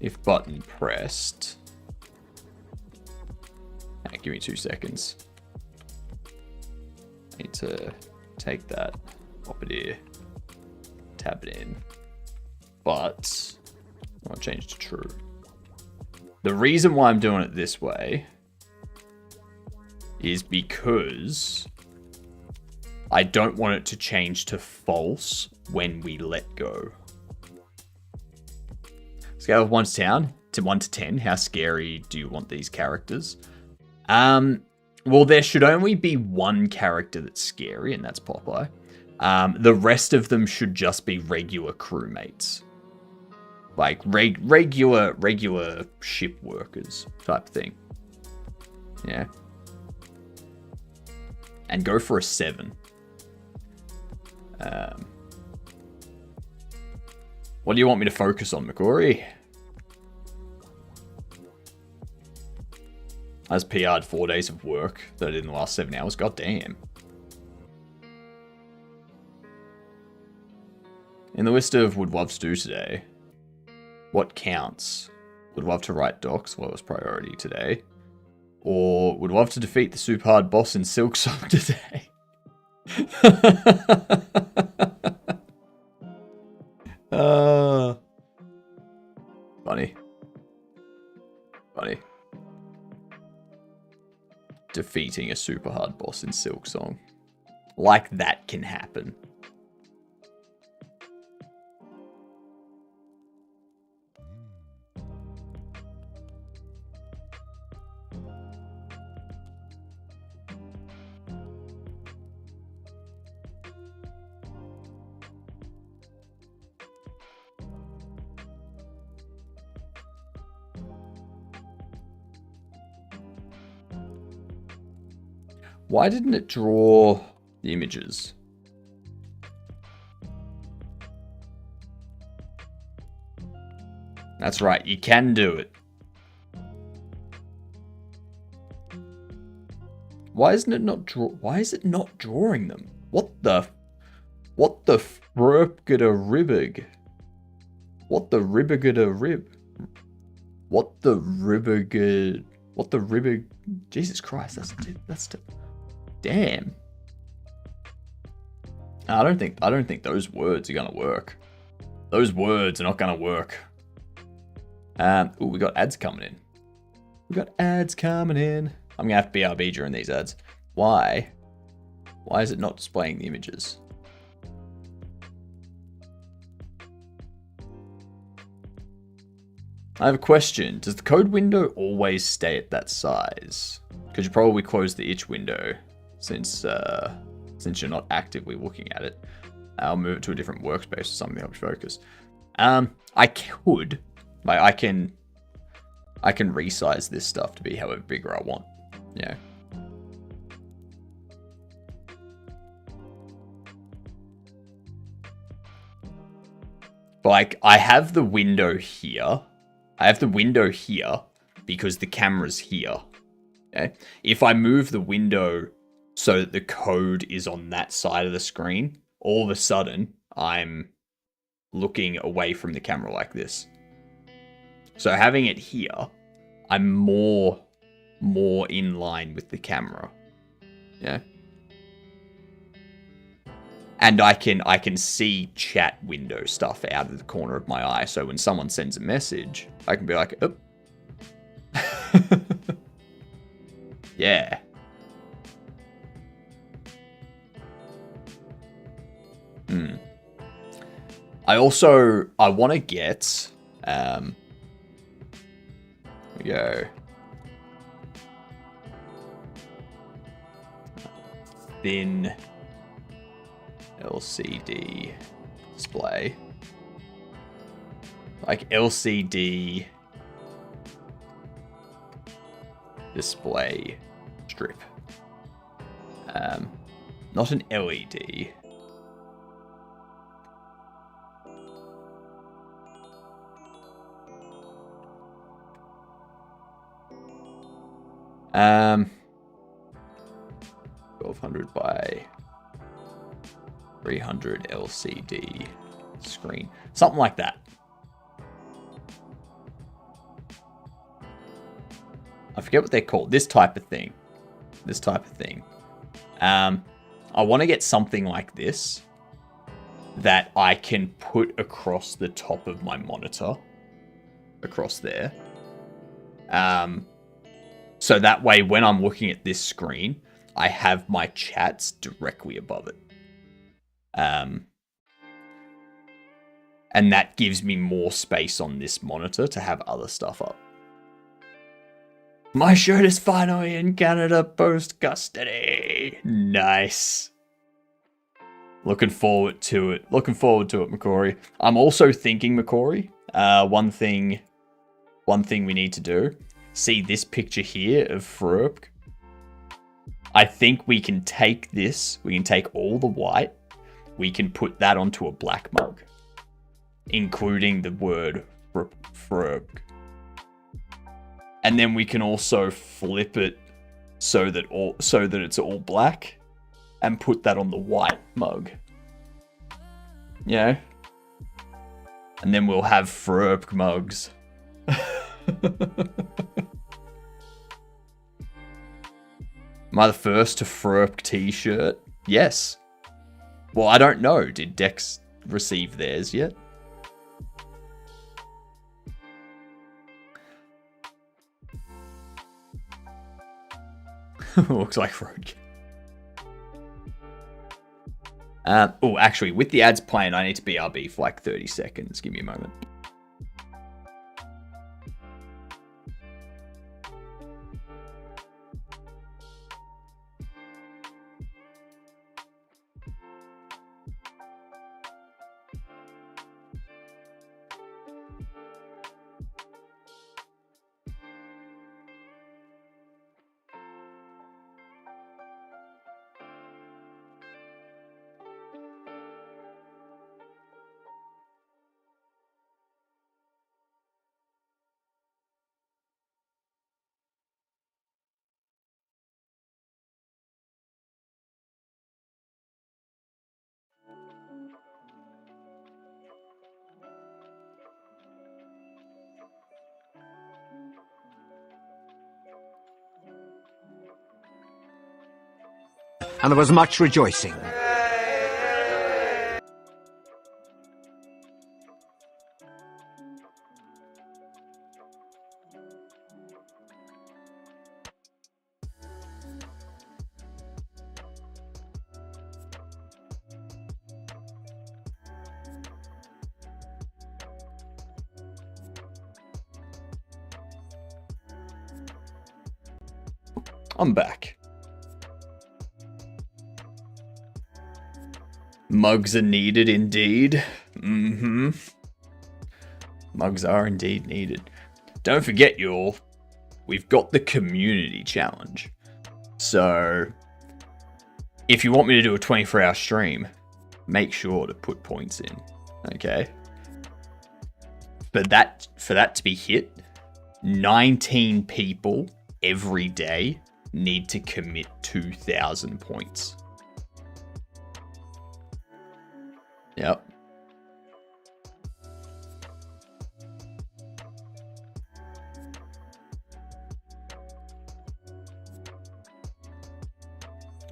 if button pressed. Hey, give me 2 seconds. I need to take that, pop it here, tab it in. But I'll change to true. The reason why I'm doing it this way is because I don't want it to change to false when we let go. Scale of 1 to 10, how scary do you want these characters? Well, there should only be one character that's scary, and that's Popeye. The rest of them should just be regular crewmates. Like, regular ship workers type thing. Yeah. And go for a 7. What do you want me to focus on, McCory? I was PR'd 4 days of work that I did in the last 7 hours. God damn. In the list of would loves do today, what counts? Would love to write docs, lowest priority today. Or would love to defeat the super hard boss in Silk Song today. Funny. Funny. Defeating a super hard boss in Silk Song. Like that can happen. Why didn't it draw the images? That's right, you can do it. Why isn't it not why is it not drawing them? What the frurpgada ribbig? What the ribbigada rib? What the ribbigad? What the ribbig? Jesus Christ, that's damn. I don't think those words are gonna work. Those words are not gonna work. Ooh, we got ads coming in. I'm gonna have to BRB during these ads. Why? Why is it not displaying the images? I have a question. Does the code window always stay at that size? Because you probably close the itch window since you're not actively looking at it. I'll move it to a different workspace or something to help you focus. I could. Like, I can resize this stuff to be however bigger I want. Yeah. But like, I have the window here. I have the window here because the camera's here. Okay? If I move the window so that the code is on that side of the screen, all of a sudden I'm looking away from the camera like this. So having it here, I'm more in line with the camera. Yeah. And I can see chat window stuff out of the corner of my eye. So when someone sends a message, I can be like, oh. Yeah. I want to get, here we go. Thin LCD display. Like LCD display strip. Not an LED. Um, 1200 by 300 LCD screen. Something like that. I forget what they're called. This type of thing. I want to get something like this that I can put across the top of my monitor. Across there. So that way, when I'm looking at this screen, I have my chats directly above it. And that gives me more space on this monitor to have other stuff up. My shirt is finally in Canada post-custody. Nice. Looking forward to it. McCory. I'm also thinking, McCory, one thing we need to do. See this picture here of Fröp. I think we can take this. We can take all the white. We can put that onto a black mug, including the word Fröp. And then we can also flip it so that it's all black, and put that on the white mug. You know? And then we'll have Fröp mugs. Am I the first to Fröp t-shirt? Yes. Well, I don't know. Did Dex receive theirs yet? Looks like road. Oh, actually, with the ads playing, I need to BRB for like 30 seconds. Give me a moment. And there was much rejoicing. I'm back. Mugs are needed indeed. Mugs are indeed needed. Don't forget, y'all, we've got the community challenge. So, if you want me to do a 24-hour stream, make sure to put points in, okay? For that to be hit, 19 people every day need to commit 2,000 points. Yep.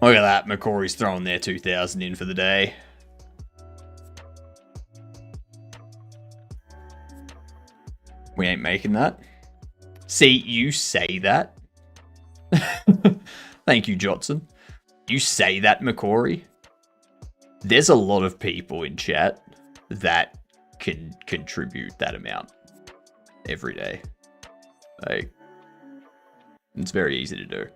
Look at that, McCory's throwing their 2,000 in for the day. We ain't making that. See, you say that. Thank you, Jotson. You say that, McCory. There's a lot of people in chat that can contribute that amount every day. Like, it's very easy to do.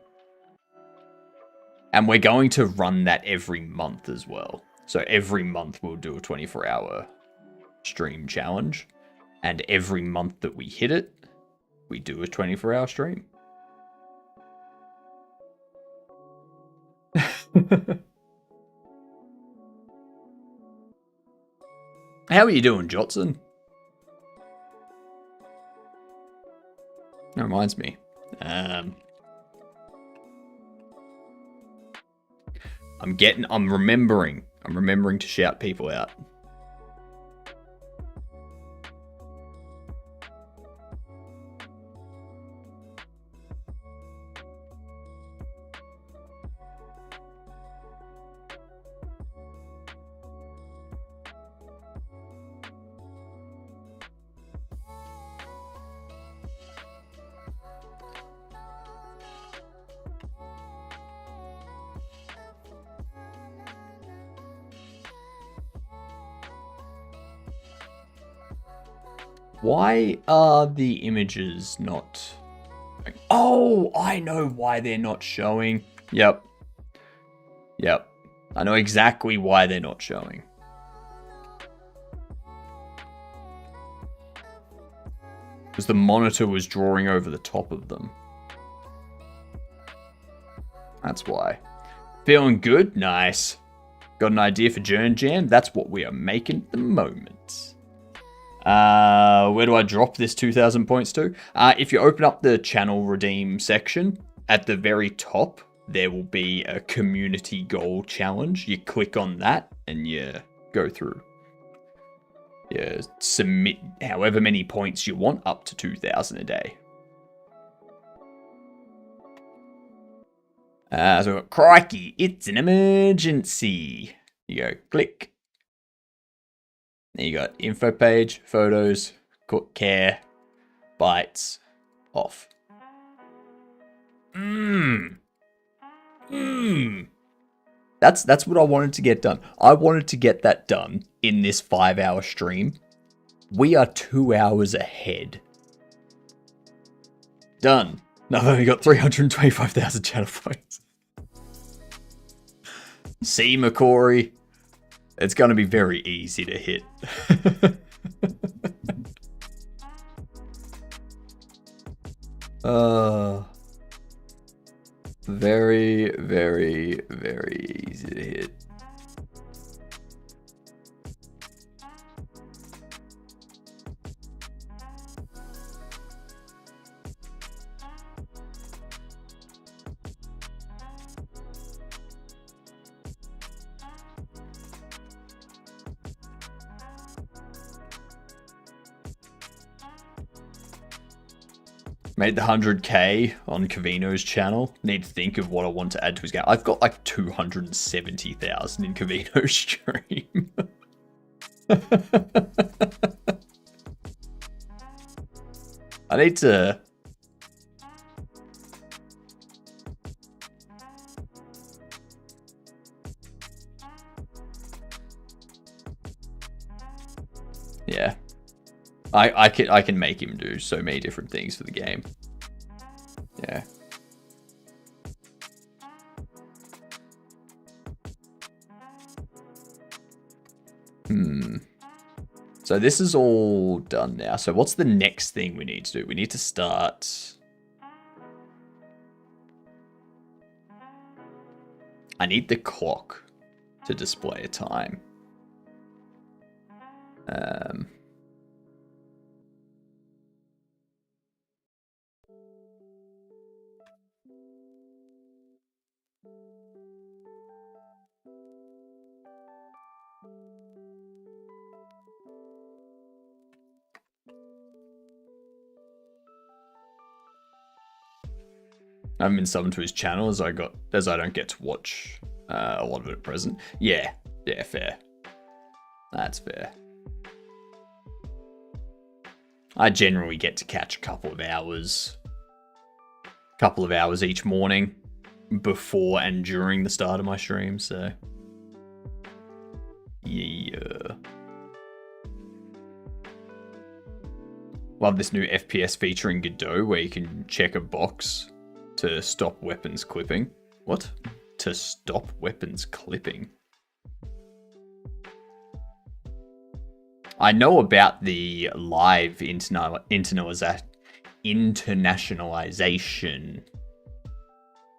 And we're going to run that every month as well. So every month we'll do a 24-hour stream challenge. And every month that we hit it, we do a 24-hour stream. How are you doing, Jotson? That reminds me. I'm remembering to shout people out. Why are the images not... Oh, I know why they're not showing. Yep. I know exactly why they're not showing. Because the monitor was drawing over the top of them. That's why. Feeling good? Nice. Got an idea for JernJam? That's what we are making at the moment. Where do I drop this 2,000 points to? If you open up the channel redeem section, at the very top, there will be a community goal challenge. You click on that and you go through. You submit however many points you want, up to 2,000 a day. So Crikey, it's an emergency. You go click. Then you got info page, photos, cook care, bites, off. That's what I wanted to get done. I wanted to get that done in this 5-hour stream. We are 2 hours ahead. Done. Now I've only got 325,000 channel points. See, McCory? It's going to be very easy to hit. Very, very, very easy to hit. Made the 100k on Kavino's channel. Need to think of what I want to add to his game. I've got like 270,000 in Kavino's stream. I need to... Yeah. I can make him do so many different things for the game. Yeah. So this is all done now. So what's the next thing we need to do? We need to start... I need the clock to display a time. I haven't been summoned to his channel as I don't get to watch a lot of it at present. Yeah, fair. That's fair. I generally get to catch a couple of hours each morning before and during the start of my stream, so yeah. Love this new FPS feature in Godot where you can check a box to stop weapons clipping. What? To stop weapons clipping? I know about the live internationalization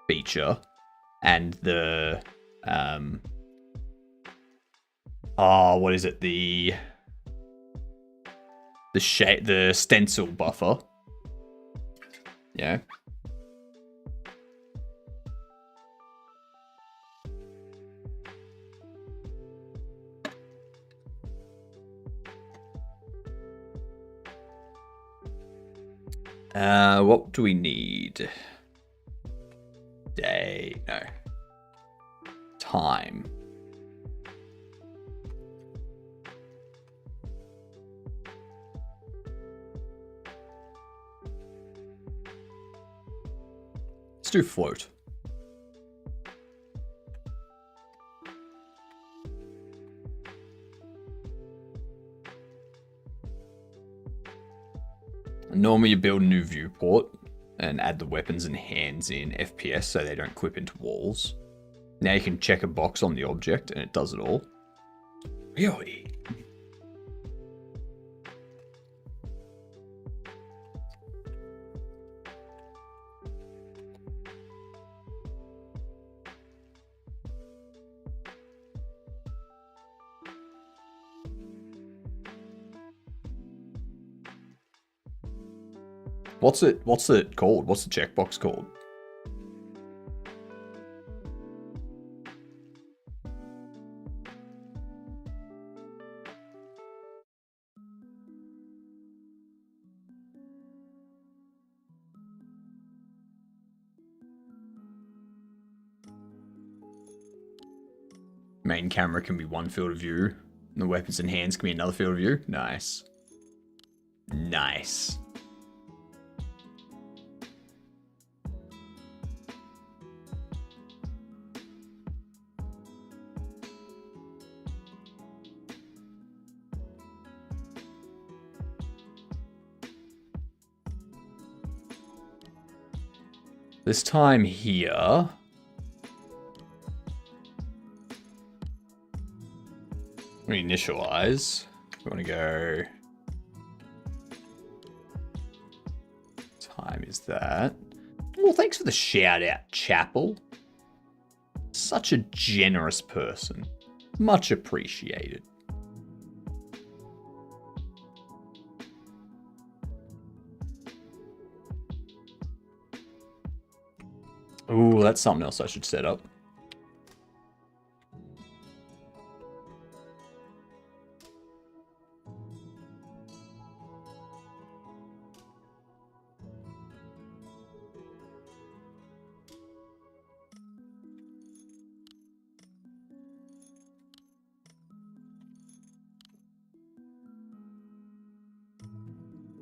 feature and the what is it? The stencil buffer. Yeah. What do we need? Day, no. Time. Let's do float. Normally you build a new viewport and add the weapons and hands in FPS so they don't clip into walls. Now you can check a box on the object and it does it all. Really? What's it called? What's the checkbox called? Main camera can be one field of view, and the weapons and hands can be another field of view. Nice. Nice. This time here, we initialize. We want to go. Time is that. Well, thanks for the shout out, Chapel. Such a generous person. Much appreciated. Ooh, that's something else I should set up.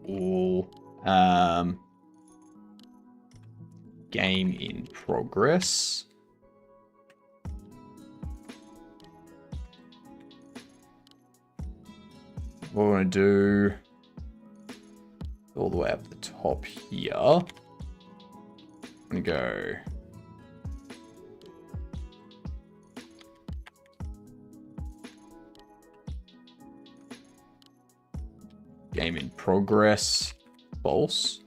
Ooh, game in progress. What we're going to do, all the way up the top here, I'm going to go game in progress, false.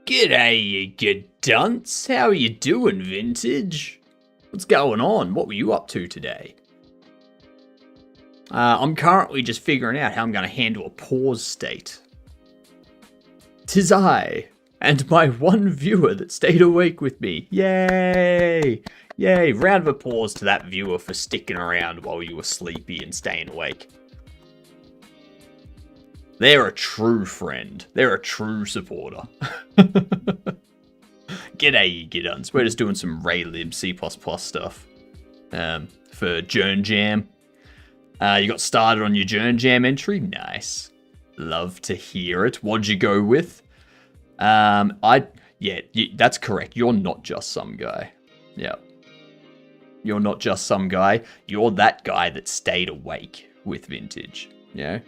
G'day, you good dunce. How are you doing, Vintage? What's going on? What were you up to today? I'm currently just figuring out how I'm going to handle a pause state. 'Tis I, and my one viewer that stayed awake with me. Yay! Yay! Round of applause to that viewer for sticking around while you were sleepy and staying awake. They're a true friend. They're a true supporter. G'day, you gidduns. We're just doing some RayLib C++ stuff for JernJam. You got started on your JernJam entry? Nice. Love to hear it. What'd you go with? That's correct. You're not just some guy. Yeah. You're not just some guy. You're that guy that stayed awake with Vintage. Yeah.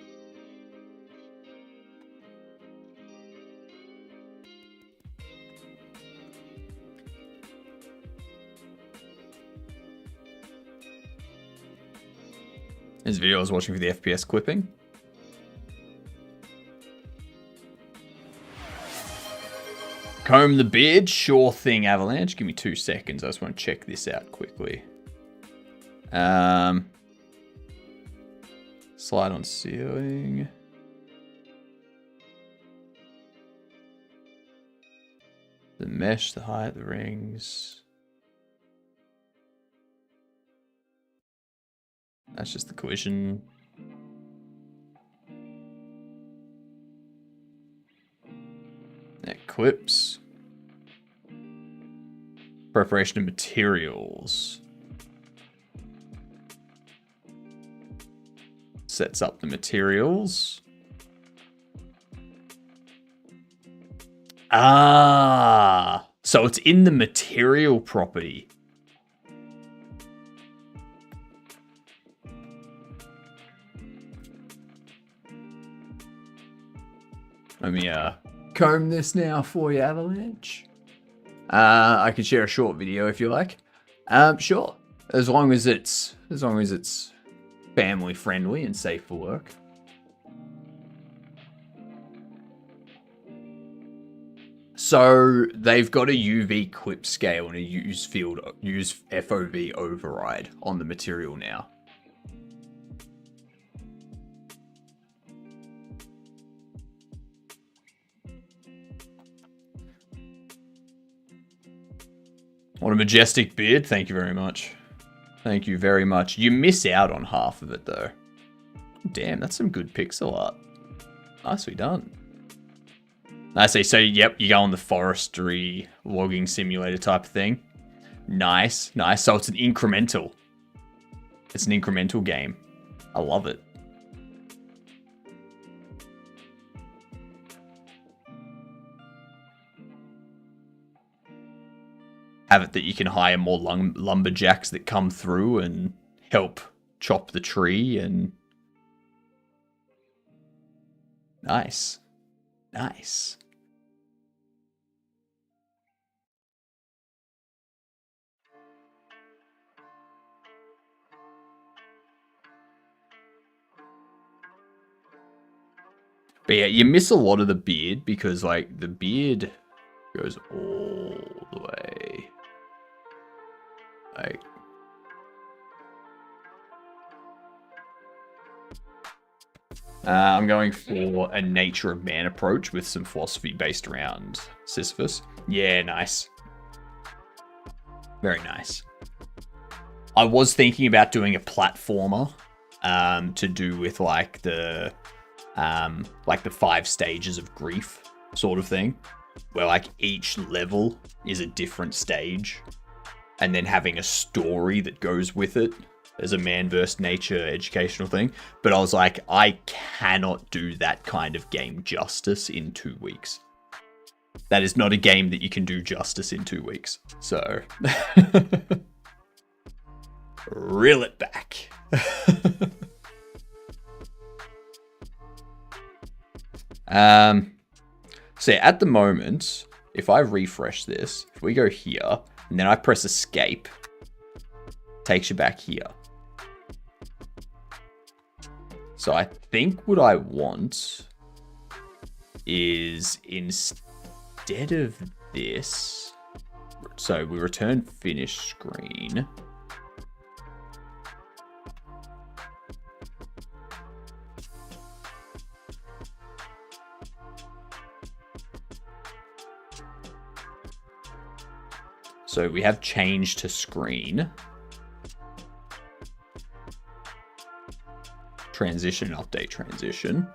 This video I was watching for the FPS clipping. Comb the beard, sure thing, Avalanche. Give me 2 seconds. I just want to check this out quickly. Slide on ceiling. The mesh, the height, the rings. That's just the collision. Clips. Preparation of materials. Sets up the materials. Ah, so it's in the material property. Let me comb this now for you, Avalanche. I can share a short video if you like. Sure, as long as it's family friendly and safe for work. So they've got a UV clip scale and a use FOV override on the material now. What a majestic beard. Thank you very much. Thank you very much. You miss out on half of it though. Damn, that's some good pixel art. Nicely done. I see. So, yep, you go on the forestry logging simulator type of thing. Nice, nice. So it's an incremental. It's an incremental game. I love it. Have it that you can hire more lumberjacks that come through and help chop the tree and... Nice. Nice. But yeah, you miss a lot of the beard because, like, the beard goes all the way. Like, I'm going for a nature of man approach with some philosophy based around Sisyphus. Yeah, nice. Very nice. I was thinking about doing a platformer to do with like the 5 stages of grief sort of thing, where like each level is a different stage and then having a story that goes with it as a man versus nature educational thing. But I was like, I cannot do that kind of game justice in 2 weeks. That is not a game that you can do justice in 2 weeks. So reel it back. So yeah, at the moment, if I refresh this, if we go here and then I press escape, takes you back here. So I think what I want is instead of this, so we return finish screen. So we have change to screen. Transition, update transition.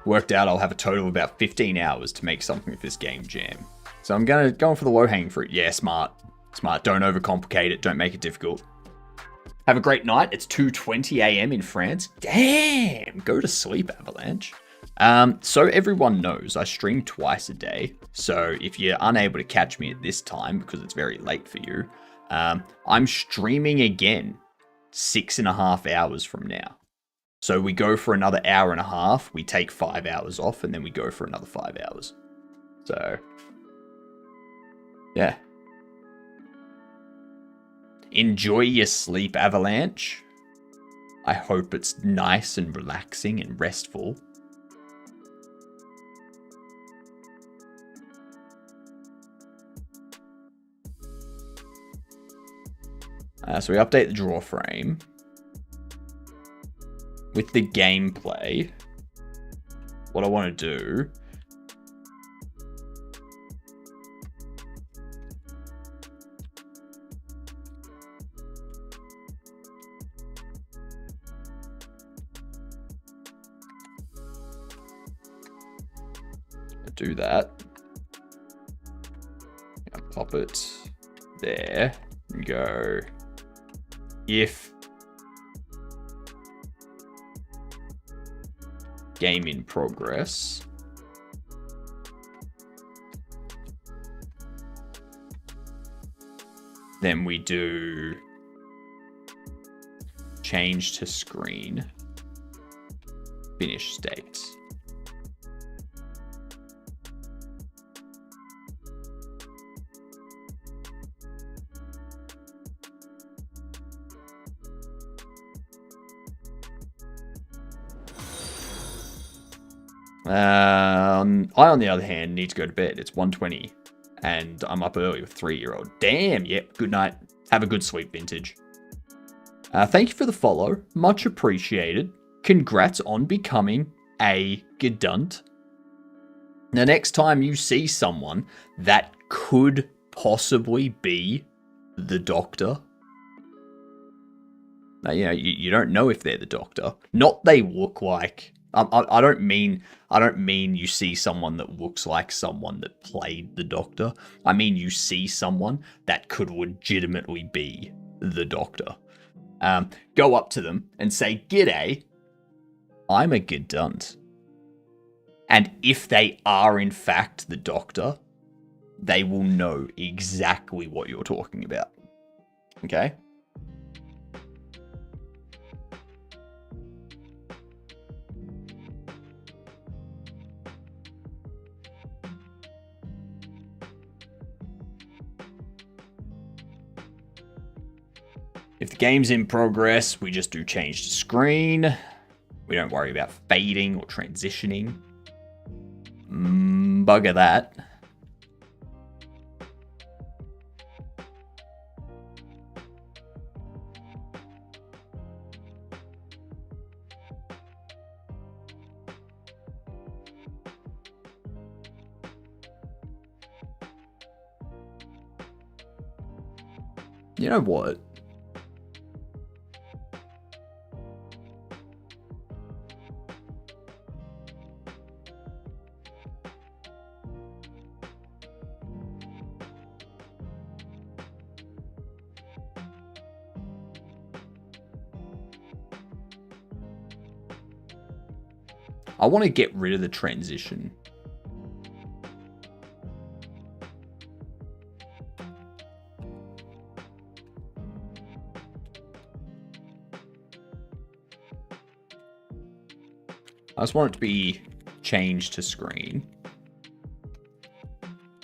Worked out I'll have a total of about 15 hours to make something with this game jam. So I'm going for the low-hanging fruit. Yeah, smart. Smart. Don't overcomplicate it. Don't make it difficult. Have a great night. It's 2:20 a.m. in France. Damn! Go to sleep, Avalanche. So everyone knows I stream twice a day. So if you're unable to catch me at this time because it's very late for you, I'm streaming again 6.5 hours from now. So we go for another hour and a half, we take 5 hours off, and then we go for another 5 hours. So, yeah. Enjoy your sleep, Avalanche. I hope it's nice and relaxing and restful. So we update the draw frame. With the gameplay, what I want to do Do that. I'll pop it there and go if game in progress. Then we do change to screen, finish state. I, on the other hand, need to go to bed. It's 1:20 and I'm up early with 3-year-old. Damn, yep, good night. Have a good sleep, Vintage. Thank you for the follow. Much appreciated. Congrats on becoming a Gedunt. Now, next time you see someone that could possibly be the Doctor, now, you know, you don't know if they're the Doctor. Not they look like. I don't mean you see someone that looks like someone that played the Doctor. I mean you see someone that could legitimately be the Doctor. Go up to them and say, "G'day, I'm a Gedunt." And if they are in fact the Doctor, they will know exactly what you're talking about. Okay? If the game's in progress, we just do change to screen. We don't worry about fading or transitioning. Bugger that. You know what? I want to get rid of the transition. I just want it to be changed to screen.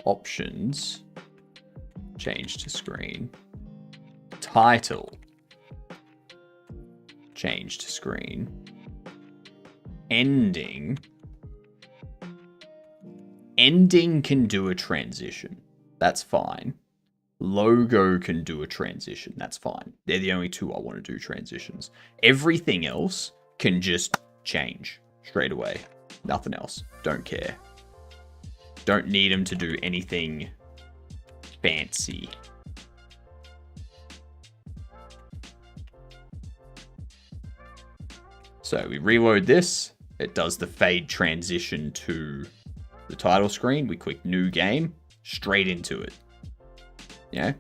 Options. Change to screen. Title. Change to screen. Ending. Ending can do a transition. That's fine. Logo can do a transition. That's fine. They're the only two I want to do transitions. Everything else can just change straight away. Nothing else. Don't care. Don't need them to do anything fancy. So we reload this. It does the fade transition to the title screen. We click new game, straight into it. Yeah.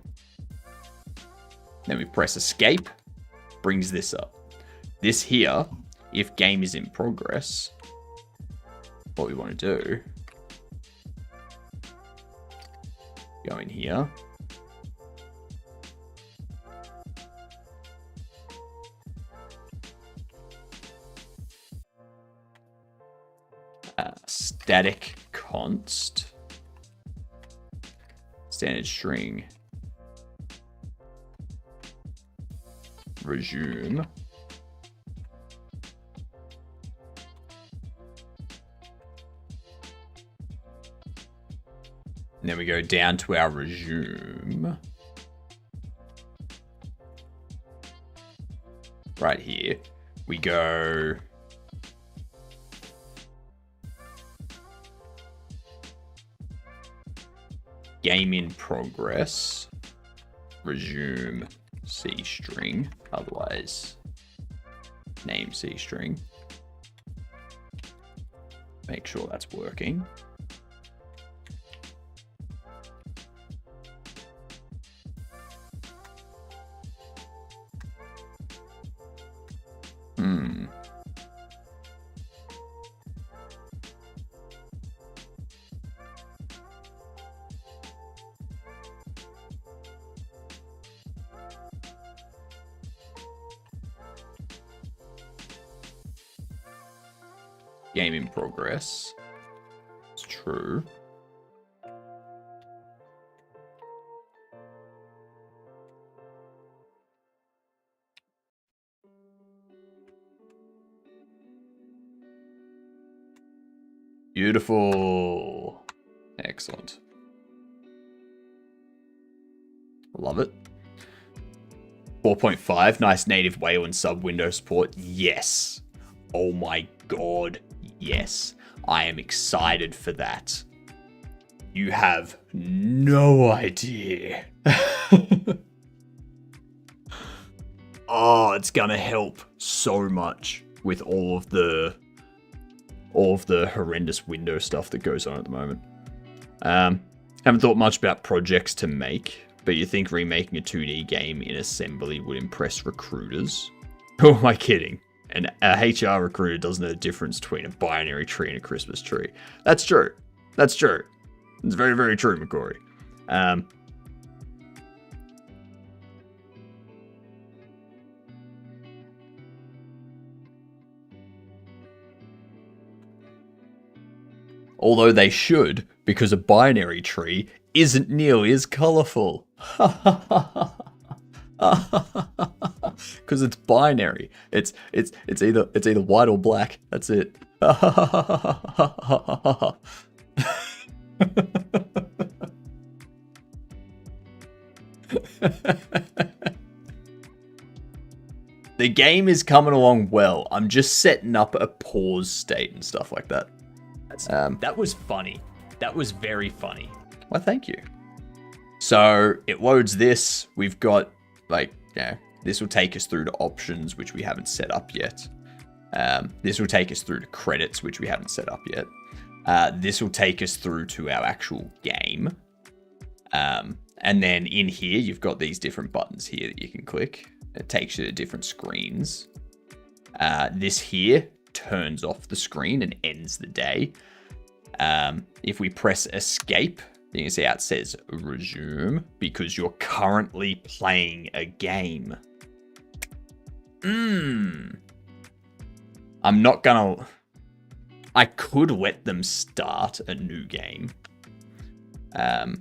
Then we press escape, brings this up. This here, if game is in progress, what we want to do, go in here. Static const, standard string, resume. And then we go down to our resume. Right here, we go game in progress, resume C string, otherwise name C string. Make sure that's working. Game in progress. It's true. Beautiful. Excellent. Love it. 4.5. Nice native Wayland sub window support. Yes. Oh my god. Yes. I am excited for that. You have no idea. Oh, it's gonna help so much with all of the horrendous window stuff that goes on at the moment. Haven't thought much about projects to make, but you think remaking a 2D game in assembly would impress recruiters? Who am I kidding? A HR recruiter doesn't know the difference between a binary tree and a Christmas tree. That's true. That's true. It's very, very true, McCory. Although they should, because a binary tree isn't nearly as colourful. Because it's binary. It's either white or black. That's it. The game is coming along well. I'm just setting up a pause state and stuff like that. That was funny. That was very funny. Well, thank you. So it loads this. We've got this will take us through to options, which we haven't set up yet. This will take us through to credits, which we haven't set up yet. This will take us through to our actual game. And then in here, you've got these different buttons here that you can click. It takes you to different screens. This here turns off the screen and ends the day. If we press escape, you can see how it says resume because you're currently playing a game. I'm not gonna... I could let them start a new game. But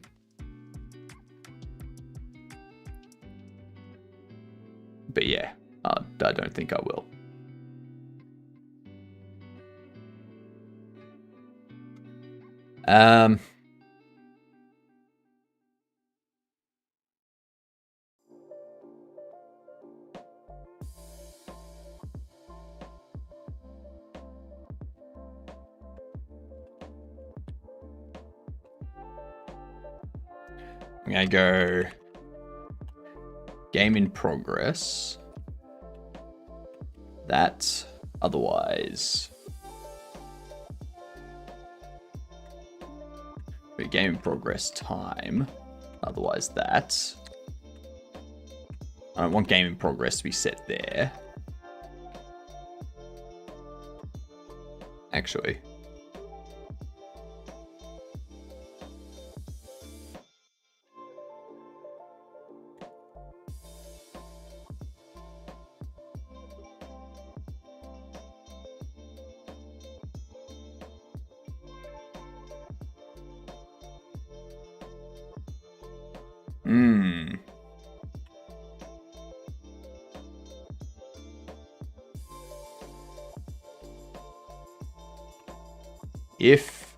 yeah, I don't think I will. I'm gonna go game in progress. That otherwise. Game in progress time. Otherwise that. I don't want game in progress to be set there. Actually. If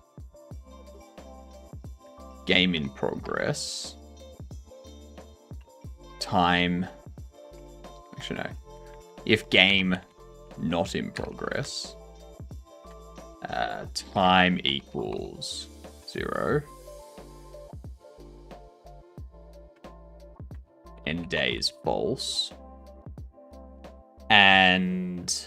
game in progress, time, actually no, if game not in progress, time equals 0, end day is false, and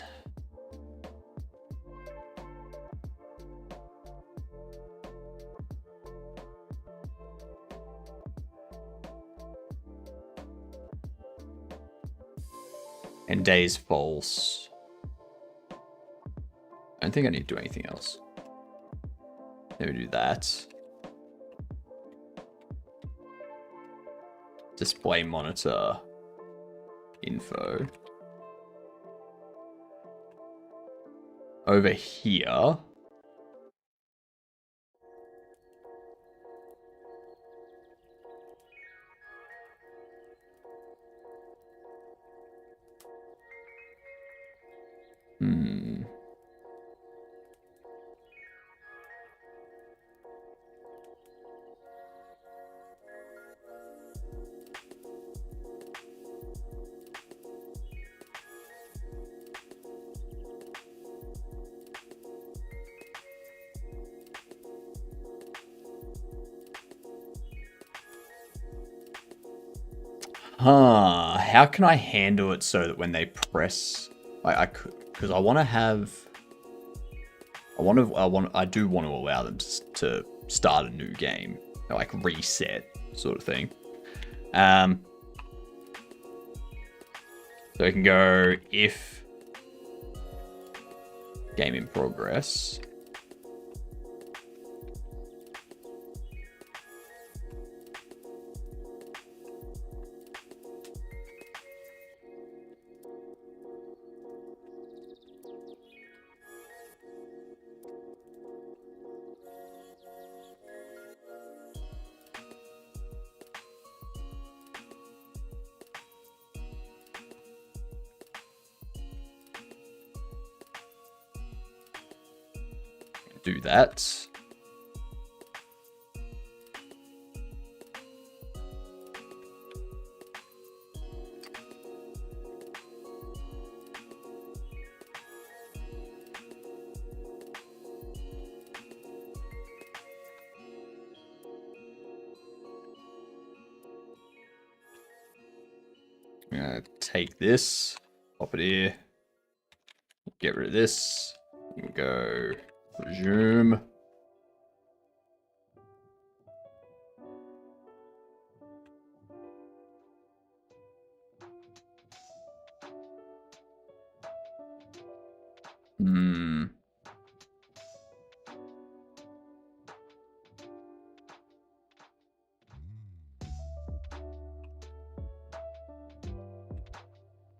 day is false. don't think I need to do anything else. Let me do that. Display monitor info. Over here. How can I handle it so that when they press, I could, because I want to have, I do want to allow them to start a new game, like reset sort of thing. So I can go if game in progress. Do that. I'm gonna take this, pop it here, get rid of this, and go resume.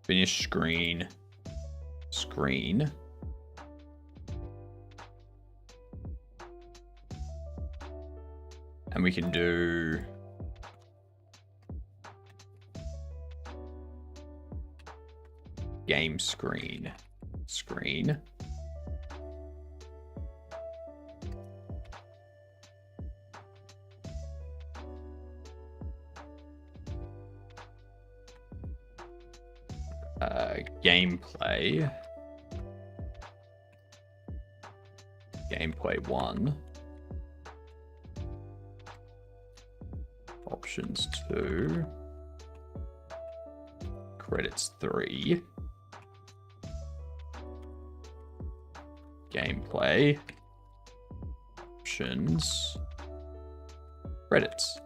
Finish screen. Screen. And we can do game screen. Screen. Gameplay. Gameplay 1. Options 2. Credits 3. Gameplay. Options. Credits.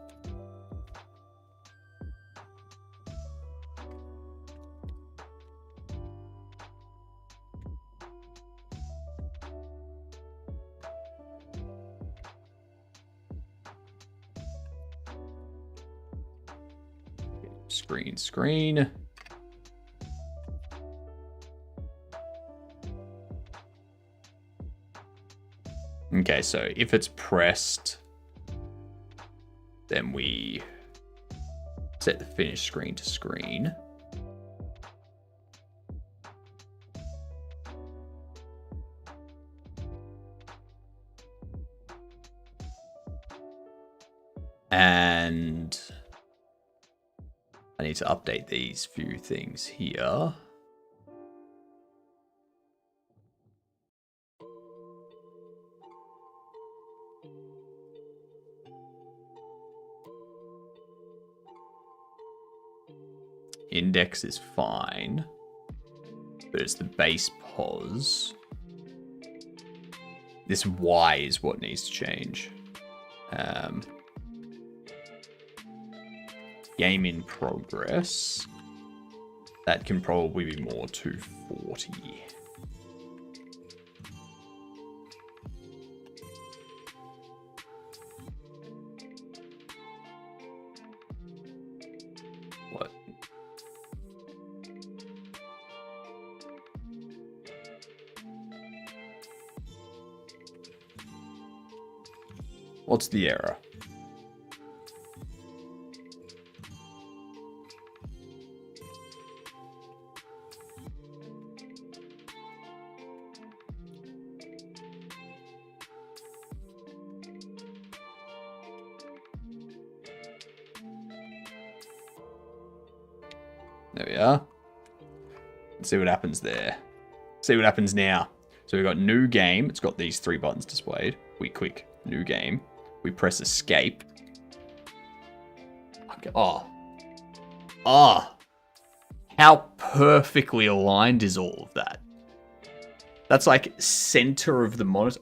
Screen. Okay, so if it's pressed, then we set the finish screen to screen. And I need to update these few things here. Index is fine, but it's the base pos. This Y is what needs to change. Game in progress. That can probably be more 240. What's the error? There we are. Let's see what happens there. See what happens now. So we've got new game. It's got these 3 buttons displayed. We click new game. We press escape. Okay. Oh. Oh. How perfectly aligned is all of that? That's like center of the monitor.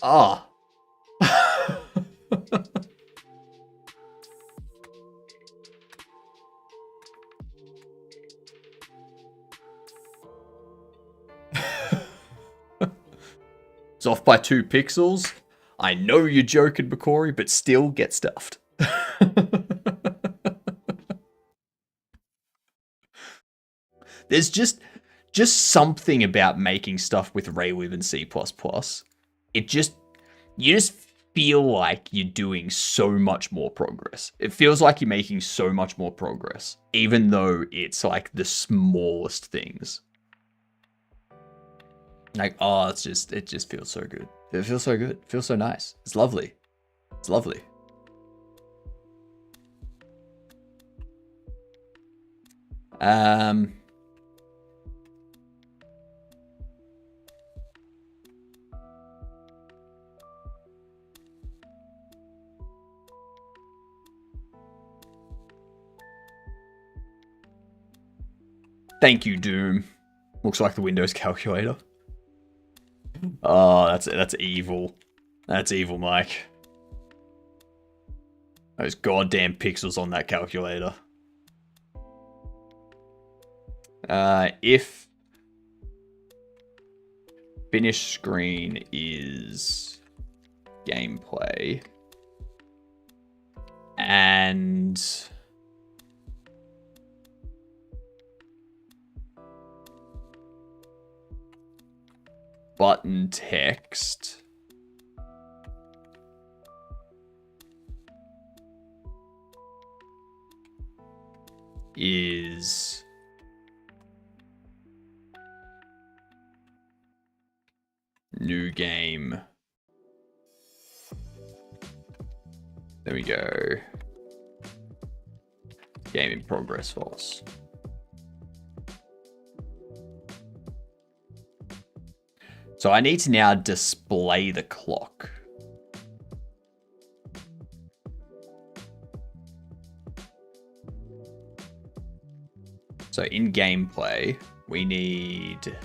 Ah. Oh. It's off by 2 pixels. I know you're joking, Bakori, but still get stuffed. There's just something about making stuff with RayLib and C++. You just feel like you're doing so much more progress. It feels like you're making so much more progress, even though it's like the smallest things. Like, oh, it just feels so good. It feels so good. It feels so nice. It's lovely. It's lovely. Thank you, Doom. Looks like the Windows calculator. Oh, that's evil. That's evil, Mike. Those goddamn pixels on that calculator. If finish screen is gameplay and button text is new game. There we go. Game in progress, false. So I need to now display the clock. So in gameplay, we need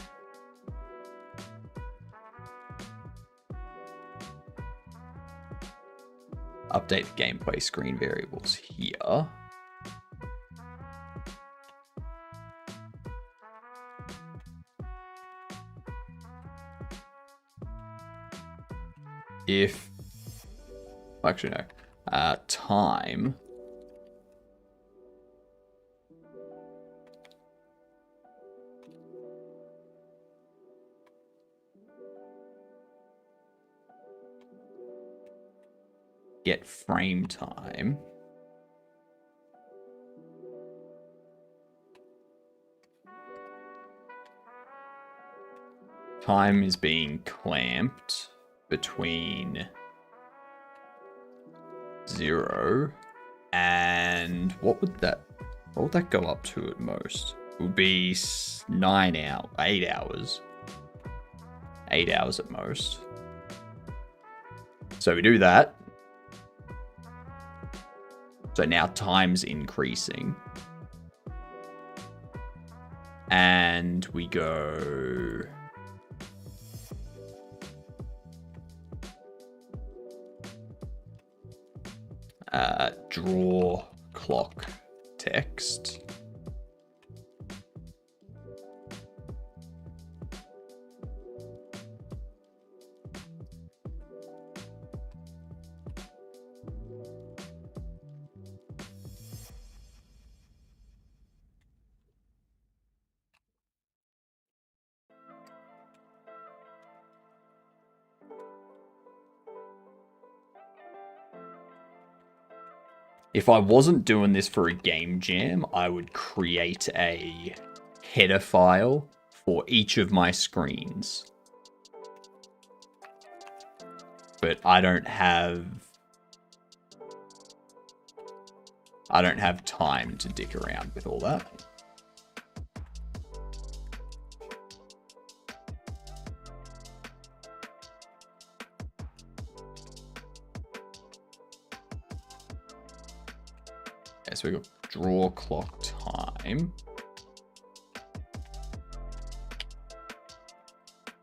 update the gameplay screen variables here. If, actually no, time get frame time is being clamped between 0 and what would that go up to at most? It would be 8 hours. 8 hours at most. So we do that. So now time's increasing. And we go draw clock text. If I wasn't doing this for a game jam, I would create a header file for each of my screens. But I don't have time to dick around with all that. Okay, so we got draw clock time.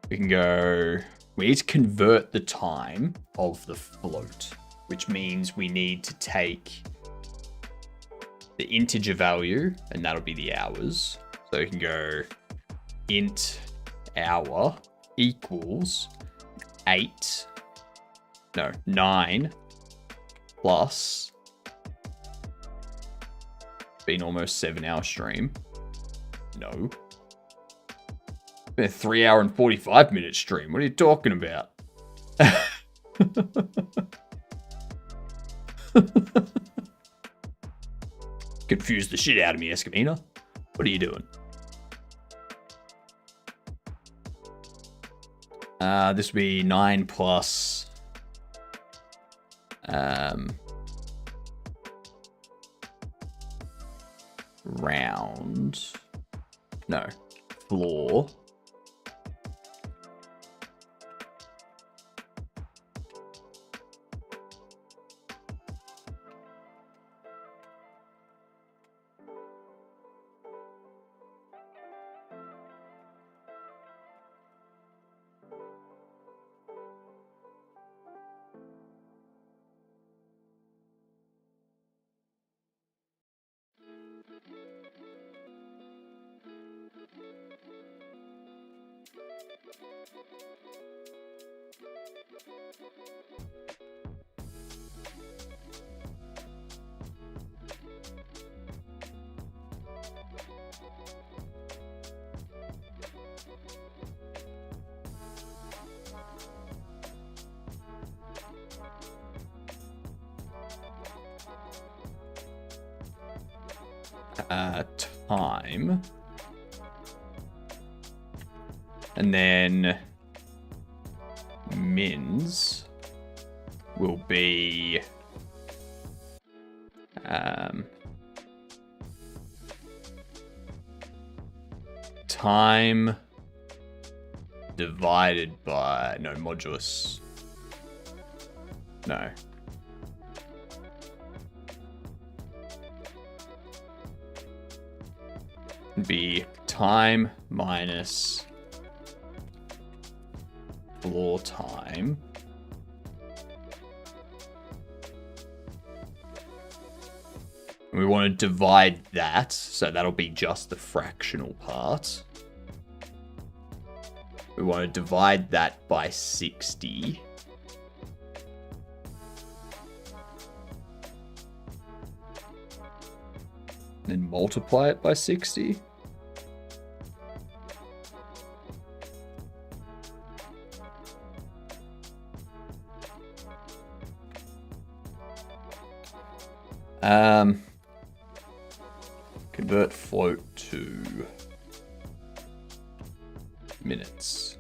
We can go, we need to convert the time of the float, which means we need to take the integer value, and that'll be the hours. So we can go int hour equals 9 plus been almost 7-hour stream. No. Been a 3-hour and 45-minute stream. What are you talking about? Confused the shit out of me, Escamina. What are you doing? This would be 9 plus floor. Time, and then mins will be time divided by modulus. No. Be time minus floor time. And we want to divide that, so that'll be just the fractional part. We want to divide that by 60. And multiply it by 60. Convert float to minutes.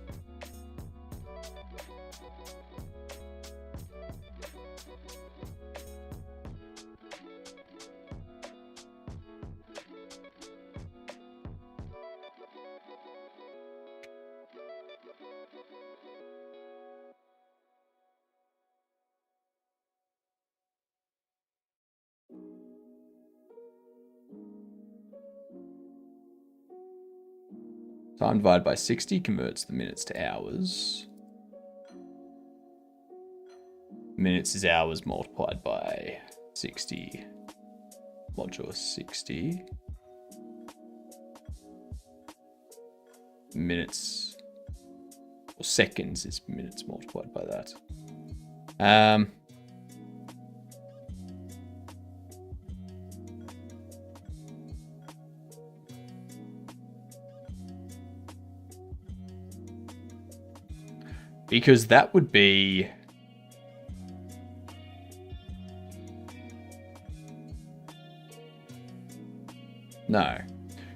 Time divided by 60 converts the minutes to hours. Minutes is hours multiplied by 60 modulus 60. Minutes, or seconds is minutes multiplied by that. Because that would be No.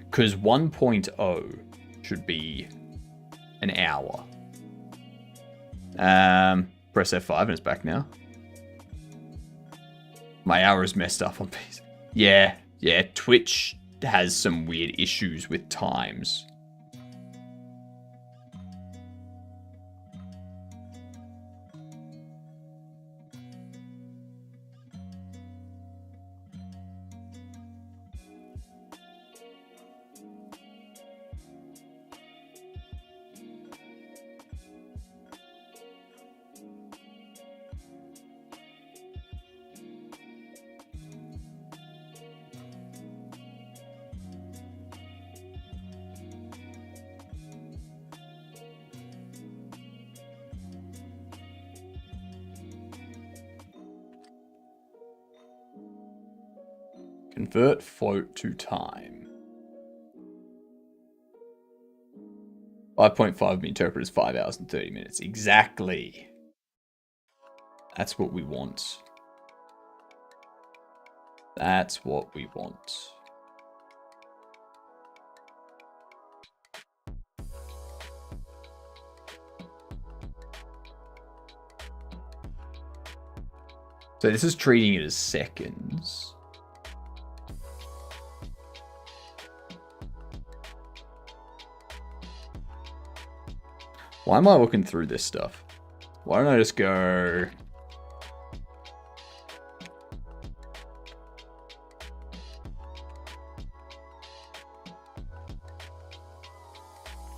Because 1.0 should be an hour. Press F5 and it's back now. My hour is messed up on PC. Yeah, Twitch has some weird issues with times. Convert float to time. 5.5 interpret as 5 hours and 30 minutes. Exactly. That's what we want. That's what we want. So this is treating it as seconds. Why am I looking through this stuff? Why don't I just go...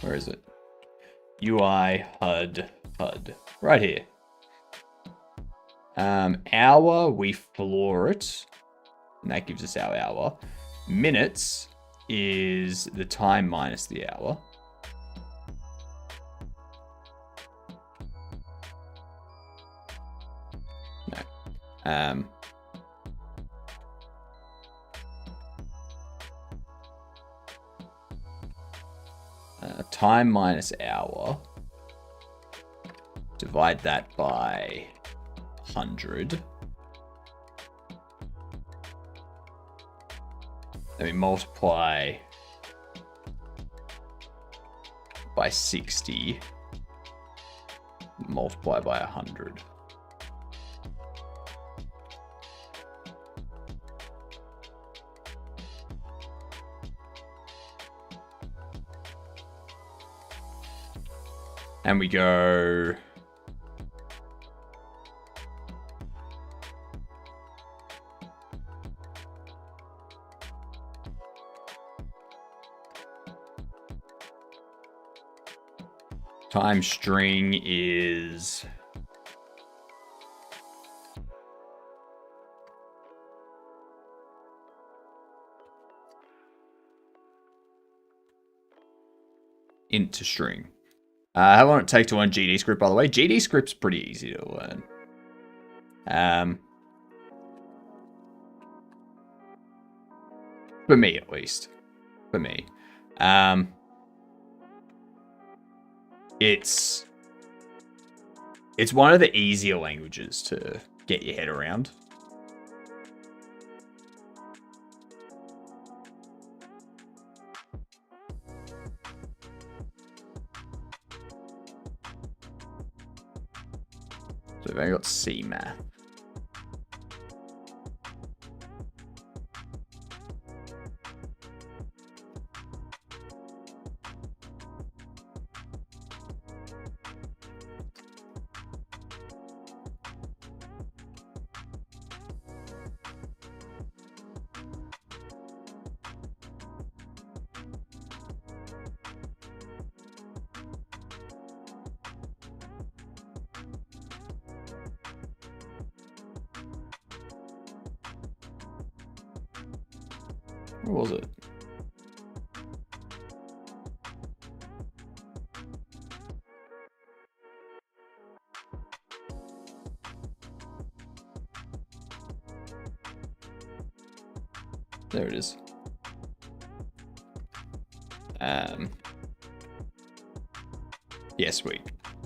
Where is it? UI, HUD. Right here. Hour, we floor it. And that gives us our hour. Minutes is the time minus the hour. No. Time minus hour. Divide that by 100. Then we multiply by 60. Multiply by 100. And we go... Time string is... int to string. How long it take to learn GD script, by the way? GD script's pretty easy to learn. For me, at least. For me. It's one of the easier languages to get your head around. So I've only got C math. Where was it? There it is. Yeah, sweet.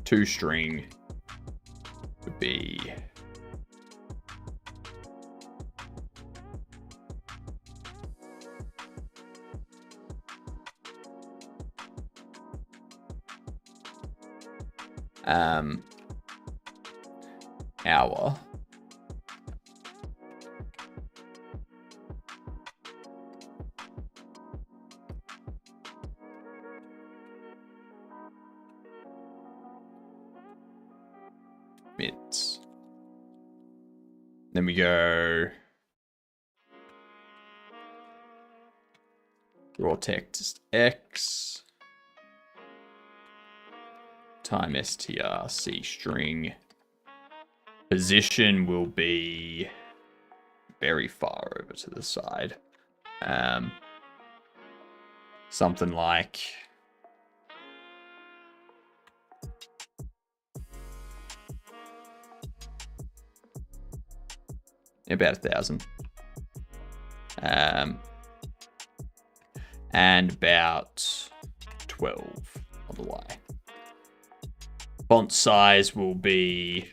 To string would be... Hour. Minutes. Then we go raw text X time strc string. Position will be very far over to the side. Something like about 1,000. And about 12 on the Y. Font size will be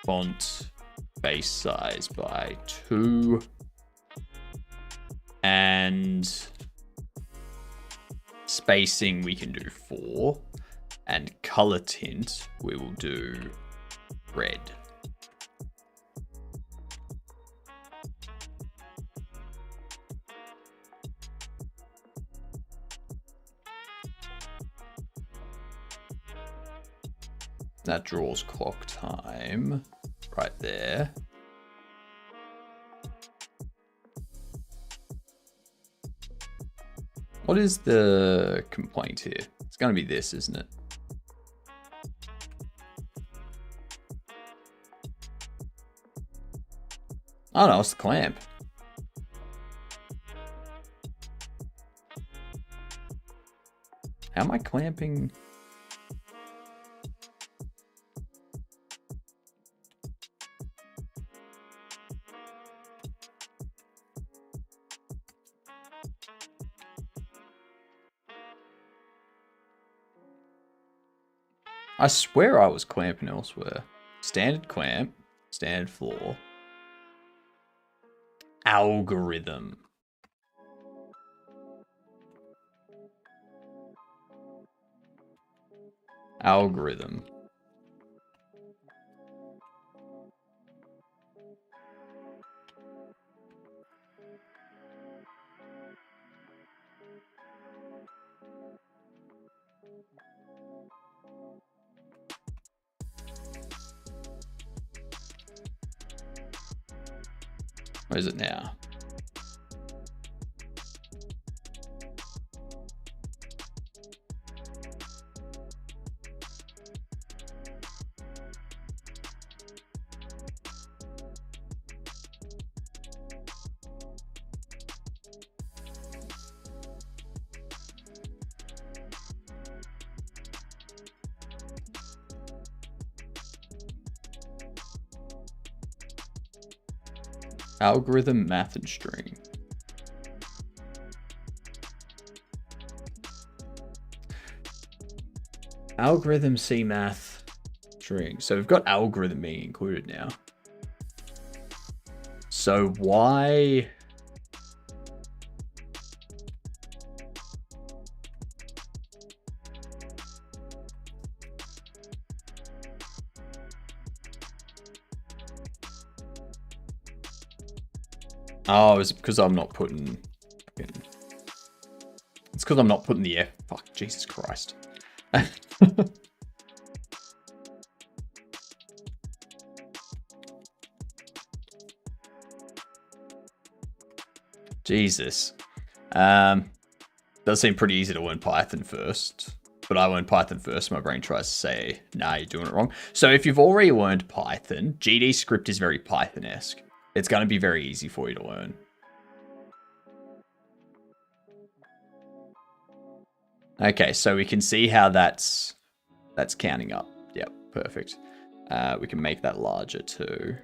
font base size by 2. And spacing we can do 4. And color tint we will do red. That draws clock time right there. What is the complaint here? It's going to be this, isn't it? Oh no, it's the clamp. How am I clamping? I swear I was clamping elsewhere. Standard clamp, standard floor. Algorithm. Algorithm. Where is it now? Algorithm, math, and string. Algorithm, C, math, string. So we've got algorithm being included now. So why... Oh, is it because I'm not putting... It's because I'm not putting the F... Fuck, Jesus Christ. Jesus. Does seem pretty easy to learn Python first. But I learned Python first. My brain tries to say, nah, you're doing it wrong. So if you've already learned Python, GD script is very Python-esque. It's going to be very easy for you to learn. Okay, so we can see how that's counting up. Yep, perfect. We can make that larger too.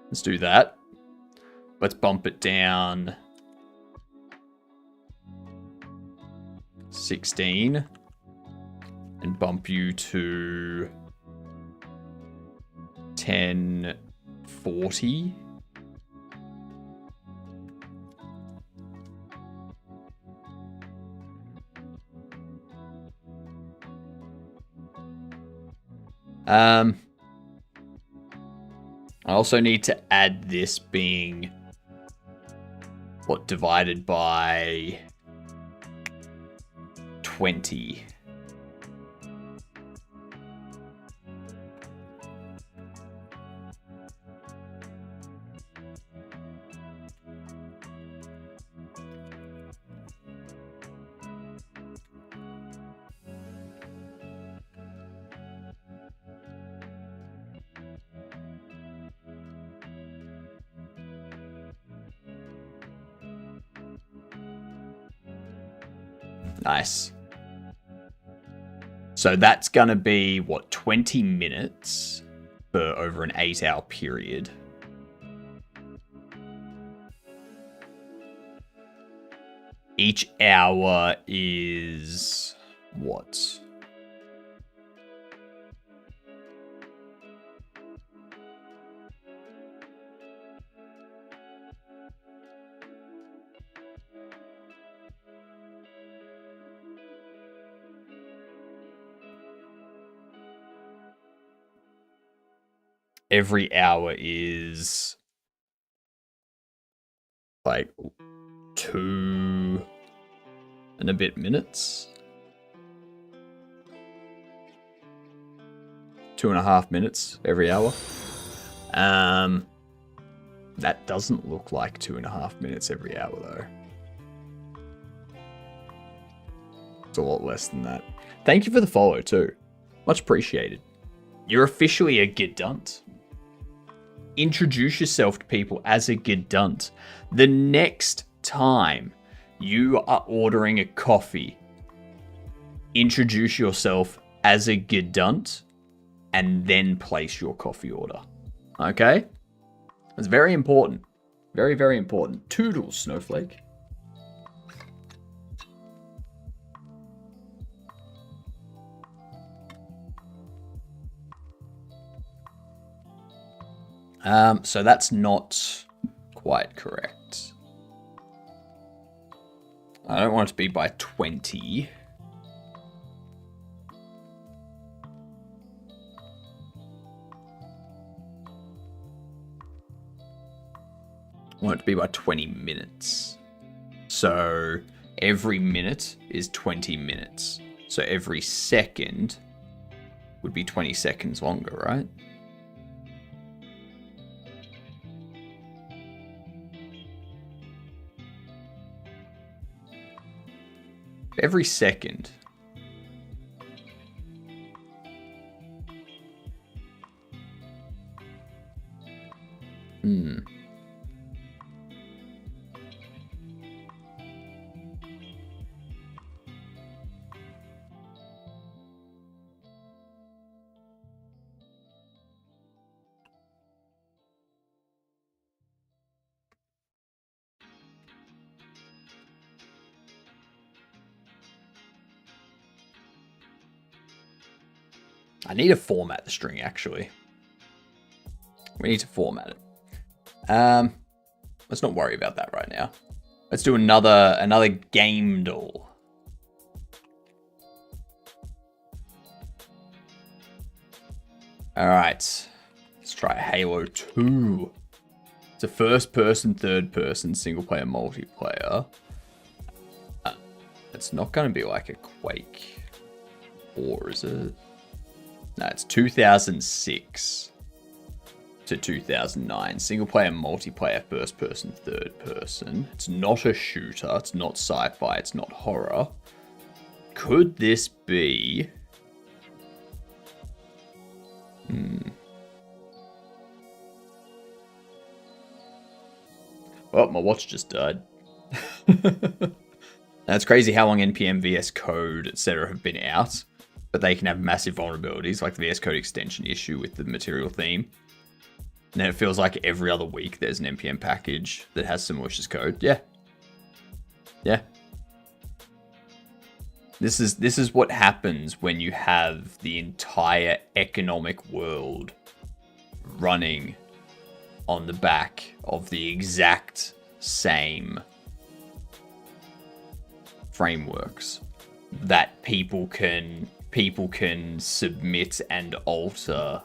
Let's do that. Let's bump it down 16 and bump you to 1040. I also need to add this being what divided by 20. Nice. So that's going to be, what, 20 minutes for over an 8-hour period. Each hour is what? Every hour is like 2 and a bit minutes. 2.5 minutes every hour. That doesn't look like 2.5 minutes every hour though. It's a lot less than that. Thank you for the follow too. Much appreciated. You're officially a Gedunt. Introduce yourself to people as a Gedunt. The next time you are ordering a coffee, introduce yourself as a Gedunt and then place your coffee order. Okay? That's very important. Very, very important. Toodles, Snowflake. So that's not quite correct. I don't want it to be by 20. I want it to be by 20 minutes. So every minute is 20 minutes. So every second would be 20 seconds longer, right? Every second. I need to format the string, actually. We need to format it. Let's not worry about that right now. Let's do another game doll. All right. Let's try Halo 2. It's a first-person, third-person, single-player, multiplayer. It's not going to be like a Quake 4, is it? No, it's 2006 to 2009. Single player, multiplayer, first person, third person. It's not a shooter. It's not sci-fi. It's not horror. Could this be... Oh, my watch just died. That's crazy how long NPM, VS Code, etc. have been out. But they can have massive vulnerabilities, like the VS Code extension issue with the material theme. And then it feels like every other week there's an NPM package that has some malicious code. Yeah. Yeah. This is what happens when you have the entire economic world running on the back of the exact same frameworks that people can submit and alter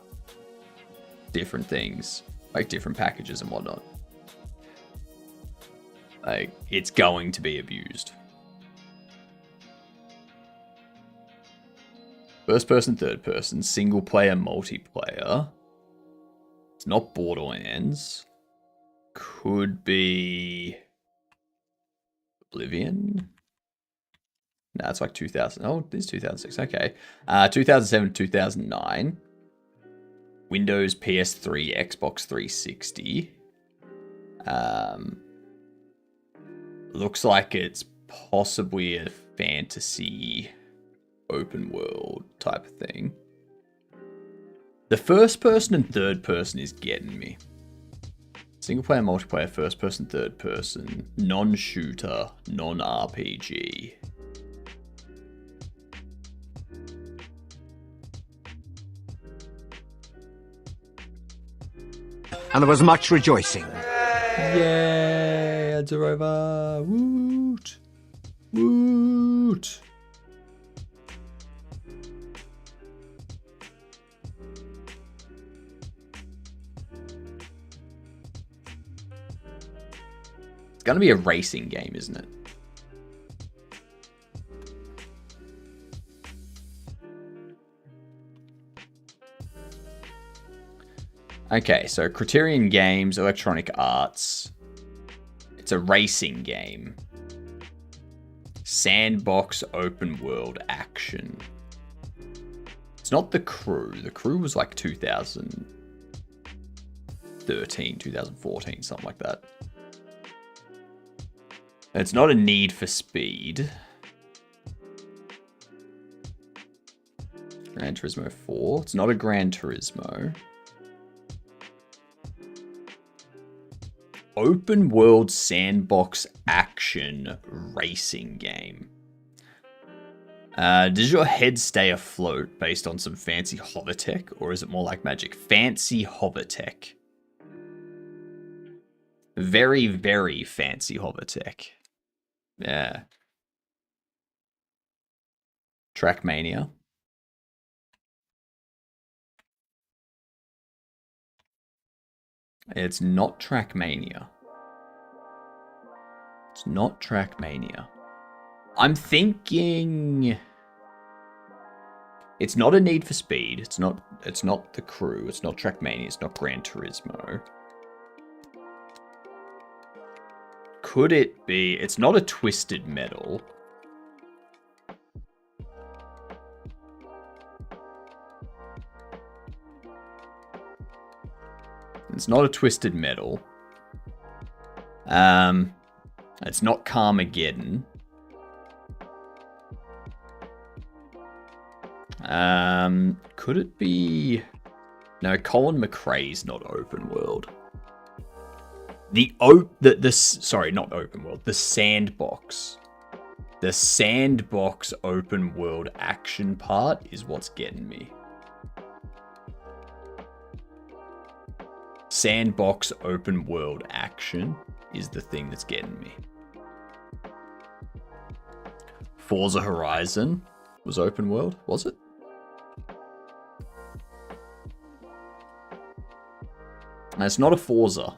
different things, like different packages and whatnot. Like, it's going to be abused. First person, third person, single player, multiplayer. It's not Borderlands. Could be Oblivion. No, it's like 2000. Oh, it is 2006. Okay. 2007, 2009. Windows, PS3, Xbox 360. Looks like it's possibly a fantasy open world type of thing. The first person and third person is getting me. Single player, multiplayer, first person, third person, non-shooter, non-RPG. And there was much rejoicing. Yay! Ads are over. Woot! Woot! It's gonna be a racing game, isn't it? Okay, so Criterion Games, Electronic Arts. It's a racing game. Sandbox open world action. It's not The Crew. The Crew was like 2013, 2014, something like that. It's not a Need for Speed. Gran Turismo 4. It's not a Gran Turismo. Open world sandbox action racing game. Does your head stay afloat based on some fancy hover tech, or is it more like magic? Fancy hover tech. Very, very fancy hover tech. Yeah. Trackmania. It's not Trackmania. It's not Trackmania. I'm thinking it's not a Need for Speed. It's not The Crew. It's not Trackmania. It's not Gran Turismo. Could it be? It's not a Twisted Metal. It's not a Twisted Metal. It's not Carmageddon. Could it be? No, Colin McRae's not open world. Sorry, not open world. The Sandbox. The Sandbox open world action part is what's getting me. Sandbox open world action is the thing that's getting me. Forza Horizon was open world, was it? No, it's not a Forza.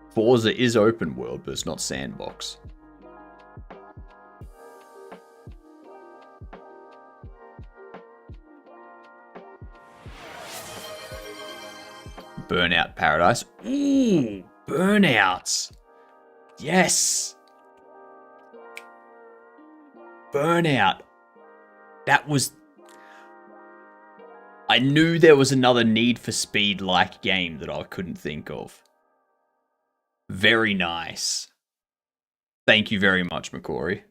Forza is open world, but it's not sandbox. Burnout Paradise. Ooh, Burnouts. Yes. Burnout. That was... I knew there was another Need for Speed-like game that I couldn't think of. Very nice. Thank you very much, McCory.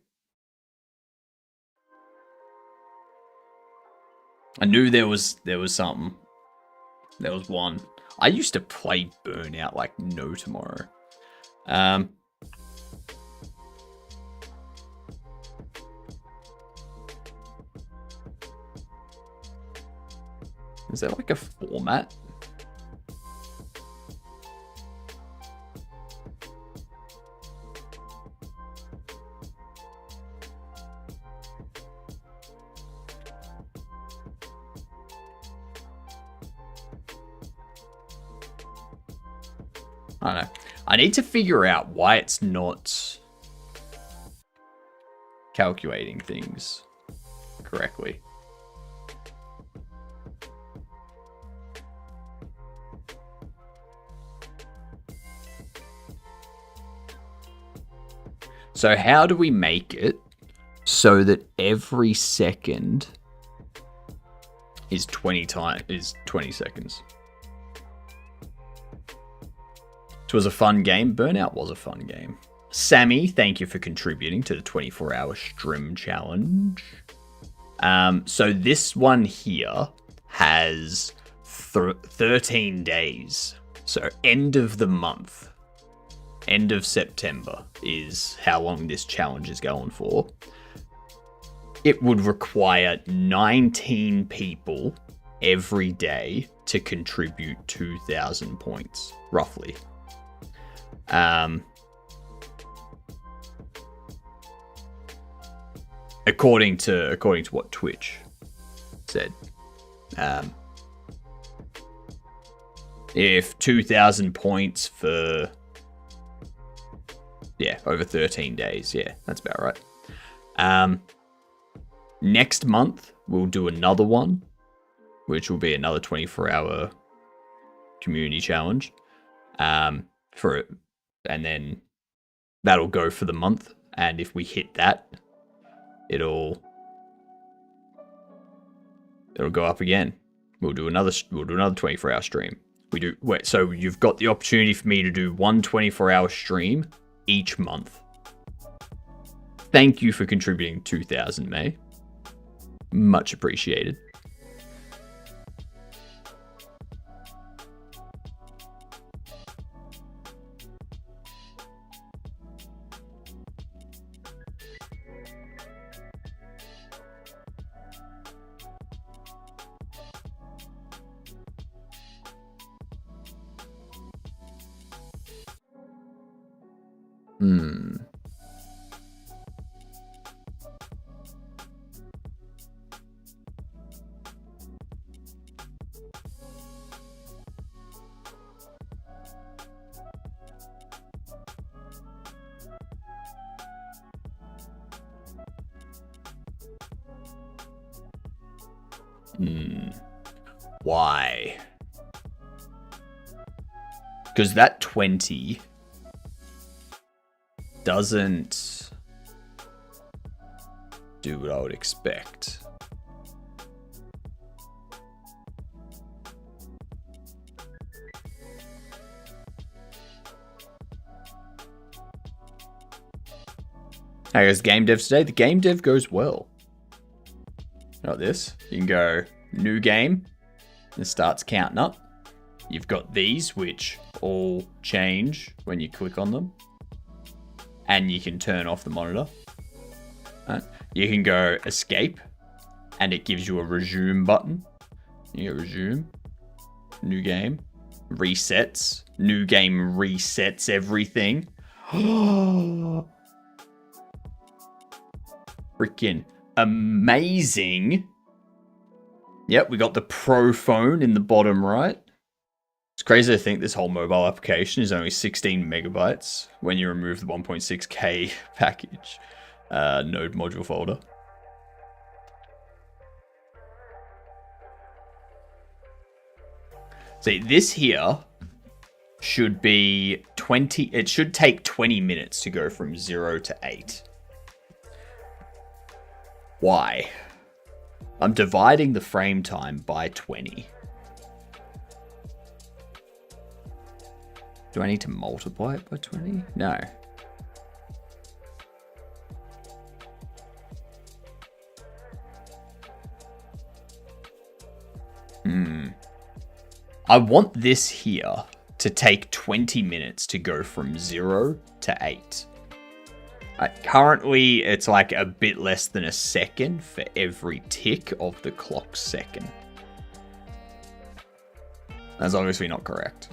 I knew there was something. There was one. I used to play Burnout like no tomorrow. Is there like a format? I don't know. I need to figure out why it's not calculating things correctly. So how do we make it so that every second is 20 seconds? It was a fun game. Burnout was a fun game. Sammy, thank you for contributing to the 24-hour stream challenge. So this one here has 13 days. So end of the month. End of September is how long this challenge is going for. It would require 19 people every day to contribute 2,000 points, roughly. According to what Twitch said, if 2,000 points for over 13 days, that's about right. Next month we'll do another one, which will be another 24-hour community challenge. And then that'll go for the month. And if we hit that, it'll go up again. We'll do another 24-hour stream. So you've got the opportunity for me to do one 24-hour stream each month. Thank you for contributing 2,000, May. Much appreciated. Why? Because that 20 doesn't do what I would expect. How goes game dev today? The game dev goes well. Not this. You can go new game. It starts counting up. You've got these, which all change when you click on them. And you can turn off the monitor. Right. You can go escape. And it gives you a resume button. You go resume. New game. Resets. New game resets everything. Freaking amazing. Yep, we got the Pro phone in the bottom right. It's crazy to think this whole mobile application is only 16 megabytes when you remove the 1.6K package node module folder. See, this here should be 20. It should take 20 minutes to go from 0 to 8. Why? I'm dividing the frame time by 20. Do I need to multiply it by 20? No. I want this here to take 20 minutes to go from 0 to 8. Currently, it's like a bit less than a second for every tick of the clock second. That's obviously not correct.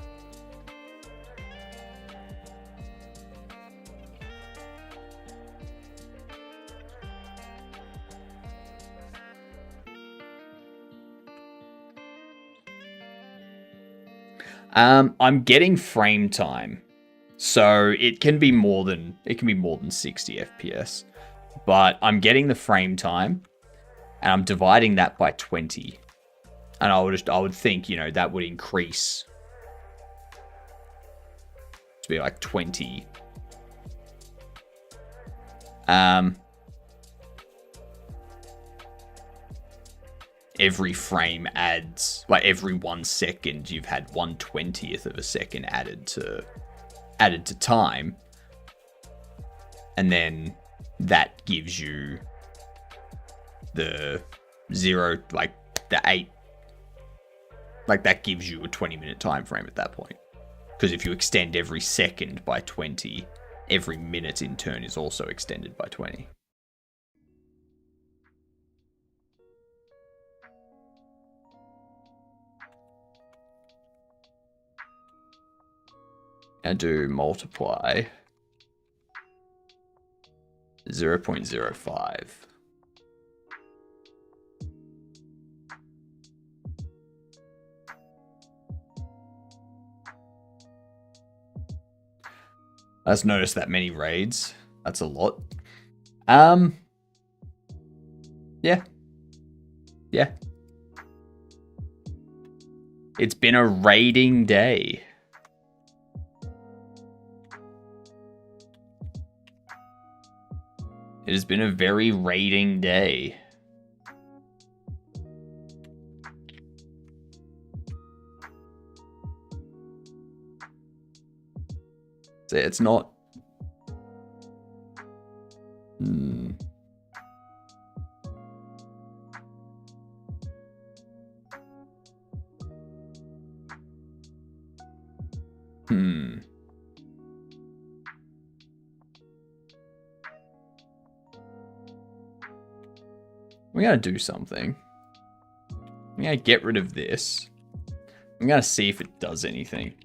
I'm getting frame time, so it can be more than 60 FPS, but I'm getting the frame time, and I'm dividing that by 20, and I would think, you know, that would increase to be like 20. Every frame adds, like every 1 second, you've had 1/20th of a second added to time, and then that gives you the 0, like the 8, like that gives you a 20-minute time frame at that point. Because if you extend every second by 20, every minute in turn is also extended by 20. And do multiply 0.05. I just noticed that many raids. That's a lot. Yeah. Yeah. It's been a raiding day. It has been a very raiding day. So it's not... Hmm. We gotta do something. I'm gonna get rid of this. I'm gonna see if it does anything.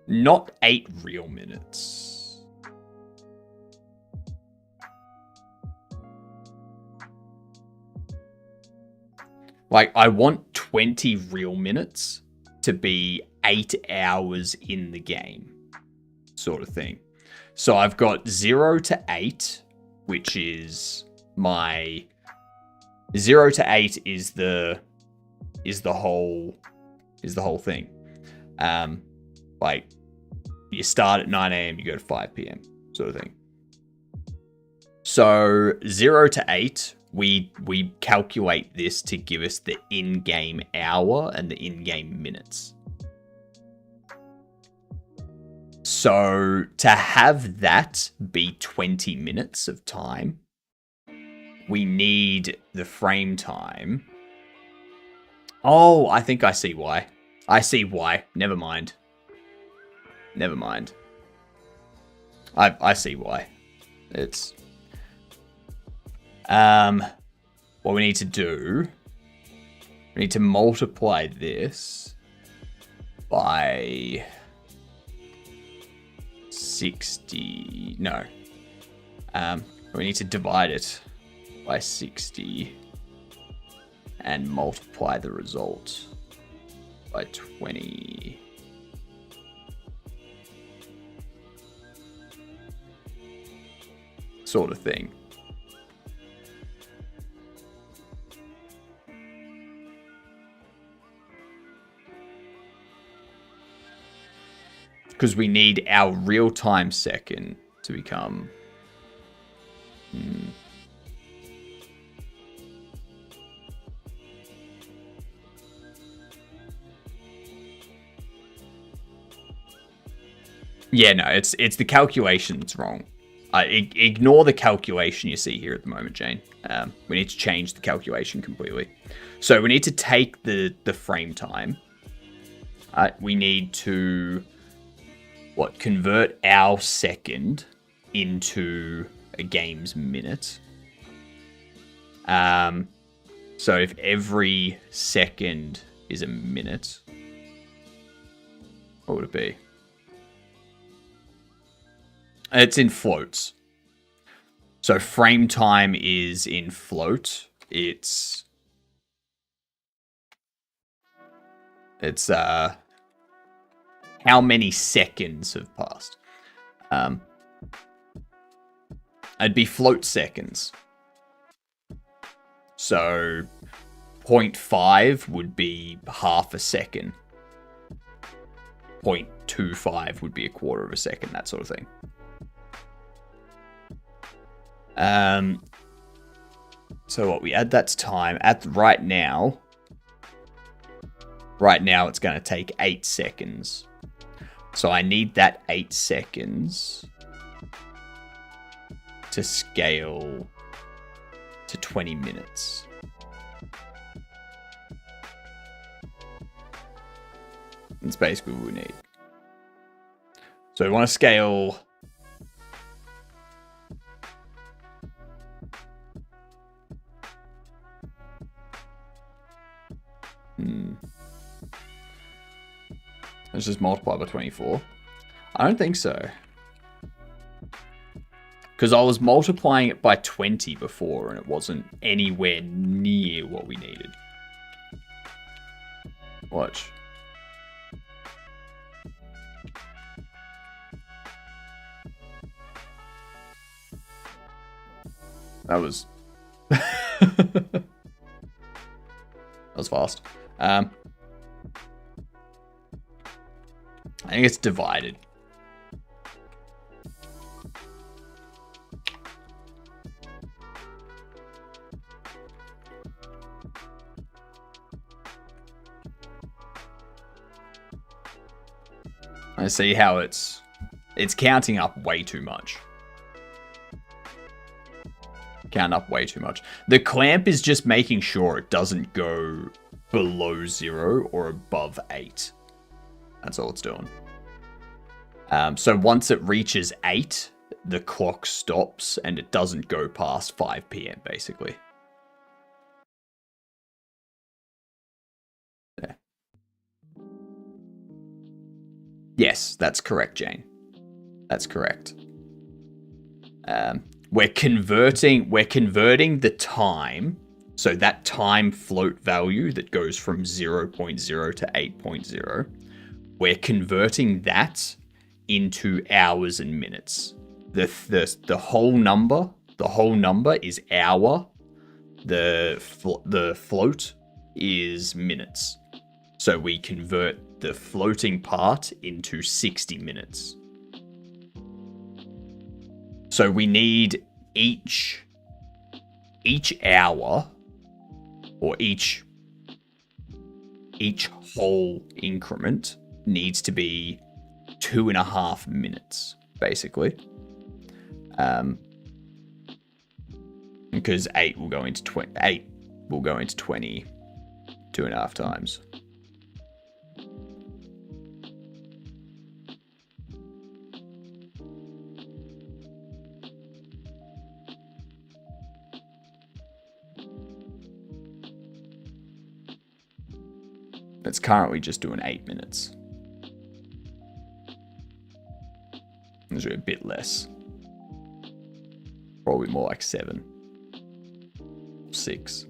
Not 8 real minutes. Like, I want 20 real minutes to be 8 hours in the game. Sort of thing. So I've got 0 to 8, which is my 0 to 8 is the whole thing. Like you start at 9 a.m., you go to 5 p.m. sort of thing. So 0 to 8, we calculate this to give us the in-game hour and the in-game minutes. So to have that be 20 minutes of time, we need the frame time. Oh, I think I see why. I see why. Never mind. Never mind. I see why. It's... what we need to do... We need to multiply this by... 60... No. We need to divide it by 60 and multiply the result by 20. Sort of thing. Because we need our real-time second to become... Yeah, no, it's the calculation that's wrong. Ignore the calculation you see here at the moment, Jane. We need to change the calculation completely. So we need to take the frame time. We need to... convert our second into a game's minute. So if every second is a minute, what would it be? It's in floats. So frame time is in float. It's how many seconds have passed. It'd be float seconds. So 0.5 would be half a second. 0.25 would be a quarter of a second, that sort of thing. So what we add that to time at right now it's going to take 8 seconds. So I need that 8 seconds to scale to 20 minutes. That's basically what we need. So we want to scale Let's just multiply by 24. I don't think so. Because I was multiplying it by 20 before and it wasn't anywhere near what we needed. Watch. That was... that was fast. I think it's divided. I see how it's counting up way too much. Count up way too much. The clamp is just making sure it doesn't go below 0 or above 8. That's all it's doing. So once it reaches 8, the clock stops and it doesn't go past 5 p.m. basically. Yeah. Yes, that's correct, Jane. That's correct. We're converting the time, so that time float value that goes from 0.0 to 8.0, we're converting that into hours and minutes. The whole number is hour. The float is minutes. So we convert the floating part into 60 minutes. So we need each hour or each whole increment needs to be 2.5 minutes, basically. Because 8 will go into 20. 8 will go into 20 2.5 times. It's currently just doing 8 minutes. It's a bit less. Probably more like 7. 6.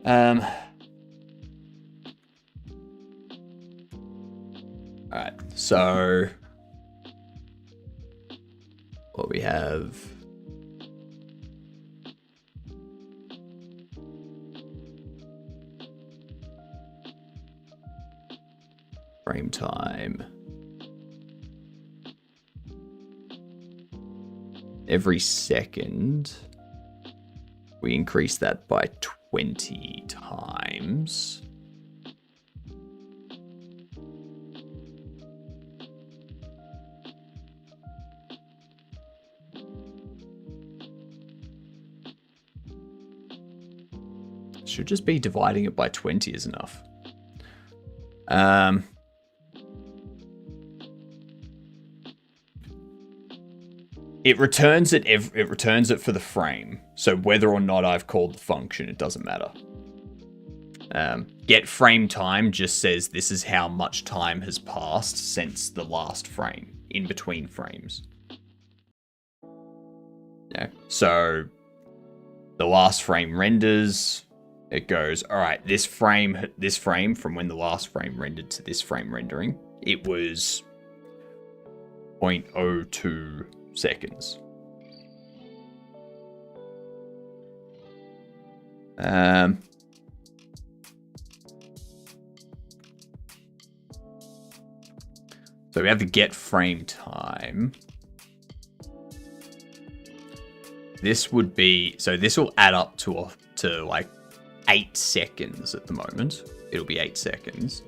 Alright, so what we have. Frame time. Every second, we increase that by 20 times. Should just be dividing it by 20 is enough. It returns it. It returns it for the frame. So whether or not I've called the function, it doesn't matter. Get frame time just says this is how much time has passed since the last frame, in between frames. Yeah. So the last frame renders. It goes, all right, this frame from when the last frame rendered to this frame rendering, it was 0.02 seconds. So we have the get frame time. This would be, so this will add up to like 8 seconds at the moment. It'll be 8 seconds.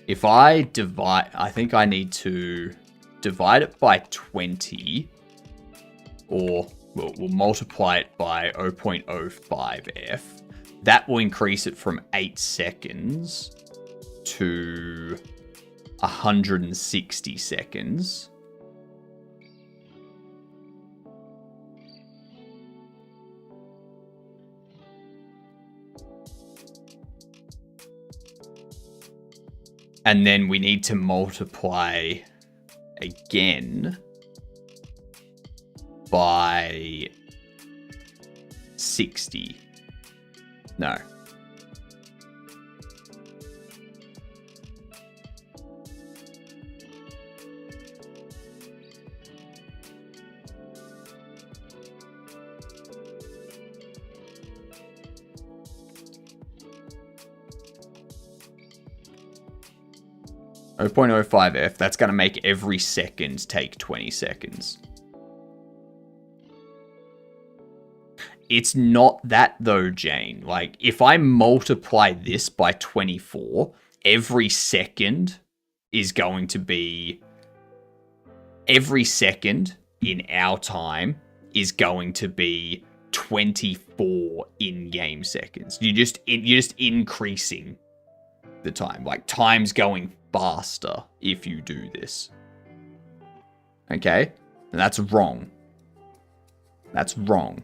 If I divide, I think I need to divide it by 20, or we'll multiply it by 0.05f. That will increase it from 8 seconds to 160 seconds. And then we need to multiply again by 60. No. .05f, that's going to make every second take 20 seconds. It's not that though, Jane. Like, if I multiply this by 24, every second is going to be... Every second in our time is going to be 24 in-game seconds. You're just increasing the time. Like, time's going faster if you do this. Okay? And that's wrong. That's wrong.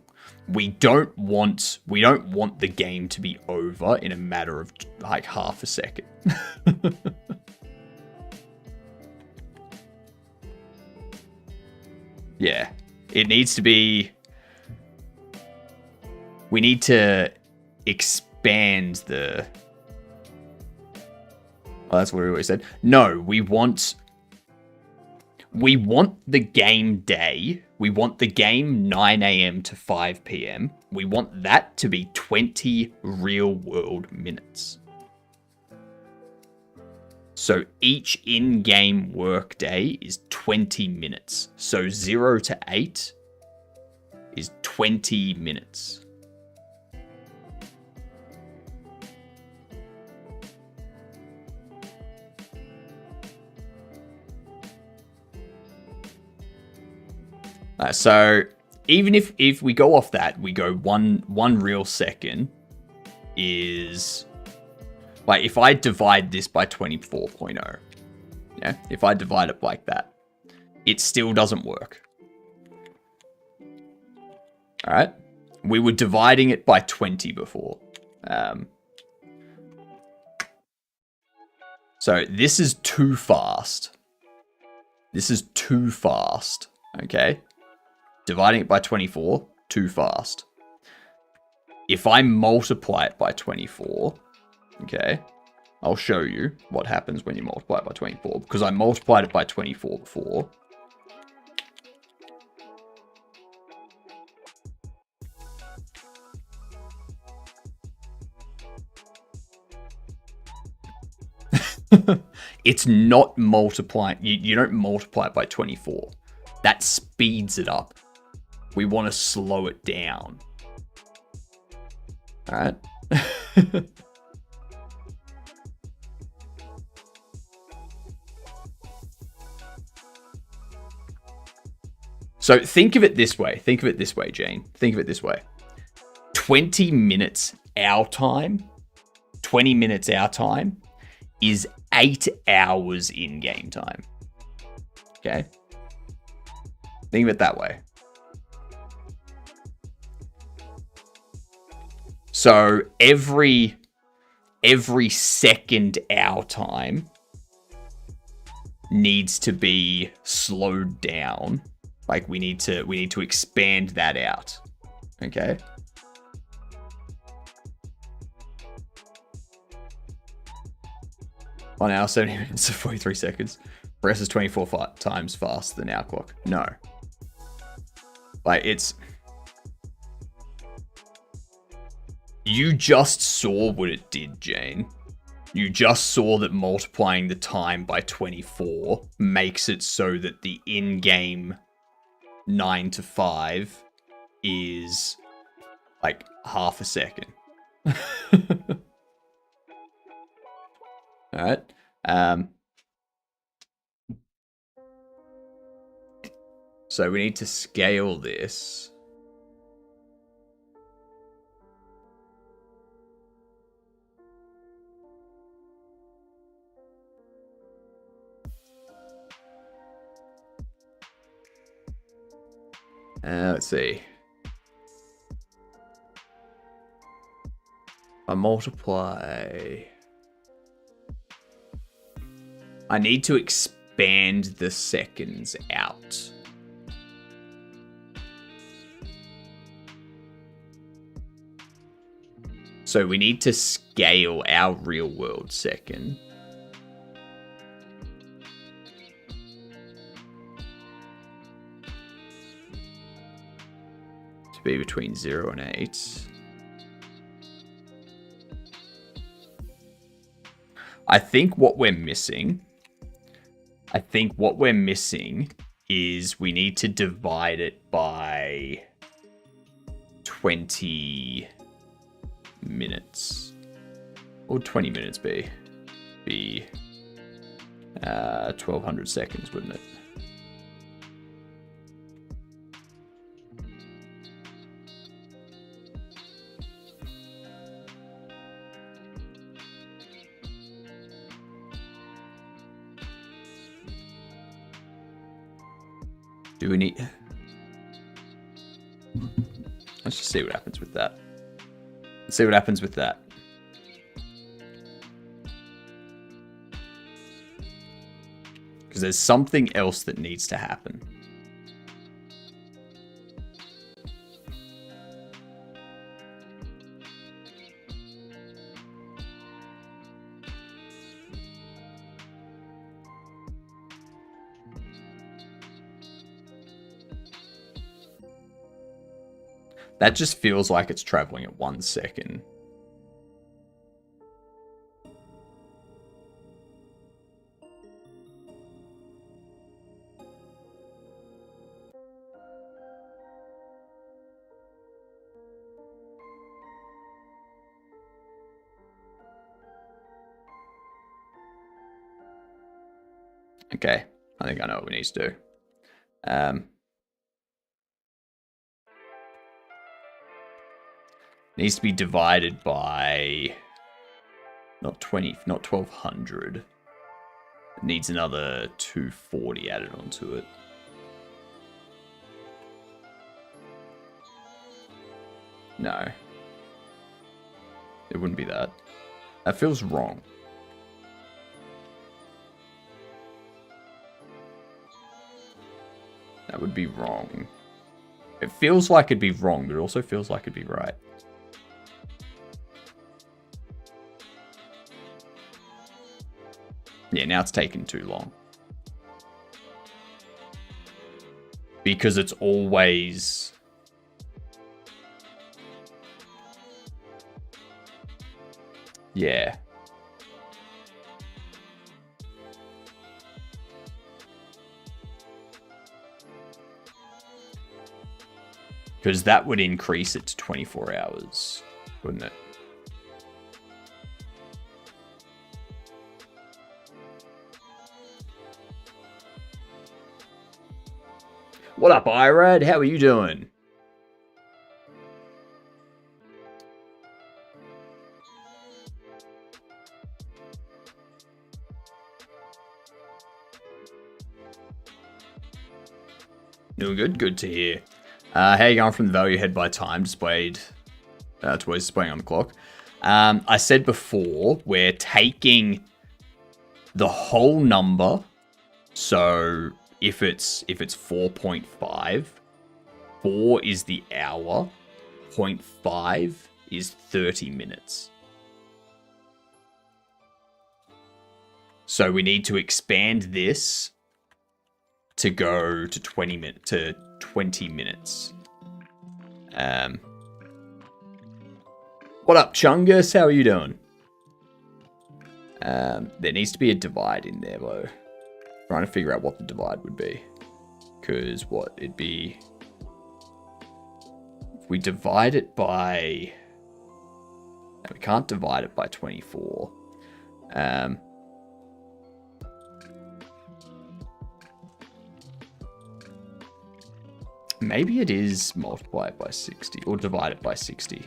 We don't want the game to be over in a matter of like half a second. Yeah. It needs to be... We need to expand the... Oh, that's what we always said. No, we want the game day. We want the game 9 a.m. to 5 p.m. We want that to be 20 real world minutes. So each in-game work day is 20 minutes. So 0 to 8 is 20 minutes. So even if we go off that, we go one real second is... Like, if I divide this by 24.0, yeah, if I divide it like that, it still doesn't work. All right? We were dividing it by 20 before. So this is too fast. This is too fast, okay? Dividing it by 24, too fast. If I multiply it by 24, okay, I'll show you what happens when you multiply it by 24, because I multiplied it by 24 before. It's not multiplying. You don't multiply it by 24. That speeds it up. We want to slow it down. All right. So think of it this way. Think of it this way, Jane. Think of it this way. 20 minutes our time, 20 minutes our time is 8 hours in game time. Okay? Think of it that way. So every second our time needs to be slowed down. Like we need to expand that out. Okay? 1 hour, 70 minutes, 43 seconds. Press is 24 times faster than our clock. No. Like, it's... You just saw what it did, Jane. You just saw that multiplying the time by 24 makes it so that the in-game 9 to 5 is, like, half a second. Alright. So we need to scale this. Let's see. I multiply. I need to expand the seconds out. So we need to scale our real world second. To be between 0 and 8. I think what we're missing is we need to divide it by 20 minutes. What would 20 minutes be? 1200 seconds, wouldn't it? Do we need... Let's just see what happens with that. Let's see what happens with that. Because there's something else that needs to happen. That just feels like it's traveling at 1 second. Okay, I think I know what we need to do. Needs to be divided by not 1200. It needs another 240 added onto it. No. It wouldn't be that. That feels wrong. That would be wrong. It feels like it'd be wrong, but it also feels like it'd be right. Yeah, now it's taken too long. Because it's always... Yeah. Because that would increase it to 24 hours, wouldn't it? What up, Irad? How are you doing? Doing good. Good to hear. How you going from the value ahead by time displayed to what's displaying on the clock? I said before, we're taking the whole number. So if it's 4.5, 4 is the hour, 0.5 is 30 minutes. So we need to expand this to go to 20 minutes. What up, Chungus? How are you doing? There needs to be a divide in there, though. Trying to figure out what the divide would be. Because what it'd be... If we divide it by... No, we can't divide it by 24. Maybe it is multiply it by 60 or divide it by 60.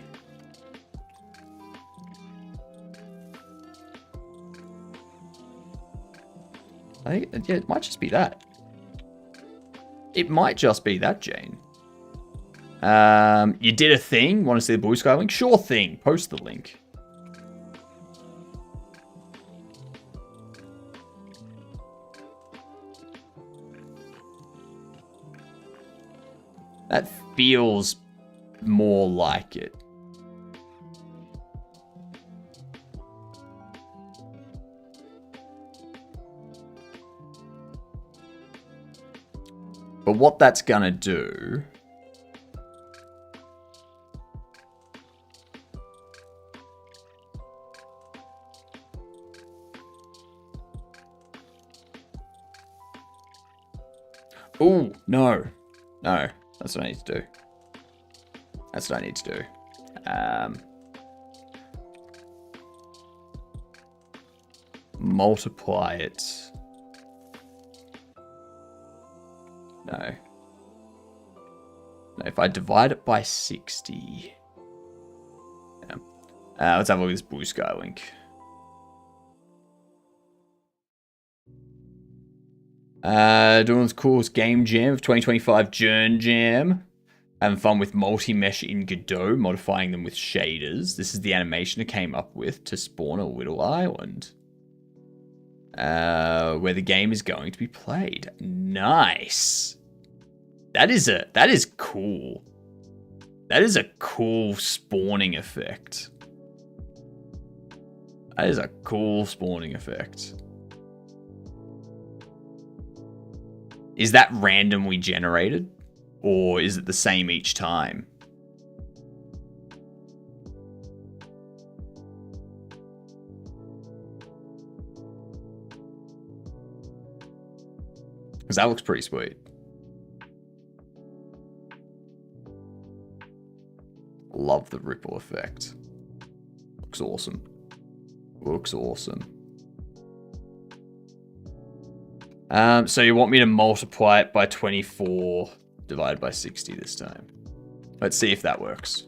I think, yeah, it might just be that. It might just be that, Jane. You did a thing? Want to see the Blue Sky link? Sure thing. Post the link. That feels more like it. But what that's gonna do... Ooh, no. No. That's what I need to do. That's what I need to do. Multiply it. No. No, if I divide it by 60. Yeah. Let's have a look at this Blue Sky link. Doing the coolest game jam of 2025, JernJam. Having fun with multi-mesh in Godot, modifying them with shaders. This is the animation I came up with to spawn a little island. Where the game is going to be played. Nice. That is cool. That is a cool spawning effect. That is a cool spawning effect. Is that randomly generated? Or is it the same each time? Because that looks pretty sweet. Love the ripple effect. Looks awesome. Looks awesome. So you want me to multiply it by 24 divided by 60 this time. Let's see if that works.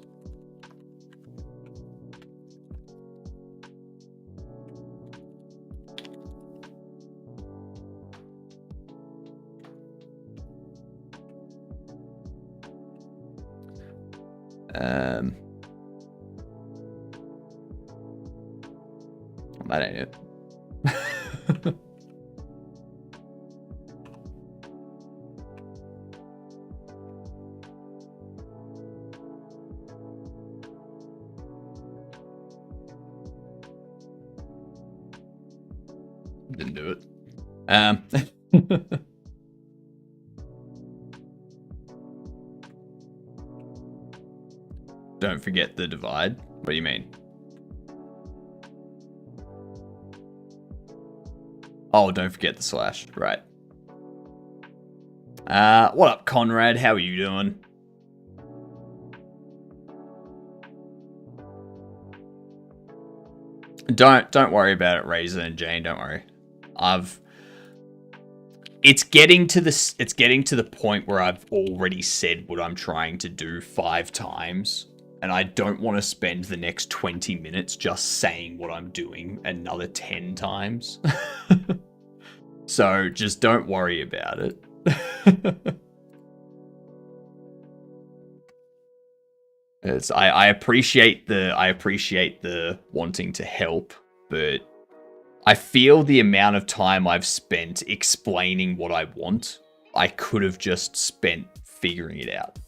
That ain't it. Didn't do it. Don't forget the divide. What do you mean? Oh, don't forget the slash. Right. What up, Conrad? How are you doing? Don't worry about it, Razor and Jane. Don't worry. It's getting to the point where I've already said what I'm trying to do 5 times, and I don't want to spend the next 20 minutes just saying what I'm doing another 10 times. So just don't worry about it. I appreciate the wanting to help, but I feel the amount of time I've spent explaining what I want, I could have just spent figuring it out.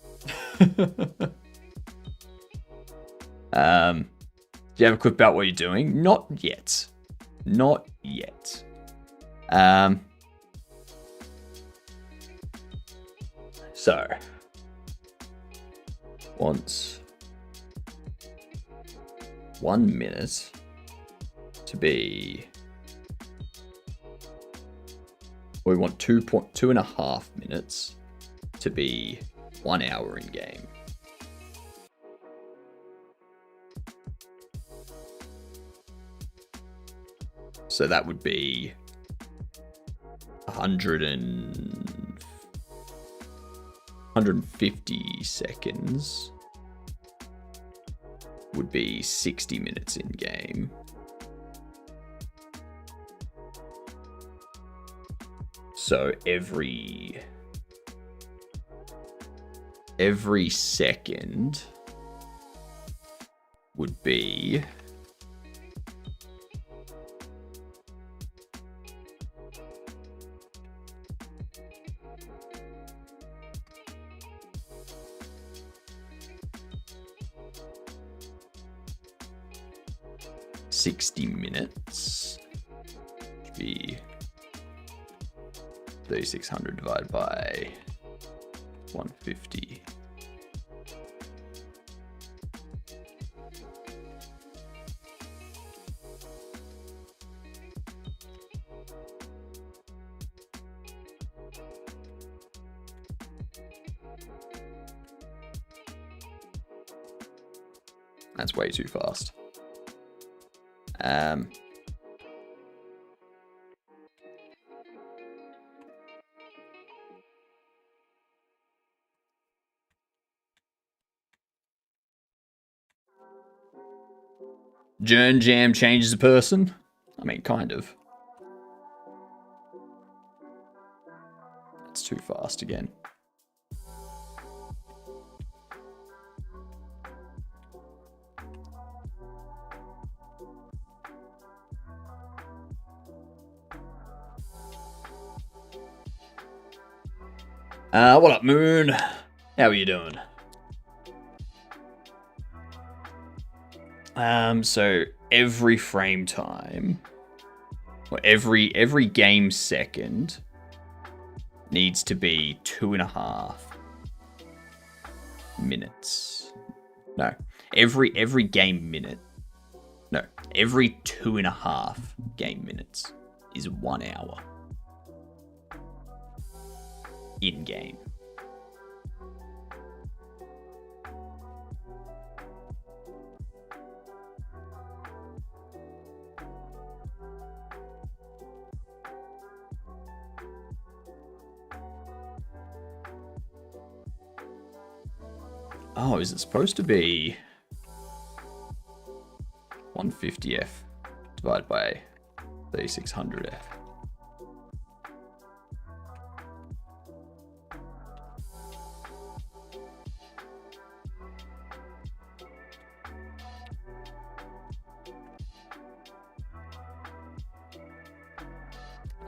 Do you have a clip about what you're doing? Not yet. Not yet. So, wants 1 minute to be. We want 2.5 minutes to be 1 hour in game. So that would be 150 seconds would be 60 minutes in game. So every second would be 60 minutes. Should be 3,600 divided by 150. That's way too fast. JernJam changes a person? I mean, kind of. That's too fast again. What up, Moon? How are you doing? So every frame time, or every game second, needs to be 2.5 minutes. No, every game minute. No, every 2.5 game minutes is 1 hour in game. Oh, is it supposed to be 150F divided by 3600F?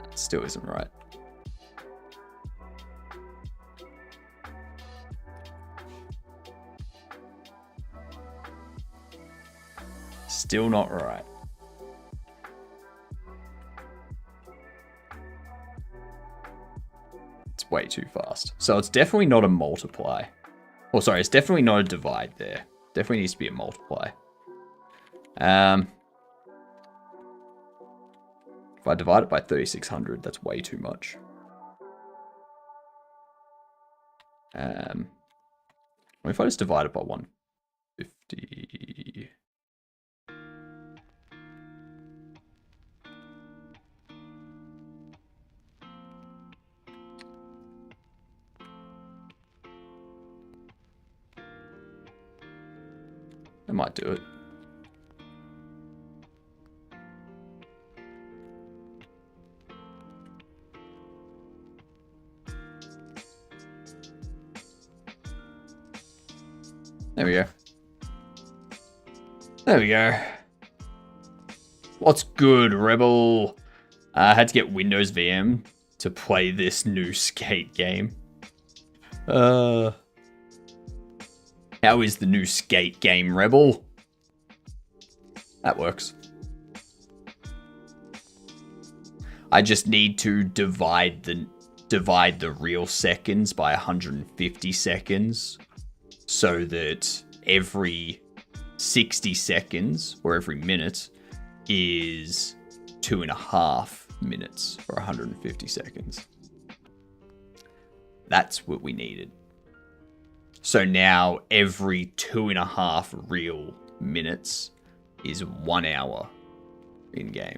That still isn't right. Still not right. It's way too fast. So it's definitely not a multiply. Oh, sorry, it's definitely not a divide there. Definitely needs to be a multiply. If I divide it by 3600, that's way too much. What if I just divide it by 150? I might do it. There we go. There we go. What's good, Rebel? I had to get Windows VM to play this new skate game. How is the new skate game, Rebel? That works. I just need to divide the real seconds by 150 seconds so that every 60 seconds or every minute is 2.5 minutes or 150 seconds. That's what we needed. So now every 2.5 real minutes is 1 hour in game.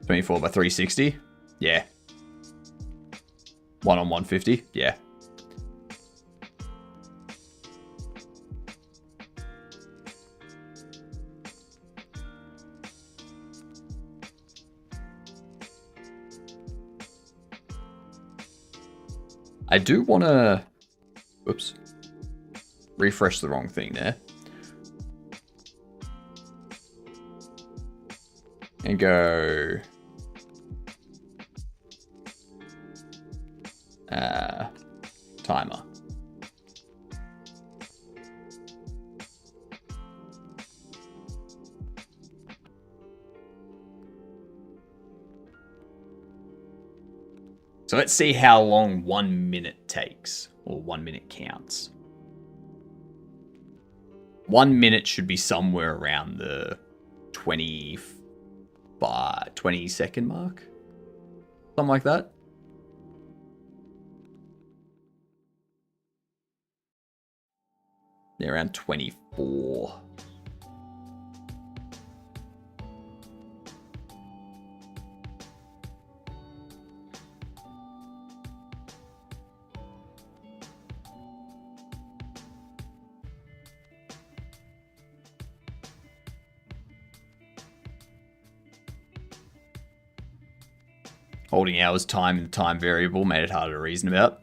$24 by $360? Yeah. 1 on 150? Yeah. I do want to... Whoops. Refresh the wrong thing there. And go... timer. So let's see how long 1 minute takes, or 1 minute counts. 1 minute should be somewhere around the 20 second mark. Something like that. Yeah, around 24. Holding hours time in the time variable made it harder to reason about.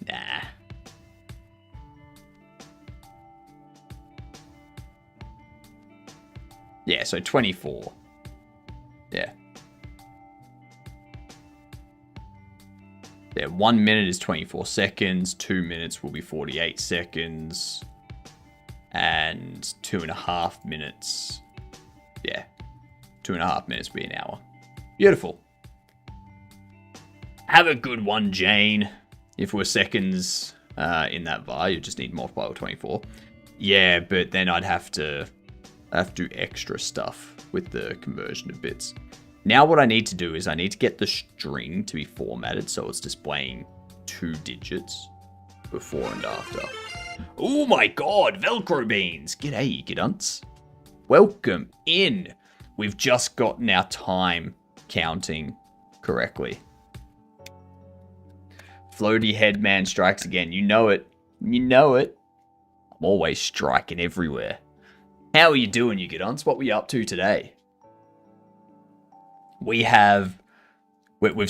Nah. Yeah, so 24. Yeah. Yeah, 1 minute is 24 seconds. 2 minutes will be 48 seconds. And 2.5 minutes. Yeah. 2.5 minutes will be an hour. Beautiful. Have a good one, Jane. If we're seconds in that var, you just need to multiply with 24. Yeah, but then I'd have to do extra stuff with the conversion of bits. Now what I need to do is I need to get the string to be formatted so it's displaying 2 digits before and after. Oh my god, Velcro beans! G'day, gidunts. Welcome in. We've just gotten our time counting correctly. Floaty head man strikes again. You know it. You know it. I'm always striking everywhere. How are you doing, you gidons? What were you up to today? We've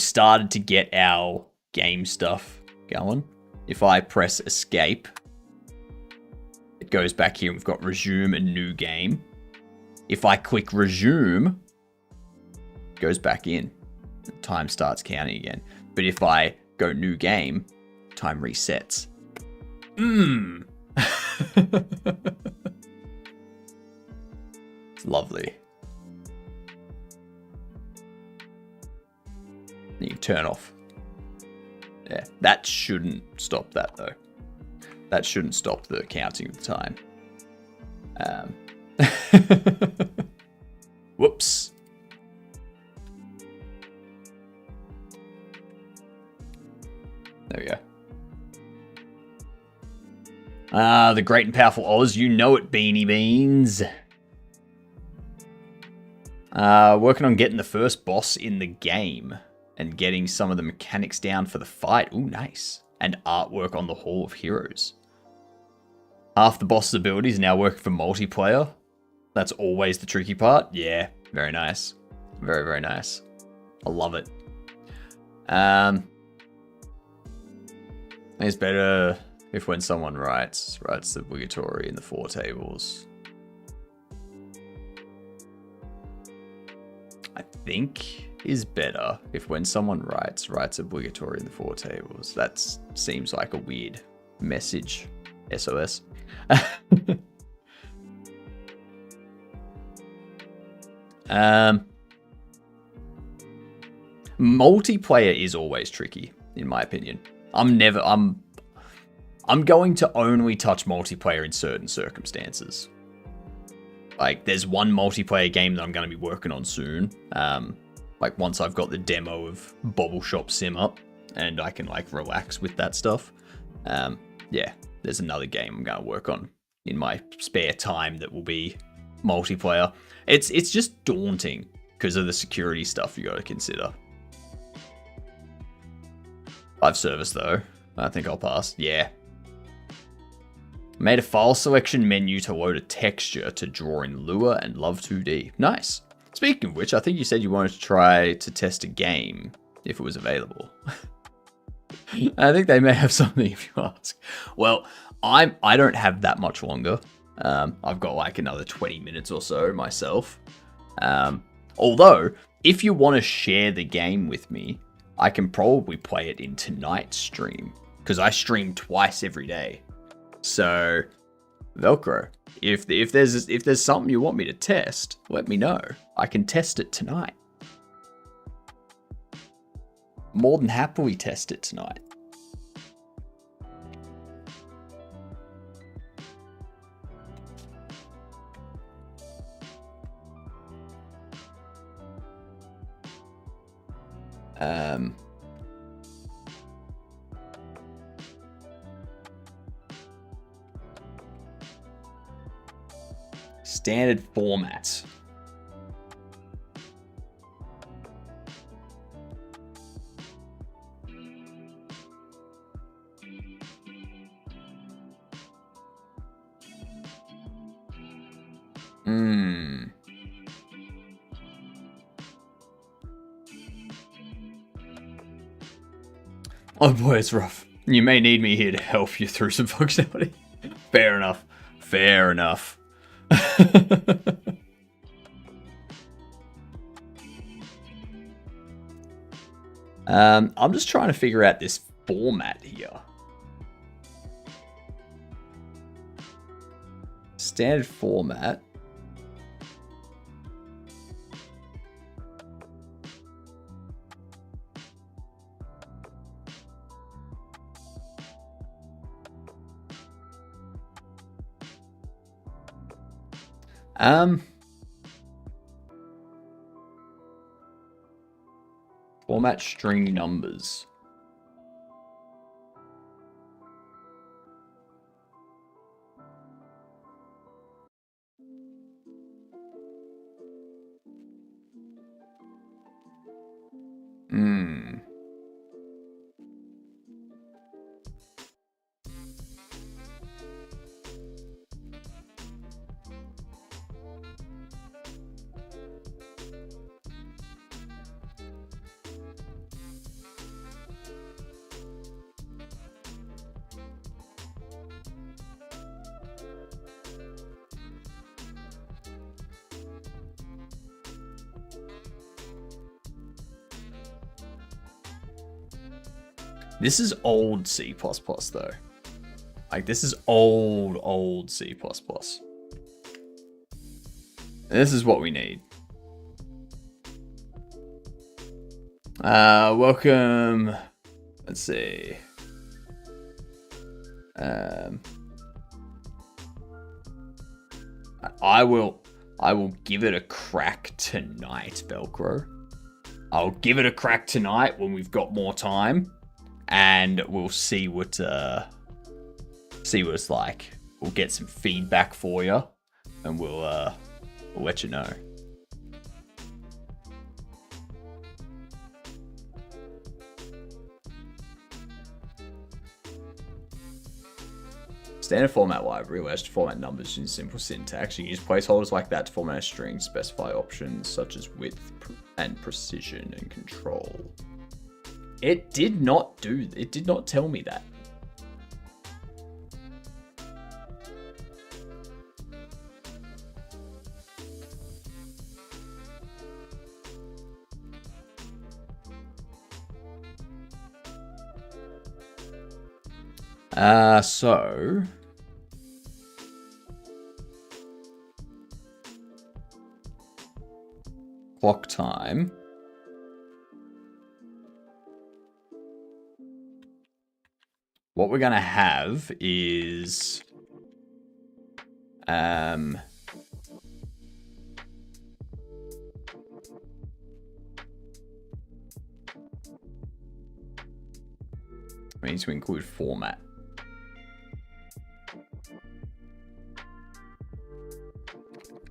started to get our game stuff going. If I press escape, it goes back here and we've got resume a new game. If I click resume, it goes back in. The time starts counting again. But if I go new game, time resets. Lovely. You can turn off. Yeah, that shouldn't stop that though. That shouldn't stop the counting of the time. Whoops. There we go. The great and powerful Oz, you know it, Beanie Beans. Working on getting the first boss in the game and getting some of the mechanics down for the fight. Ooh, nice. And artwork on the Hall of Heroes. Half the boss's abilities are now working for multiplayer. That's always the tricky part. Yeah, Very nice. Very, very nice. I love it. It's better if when someone writes the obligatory in the 4 tables. I think is better if when someone writes obligatory in the 4 tables. That seems like a weird message. SOS. Multiplayer is always tricky, in my opinion. I'm going to only touch multiplayer in certain circumstances. Like, there's one multiplayer game that I'm going to be working on soon. Like, once I've got the demo of Bobble Shop Sim up, and I can, like, relax with that stuff. Yeah, there's another game I'm going to work on in my spare time that will be multiplayer. It's just daunting because of the security stuff you got to consider. Live service, though. I think I'll pass. Yeah. Made a file selection menu to load a texture to draw in Lua and Love 2D. Nice. Speaking of which, I think you said you wanted to try to test a game if it was available. I think they may have something if you ask. Well, I don't have that much longer. I've got like another 20 minutes or so myself. Although, if you want to share the game with me, I can probably play it in tonight's stream, because I stream twice every day. So, Velcro, if there's something you want me to test, let me know. I can test it tonight. More than happily test it tonight. Standard formats. Oh boy, it's rough. You may need me here to help you through some functionality. Fair enough. Fair enough. I'm just trying to figure out this format here. Standard format. Format string numbers. This is old C++ though. Like, this is old C++. This is what we need. Welcome. Let's see. I will give it a crack tonight, Velcro. I'll give it a crack tonight when we've got more time. And we'll see what it's like. We'll get some feedback for you, and we'll let you know. Standard format library allows to format numbers in simple syntax. You can use placeholders like that to format a string, specify options such as width and precision and control. It did not tell me that. So clock time. What we're gonna have is we need to include format.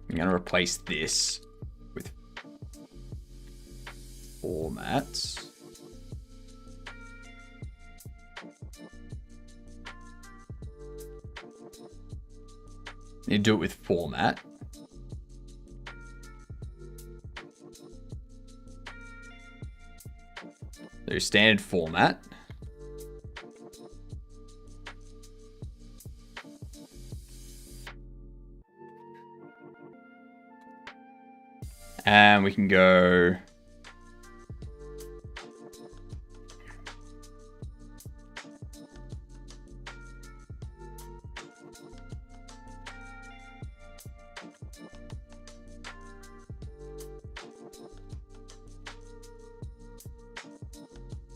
I'm going to replace this with formats. Need to do it with format. So standard format. And we can go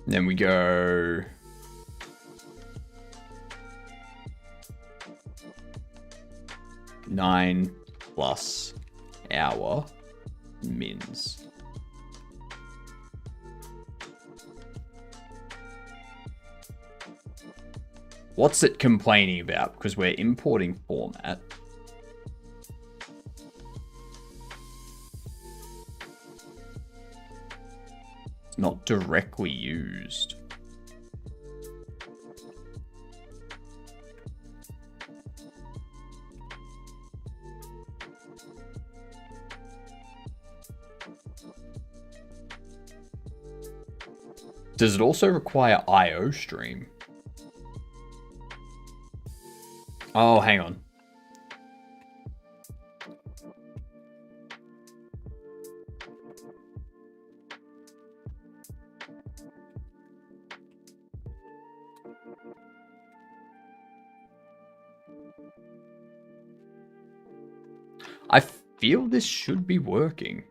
then we go nine plus hour mins. What's it complaining about? Because we're importing format. It's not directly used. Does it also require IO stream? Oh, hang on. I feel this should be working.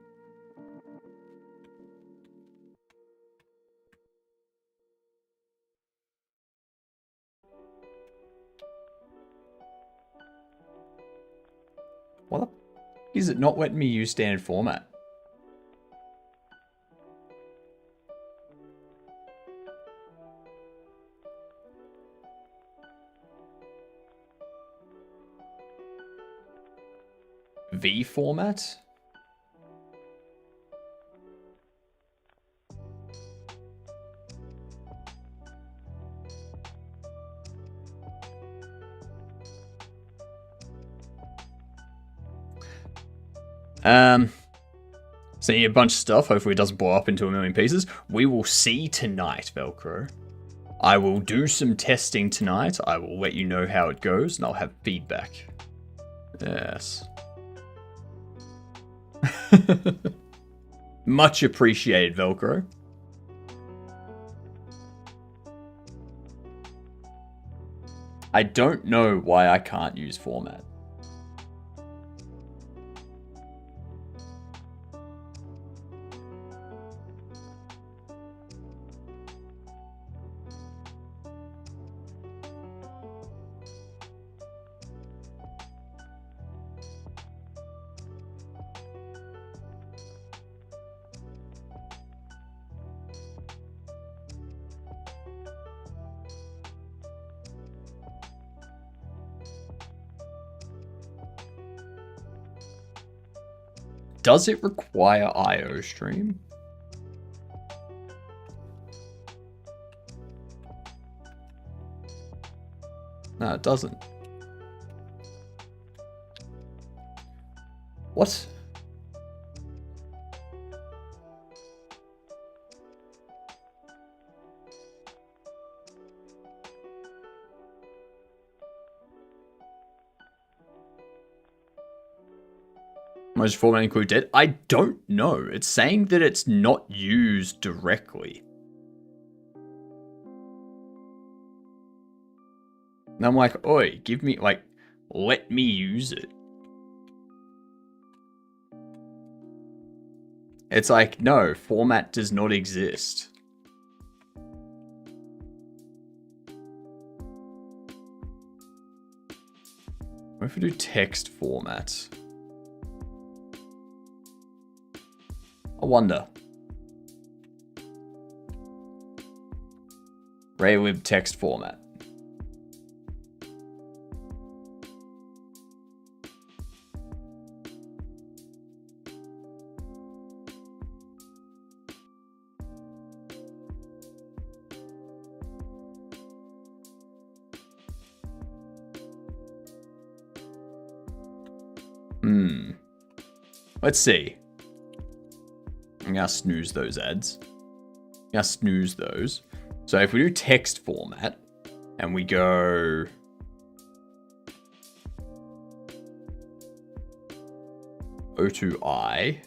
What the f is it not letting me use standard format? V format? Seeing a bunch of stuff. Hopefully it doesn't blow up into a million pieces. We will see tonight, Velcro. I will do some testing tonight. I will let you know how it goes, and I'll have feedback. Yes. Much appreciated, Velcro. I don't know why I can't use format. Does it require IO stream? No, it doesn't. What? Most format include dead? I don't know. It's saying that it's not used directly. And I'm like, oi, give me, like, let me use it. It's like, no, format does not exist. What if we do text format? I wonder. RayLib text format. Let's see. I'm gonna snooze those ads. I'm gonna snooze those. So if we do text format and we go O2I,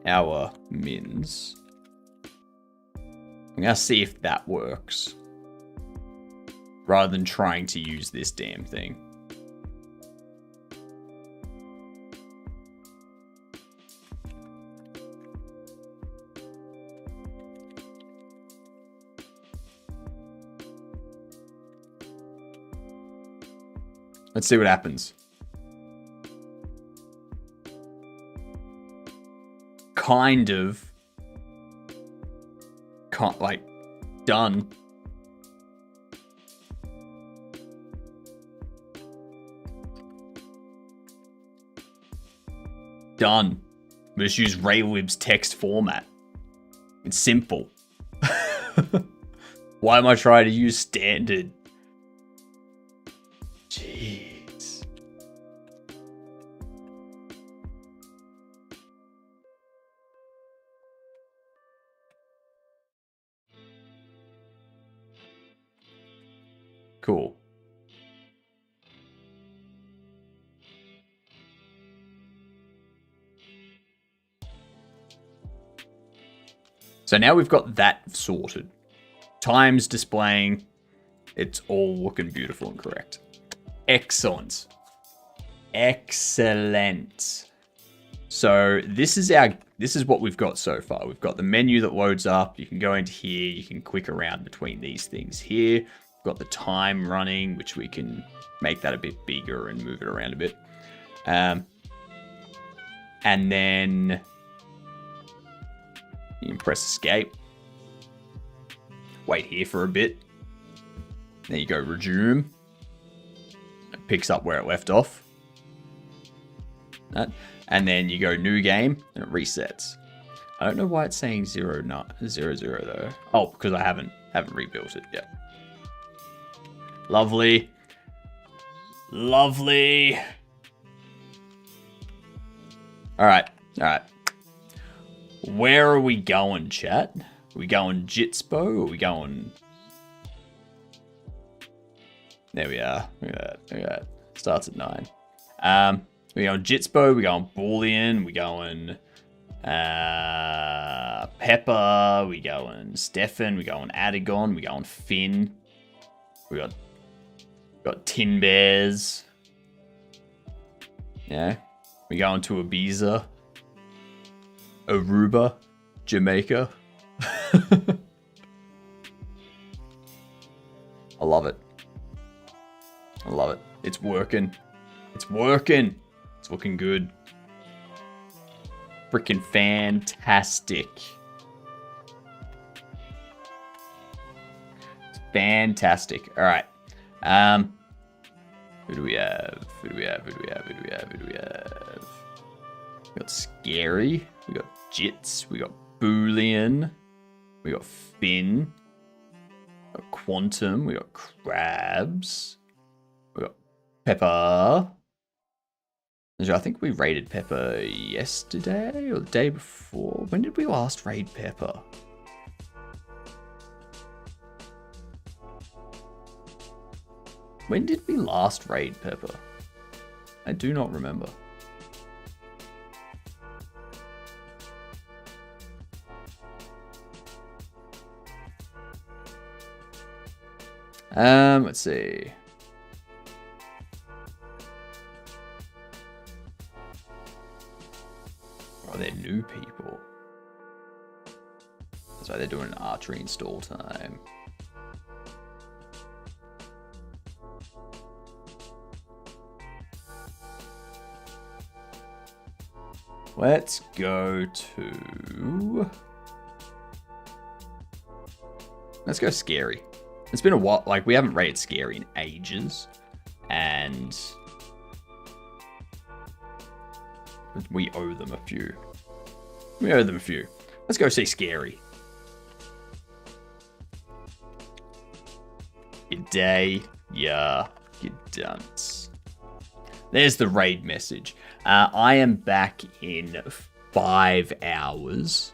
our mins. I'm gonna see if that works rather than trying to use this damn thing. Let's see what happens. Kind of. Like, done. Done. We just use RayLib's text format. It's simple. Why am I trying to use standard? Jeez. Cool. So now we've got that sorted. Times displaying. It's all looking beautiful and correct. Excellent. Excellent. So this is what we've got so far. We've got the menu that loads up. You can go into here. You can click around between these things here. We've got the time running, which we can make that a bit bigger and move it around a bit. And then you can press escape. Wait here for a bit. Then you go resume. It picks up where it left off. That. And then you go new game and it resets. I don't know why it's saying 0, 0, 0 though. Oh, because I haven't rebuilt it yet. Lovely. Lovely. Alright. Where are we going, chat? Are we going Jitspo? Or are we going... There we are. Look at that. Starts at 9. We're going Jitspo, we're going Boolean, we're going Pepper, we're going Stefan, we're going Adagon, we're going Finn. We got Tin Bears. Yeah. We're going to Ibiza. Aruba. Jamaica. I love it. I love it. It's working. It's working. It's looking good. Freaking fantastic. It's fantastic. All right. Who do we have? We got scary. We got jits. We got boolean. We got fin. We got quantum. We got crabs. We got pepper. I think we raided Pepper yesterday or the day before. When did we last raid Pepper? When did we last raid Pepper? I do not remember. Let's see. Oh, they're new people. That's why they're doing an archery install time. Let's go to... Let's go scary. It's been a while. Like, we haven't rated scary in ages. And... we owe them a few. We owe them a few. Let's go see scary. Good day. Yeah. You dunce. There's the raid message. I am back in 5 hours.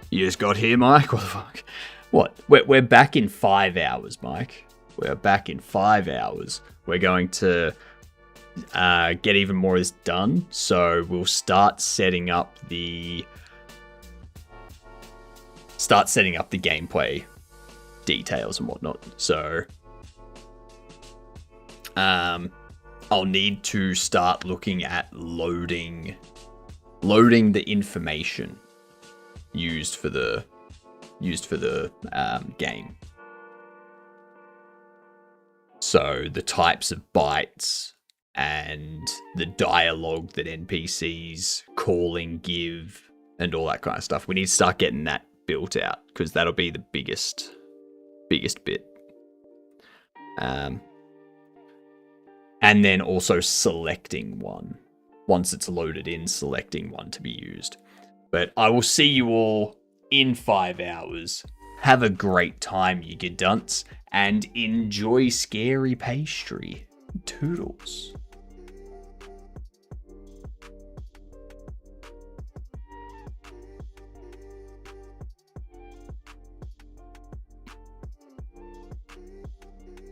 You just got here, Mike? What the fuck? What? We're back in 5 hours, Mike. We're back in 5 hours. We're going to get even more of this done. So we'll start setting up the gameplay details and whatnot. So I'll need to start looking at loading the information used for the game. So the types of bytes and the dialogue that NPCs calling give and all that kind of stuff. We need to start getting that built out because that'll be the biggest bit. And then also selecting one. Once it's loaded in, selecting one to be used. But I will see you all in 5 hours. Have a great time, you good dunce, and enjoy scary pastry. Toodles.